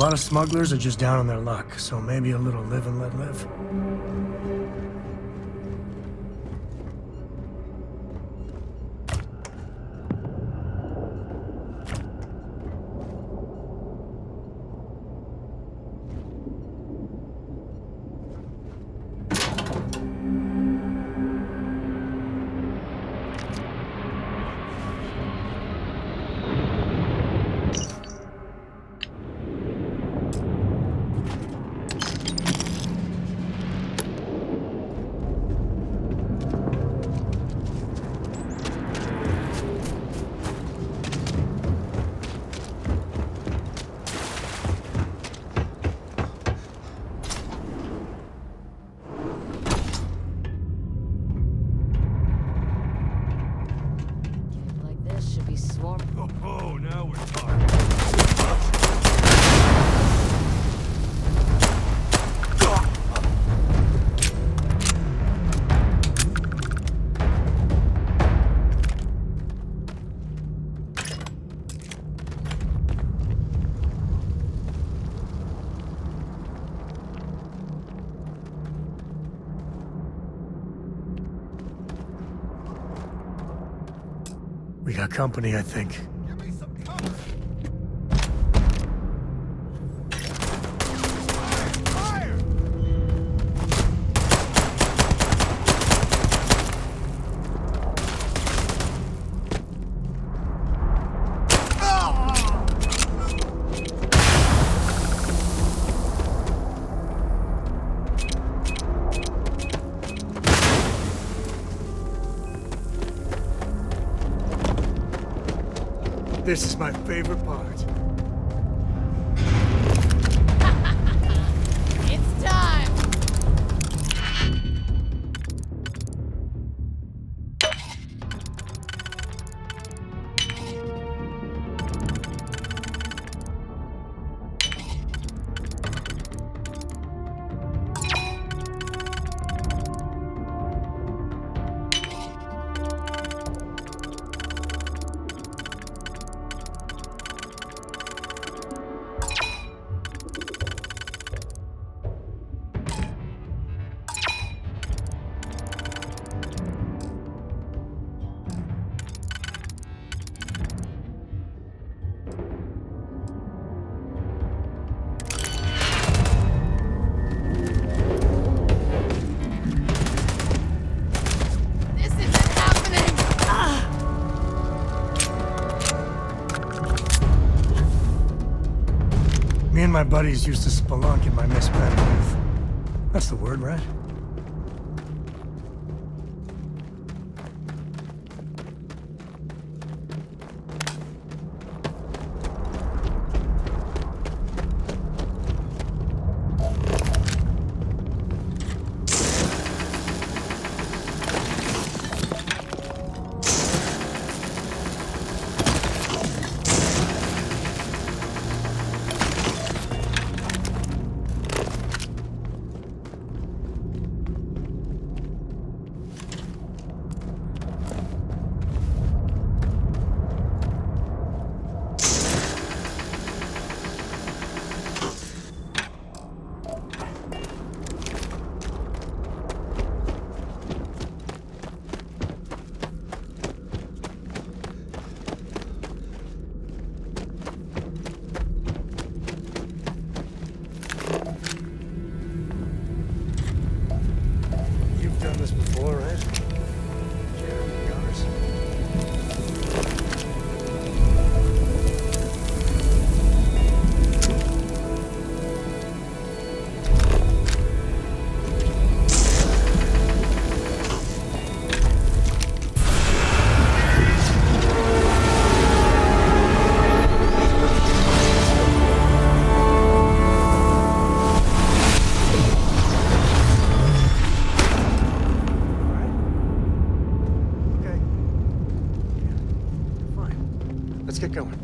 lot of smugglers are just down on their luck, so maybe a little live and let live. We got company, I think. This is my favorite part. It's time! Me and my buddies used to spelunk in my misspent youth. That's the word, right? Done this before, right? Let's get going.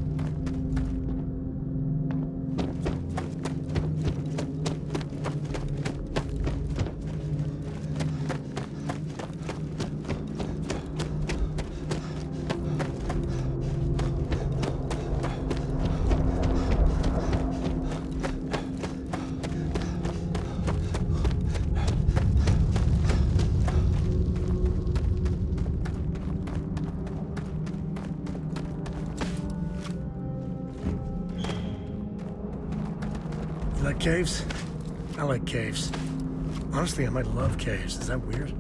caves? I like caves. Honestly, I might love caves. Is that weird?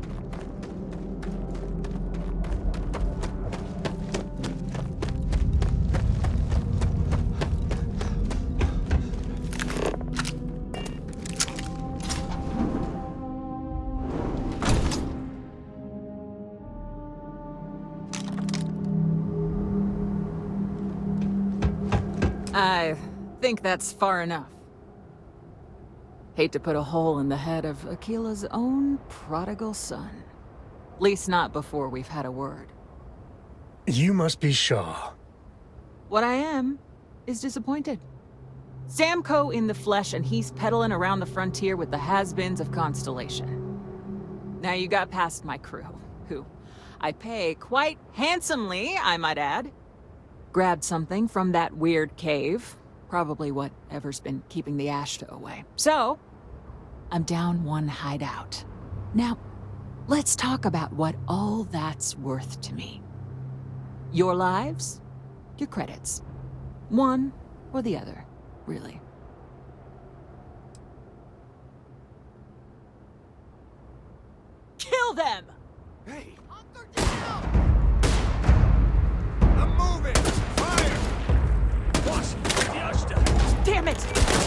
I think that's far enough. Hate to put a hole in the head of Akila's own prodigal son. At least not before we've had a word. You must be Shaw. What I am is disappointed. Samco in the flesh, and he's peddling around the frontier with the has-beens of Constellation. Now you got past my crew, who I pay quite handsomely, I might add. Grabbed something from that weird cave. Probably whatever's been keeping the Ashta away. So, I'm down one hideout. Now, let's talk about what all that's worth to me. Your lives, your credits. One or the other, really. Kill them! Hey! I'm moving! Fire! Boss, the Ashta! Damn it!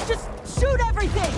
Just shoot everything!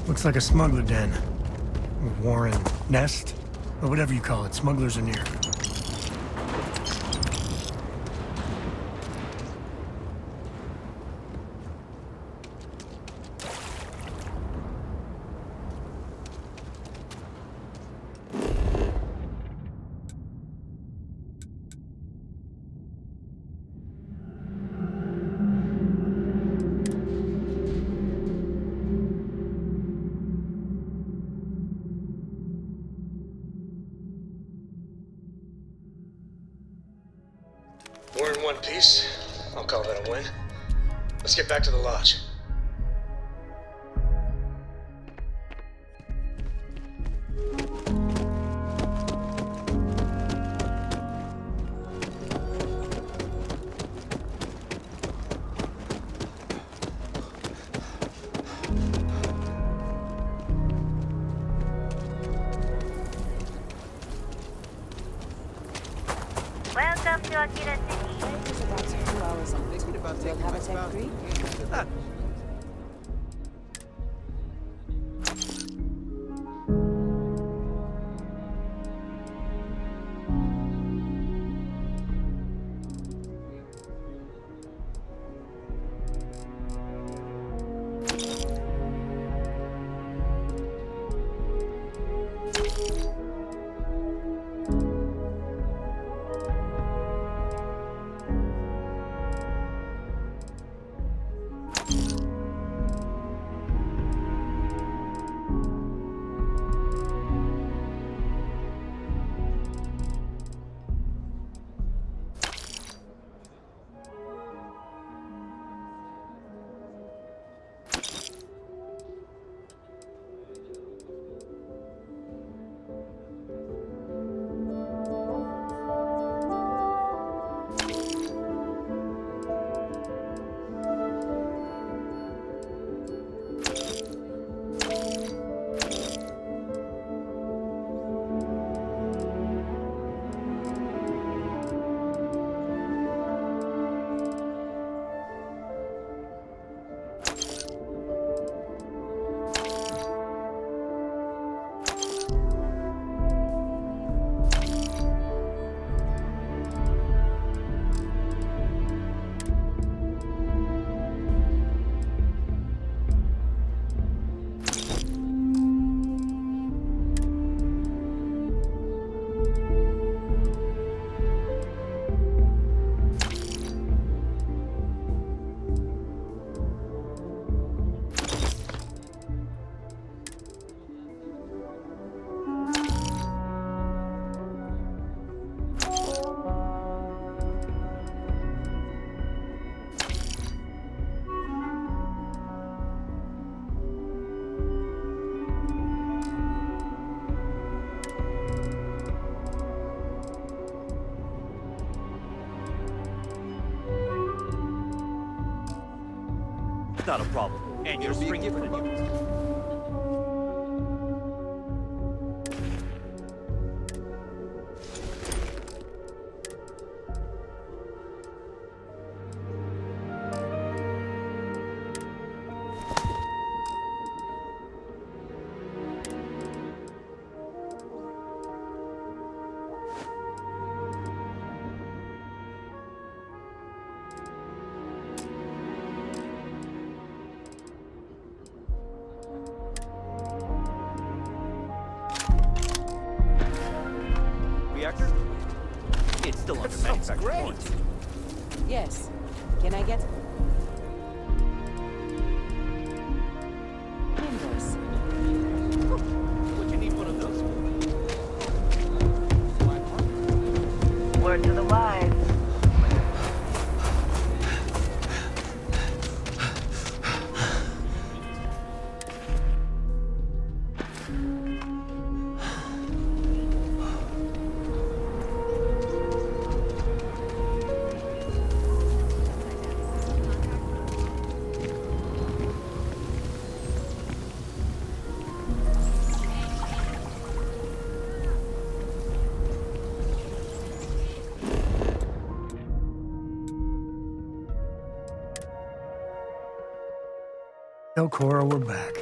Looks like a smuggler den. Or warren, nest, or whatever you call it. Smugglers are near. We're in one piece. I'll call that a win. Let's get back to the lodge. It's about 2 hours on Thinking about taking have my a tech spouse. creek? Not a problem. And you're springing for the new. Reactor? It's still under manufacturing warranty. Yes. Can I get... Windows. Would you need one of those? Word to the wise. No, Cora, we're back.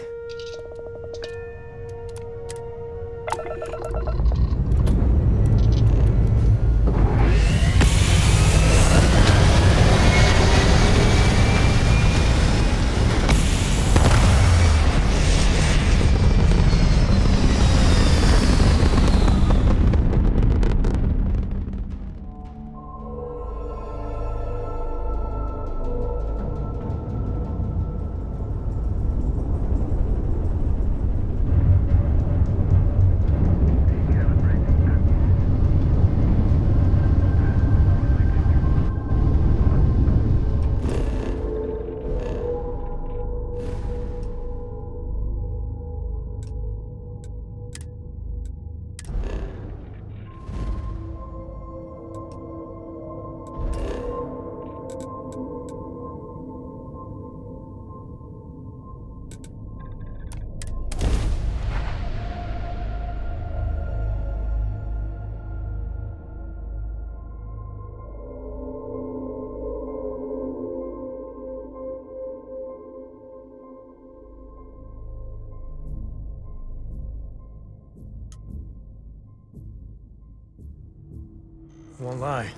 Won't lie.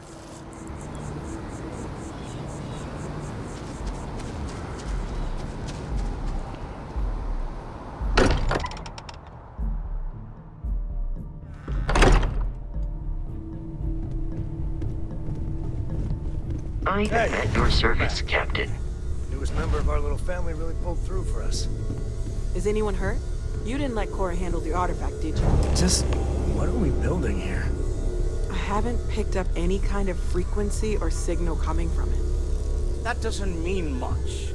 I am at your service, Captain. Newest member of our little family really pulled through for us. Is anyone hurt? You didn't let Cora handle the artifact, did you? Just, what are we building here? I haven't picked up any kind of frequency or signal coming from it. That doesn't mean much.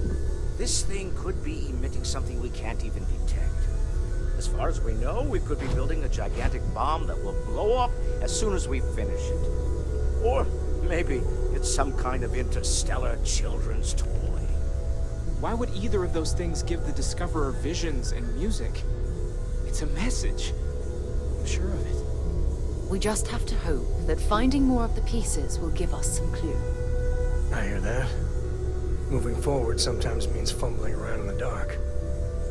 This thing could be emitting something we can't even detect. As far as we know, we could be building a gigantic bomb that will blow up as soon as we finish it. Or maybe it's some kind of interstellar children's toy. Why would either of those things give the Discoverer visions and music? It's a message. I'm sure of it. We just have to hope that finding more of the pieces will give us some clue. I hear that. Moving forward sometimes means fumbling around in the dark.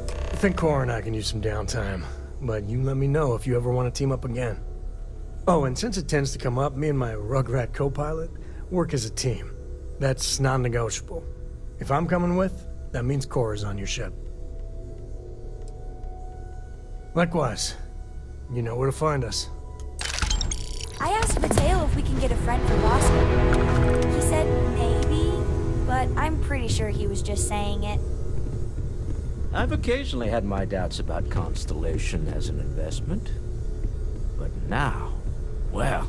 I think Cora and I can use some downtime, but you let me know if you ever want to team up again. Oh, and since it tends to come up, me and my Rugrat co-pilot work as a team. That's non-negotiable. If I'm coming with, that means Cora's on your ship. Likewise, you know where to find us. I asked Mateo if we can get a friend for Boston. He said maybe, but I'm pretty sure he was just saying it. I've occasionally had my doubts about Constellation as an investment. But now, well,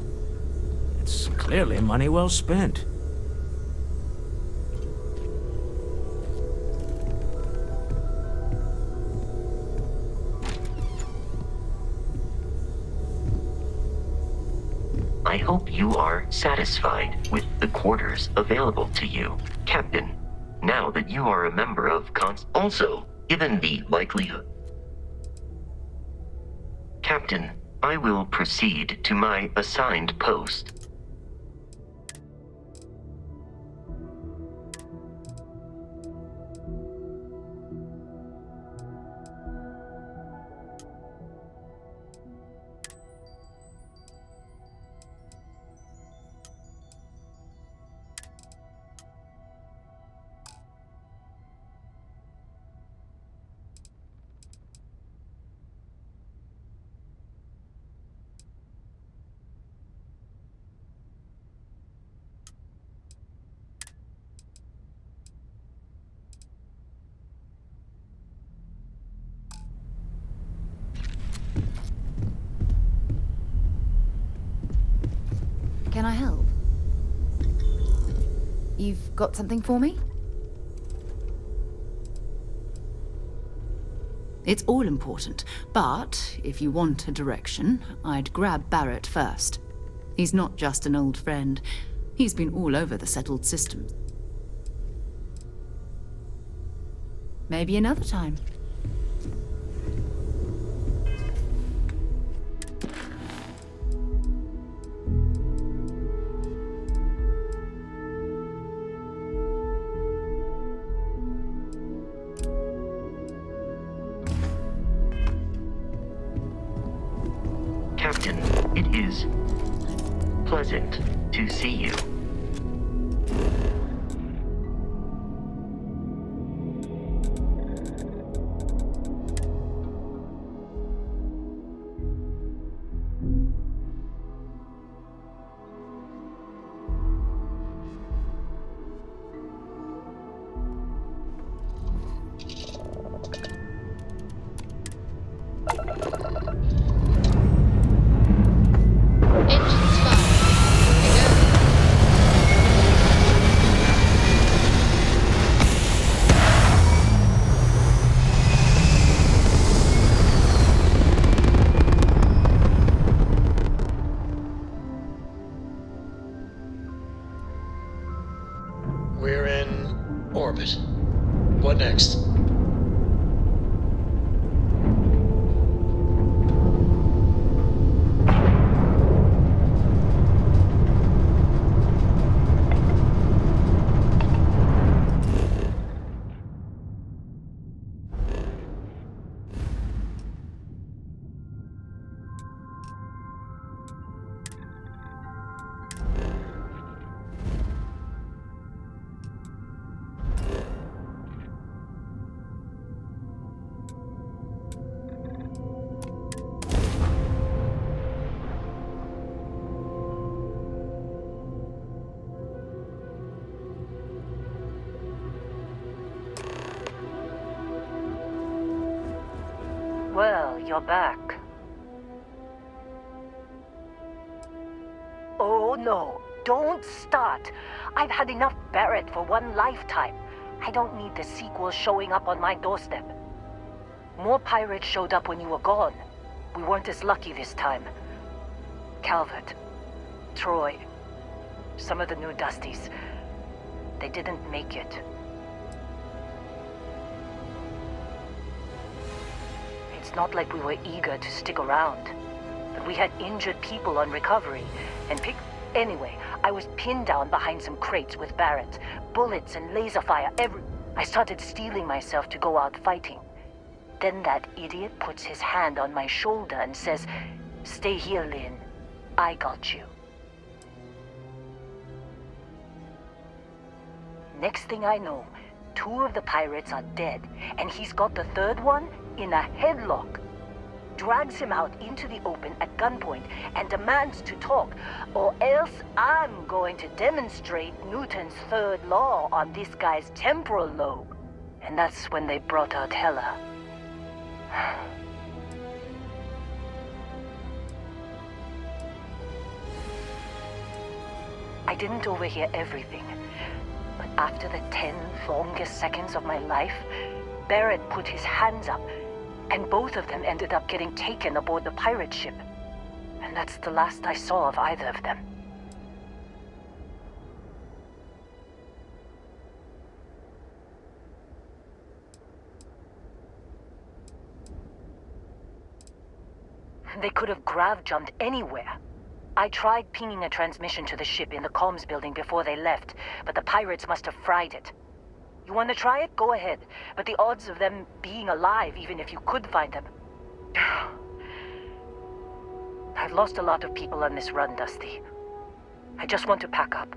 it's clearly money well spent. I hope you are satisfied with the quarters available to you, Captain, now that you are a member of Also, given the likelihood... Captain, I will proceed to my assigned post. Can I help? You've got something for me? It's all important, but if you want a direction, I'd grab Barrett first. He's not just an old friend. He's been all over the settled systems. Maybe another time. Captain, it is pleasant to see you. We're in orbit. What next? Cal, you're back. Oh no, don't start. I've had enough Barrett for one lifetime. I don't need the sequel showing up on my doorstep. More pirates showed up when you were gone. We weren't as lucky this time. Calvert, Troy, some of the new Dusties, they didn't make it. It's not like we were eager to stick around, but we had injured people on recovery, and Anyway, I was pinned down behind some crates with Barrett, bullets and laser fire I started steeling myself to go out fighting. Then that idiot puts his hand on my shoulder and says, "Stay here, Lynn. I got you." Next thing I know, 2 of the pirates are dead, and he's got the 3rd one in a headlock. Drags him out into the open at gunpoint and demands to talk, or else I'm going to demonstrate Newton's 3rd law on this guy's temporal lobe. And that's when they brought out Hella. I didn't overhear everything, but after the 10 longest seconds of my life, Barrett put his hands up, and both of them ended up getting taken aboard the pirate ship. And that's the last I saw of either of them. They could have grav-jumped anywhere. I tried pinging a transmission to the ship in the comms building before they left, but the pirates must have fried it. You want to try it? Go ahead. But the odds of them being alive, even if you could find them... I've lost a lot of people on this run, Dusty. I just want to pack up.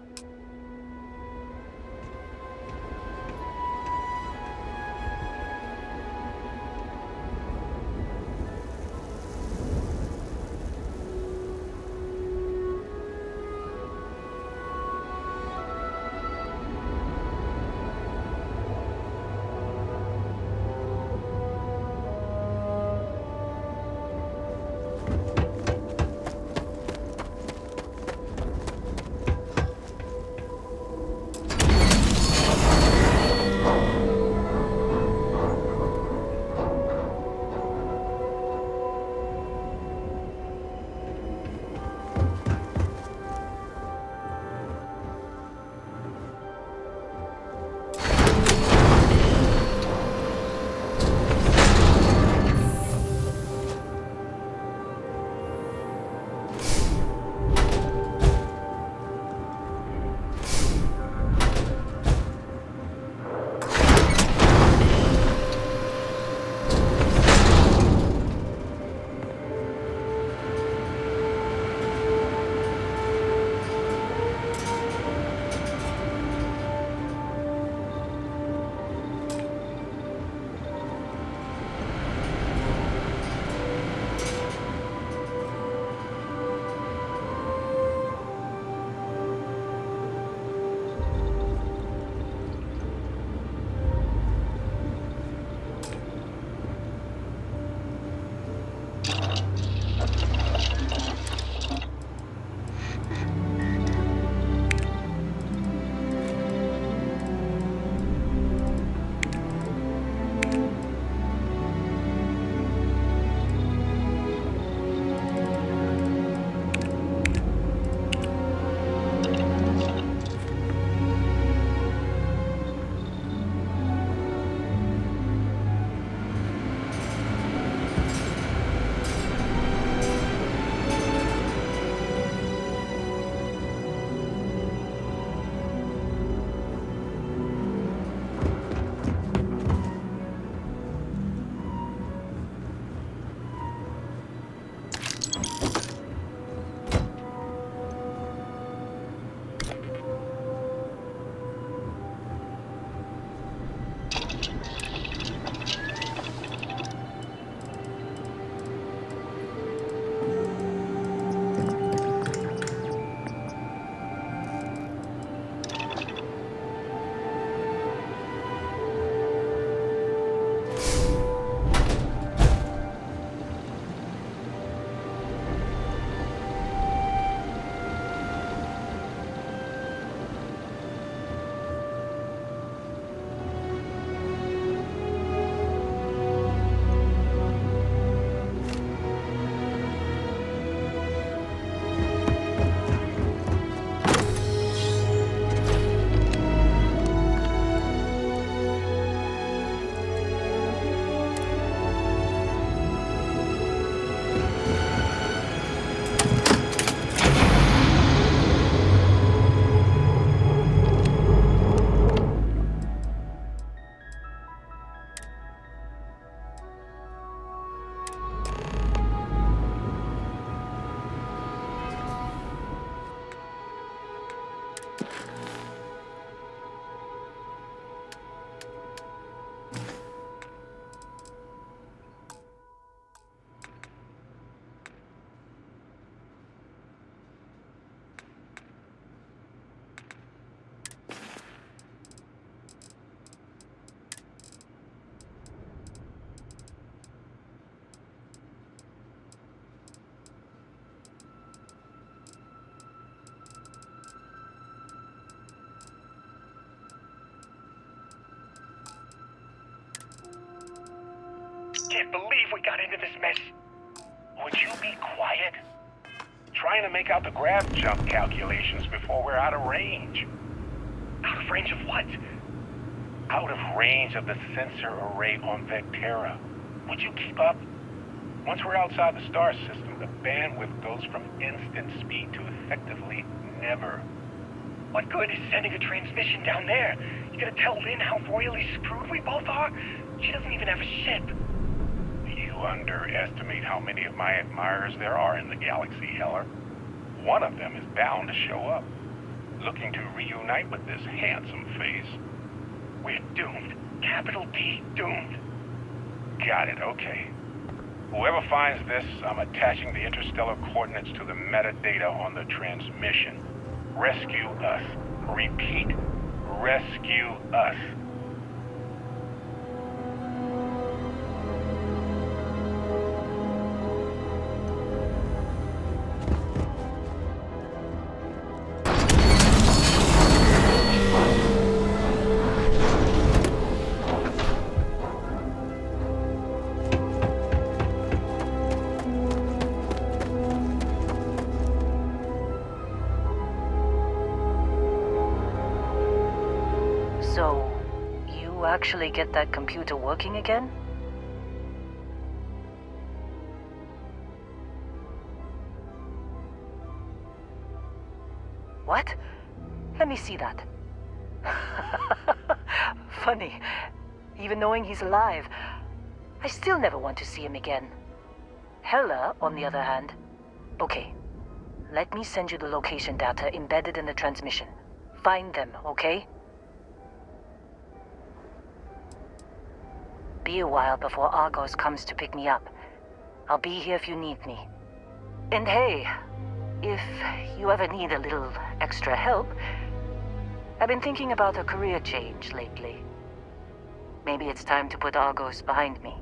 believe we got into this mess. Would you be quiet? Trying to make out the grav jump calculations before we're out of range. Out of range of what? Out of range of the sensor array on Vectera. Would you keep up? Once we're outside the star system, the bandwidth goes from instant speed to effectively never. What good is sending a transmission down there? You gonna tell Lynn how royally screwed we both are? She doesn't even have a ship. You underestimate how many of my admirers there are in the galaxy, Heller. One of them is bound to show up, looking to reunite with this handsome face. We're doomed. Capital D, doomed. Got it, okay. Whoever finds this, I'm attaching the interstellar coordinates to the metadata on the transmission. Rescue us. Repeat. Rescue us. So, you actually get that computer working again? What? Let me see that. Funny. Even knowing he's alive, I still never want to see him again. Hella, on the other hand. Okay. Let me send you the location data embedded in the transmission. Find them, okay? Be a while before Argos comes to pick me up. I'll be here if you need me. And hey, if you ever need a little extra help, I've been thinking about a career change lately. Maybe it's time to put Argos behind me.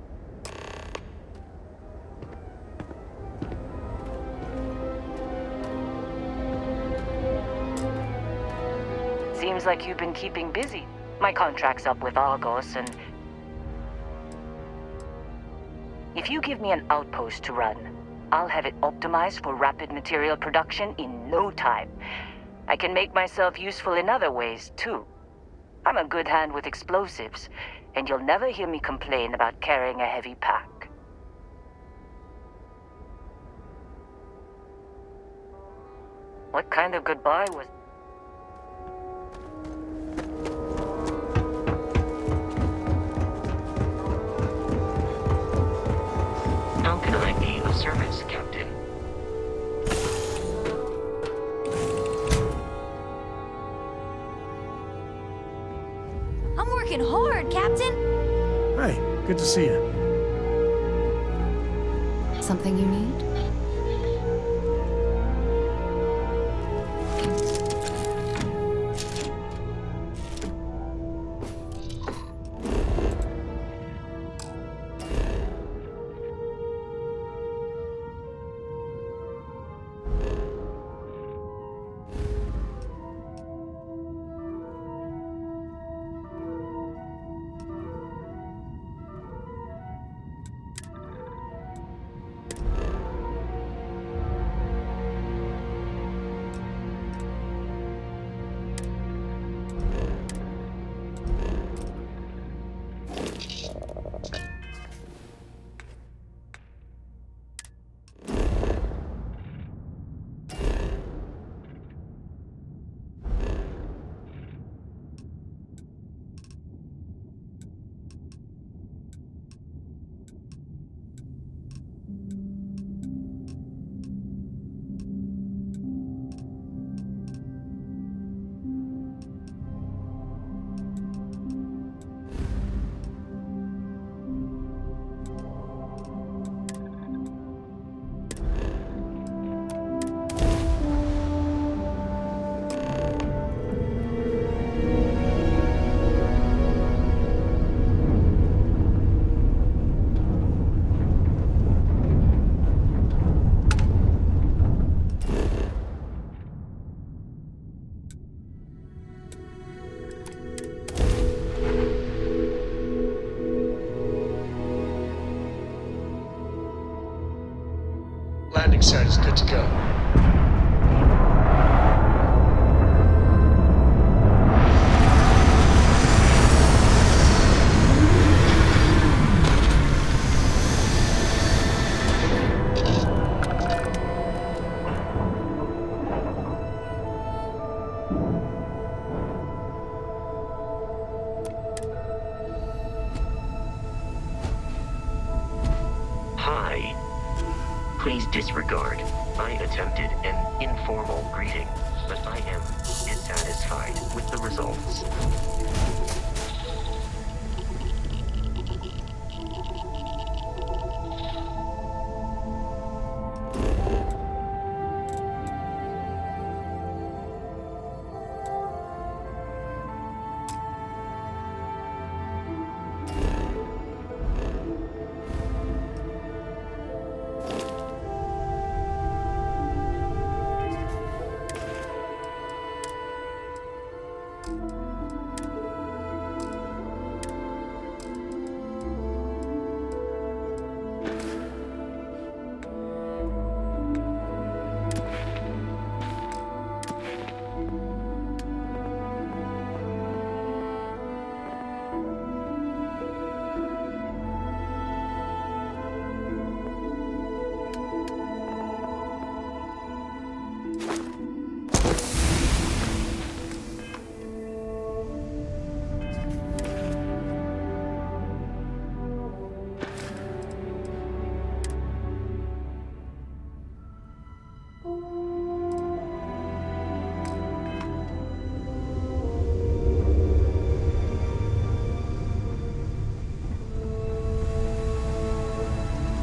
Seems like you've been keeping busy. My contract's up with Argos, and if you give me an outpost to run, I'll have it optimized for rapid material production in no time. I can make myself useful in other ways, too. I'm a good hand with explosives, and you'll never hear me complain about carrying a heavy pack. What kind of goodbye was... How can I be of service, Captain? I'm working hard, Captain. Hey, good to see you. Something you need? Landing site is good to go. Hi. Please disregard. I attempted an informal greeting, but I am dissatisfied with the results.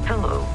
Hello.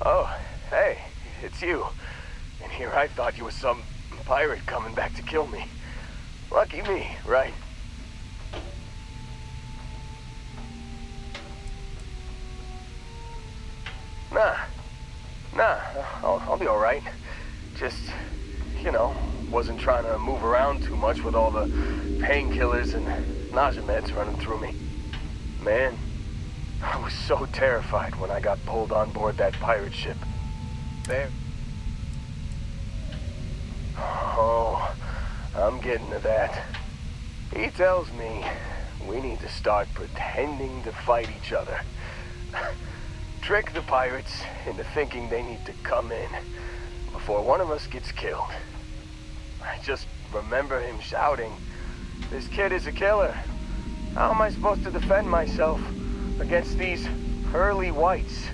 Oh, hey, it's you. And here I thought you was some pirate coming back to kill me. Lucky me, right? Nah, I'll be alright. Just, wasn't trying to move around too much with all the painkillers and nausea meds running through me. Man, I was so terrified when I got pulled on board that pirate ship. There. Oh, I'm getting to that. He tells me we need to start pretending to fight each other. Trick the pirates into thinking they need to come in before one of us gets killed. I just remember him shouting, "This kid is a killer. How am I supposed to defend myself against these pearly whites?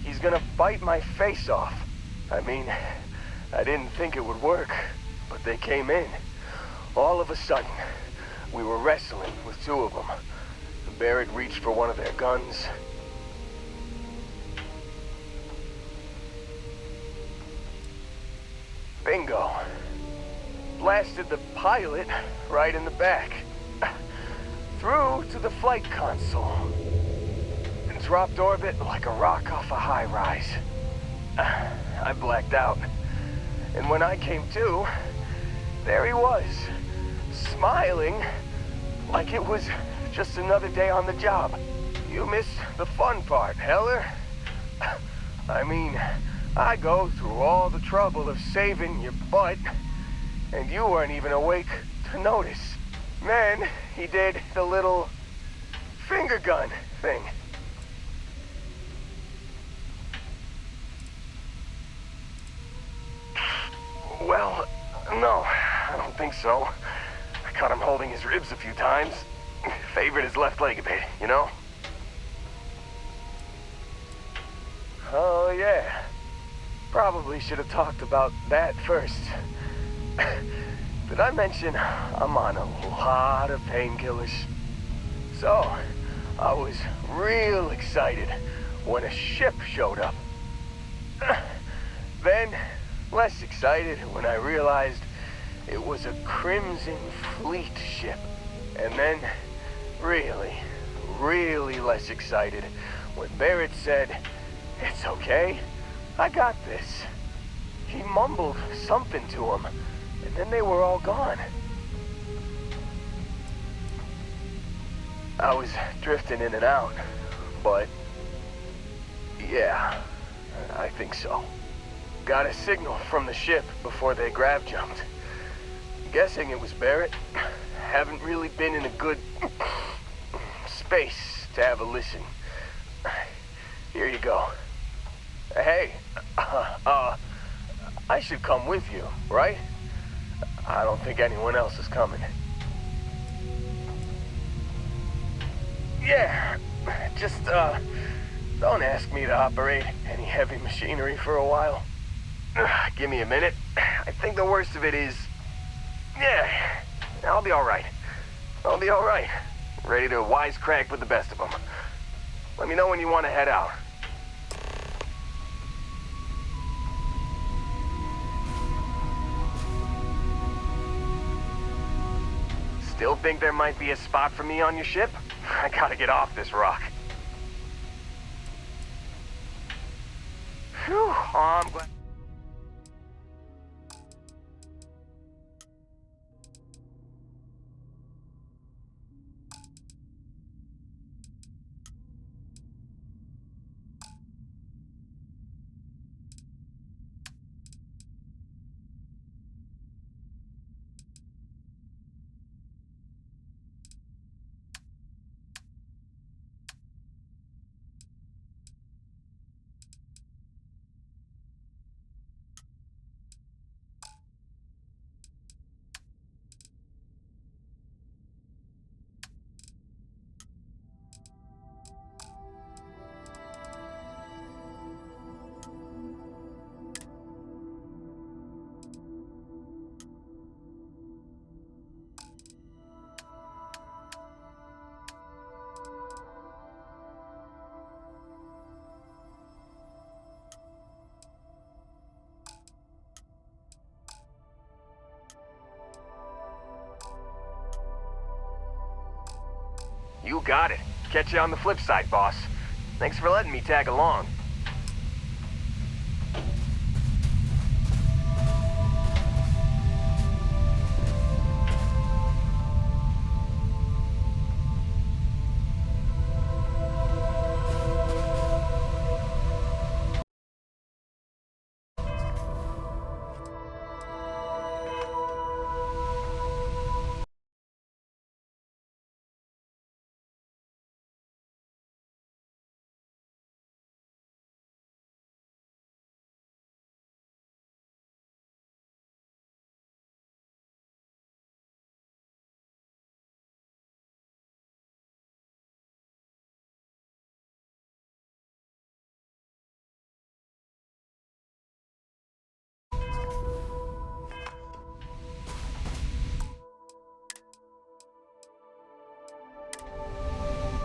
He's gonna bite my face off." I mean, I didn't think it would work, but they came in. All of a sudden, we were wrestling with two of them. Barrett reached for one of their guns. Bingo. Blasted the pilot right in the back. Through to the flight console. And dropped orbit like a rock off a high-rise. I blacked out. And when I came to, there he was, smiling like it was just another day on the job. You missed the fun part, Heller. I mean, I go through all the trouble of saving your butt, and you weren't even awake to notice. Then he did the little finger finger gun thing. Well, no, I don't think so. I caught him holding his ribs a few times. Favored his left leg a bit, you know? Oh, yeah. Probably should have talked about that first. Did I mention I'm on a lot of painkillers? So, I was real excited when a ship showed up. Then, less excited when I realized it was a Crimson Fleet ship. And then, really less excited when Barrett said, "It's okay, I got this." He mumbled something to him, and then they were all gone. I was drifting in and out, but yeah, I think so. Got a signal from the ship before they grav jumped. Guessing it was Barrett. Haven't really been in a good space to have a listen. Here you go. Hey, I should come with you, right? I don't think anyone else is coming. Yeah, just, don't ask me to operate any heavy machinery for a while. Give me a minute. I think the worst of it is... Yeah, I'll be alright. I'll be alright. Ready to wisecrack with the best of them. Let me know when you want to head out. Still think there might be a spot for me on your ship? I gotta get off this rock. Phew, oh, I'm glad... You got it. Catch you on the flip side, boss. Thanks for letting me tag along.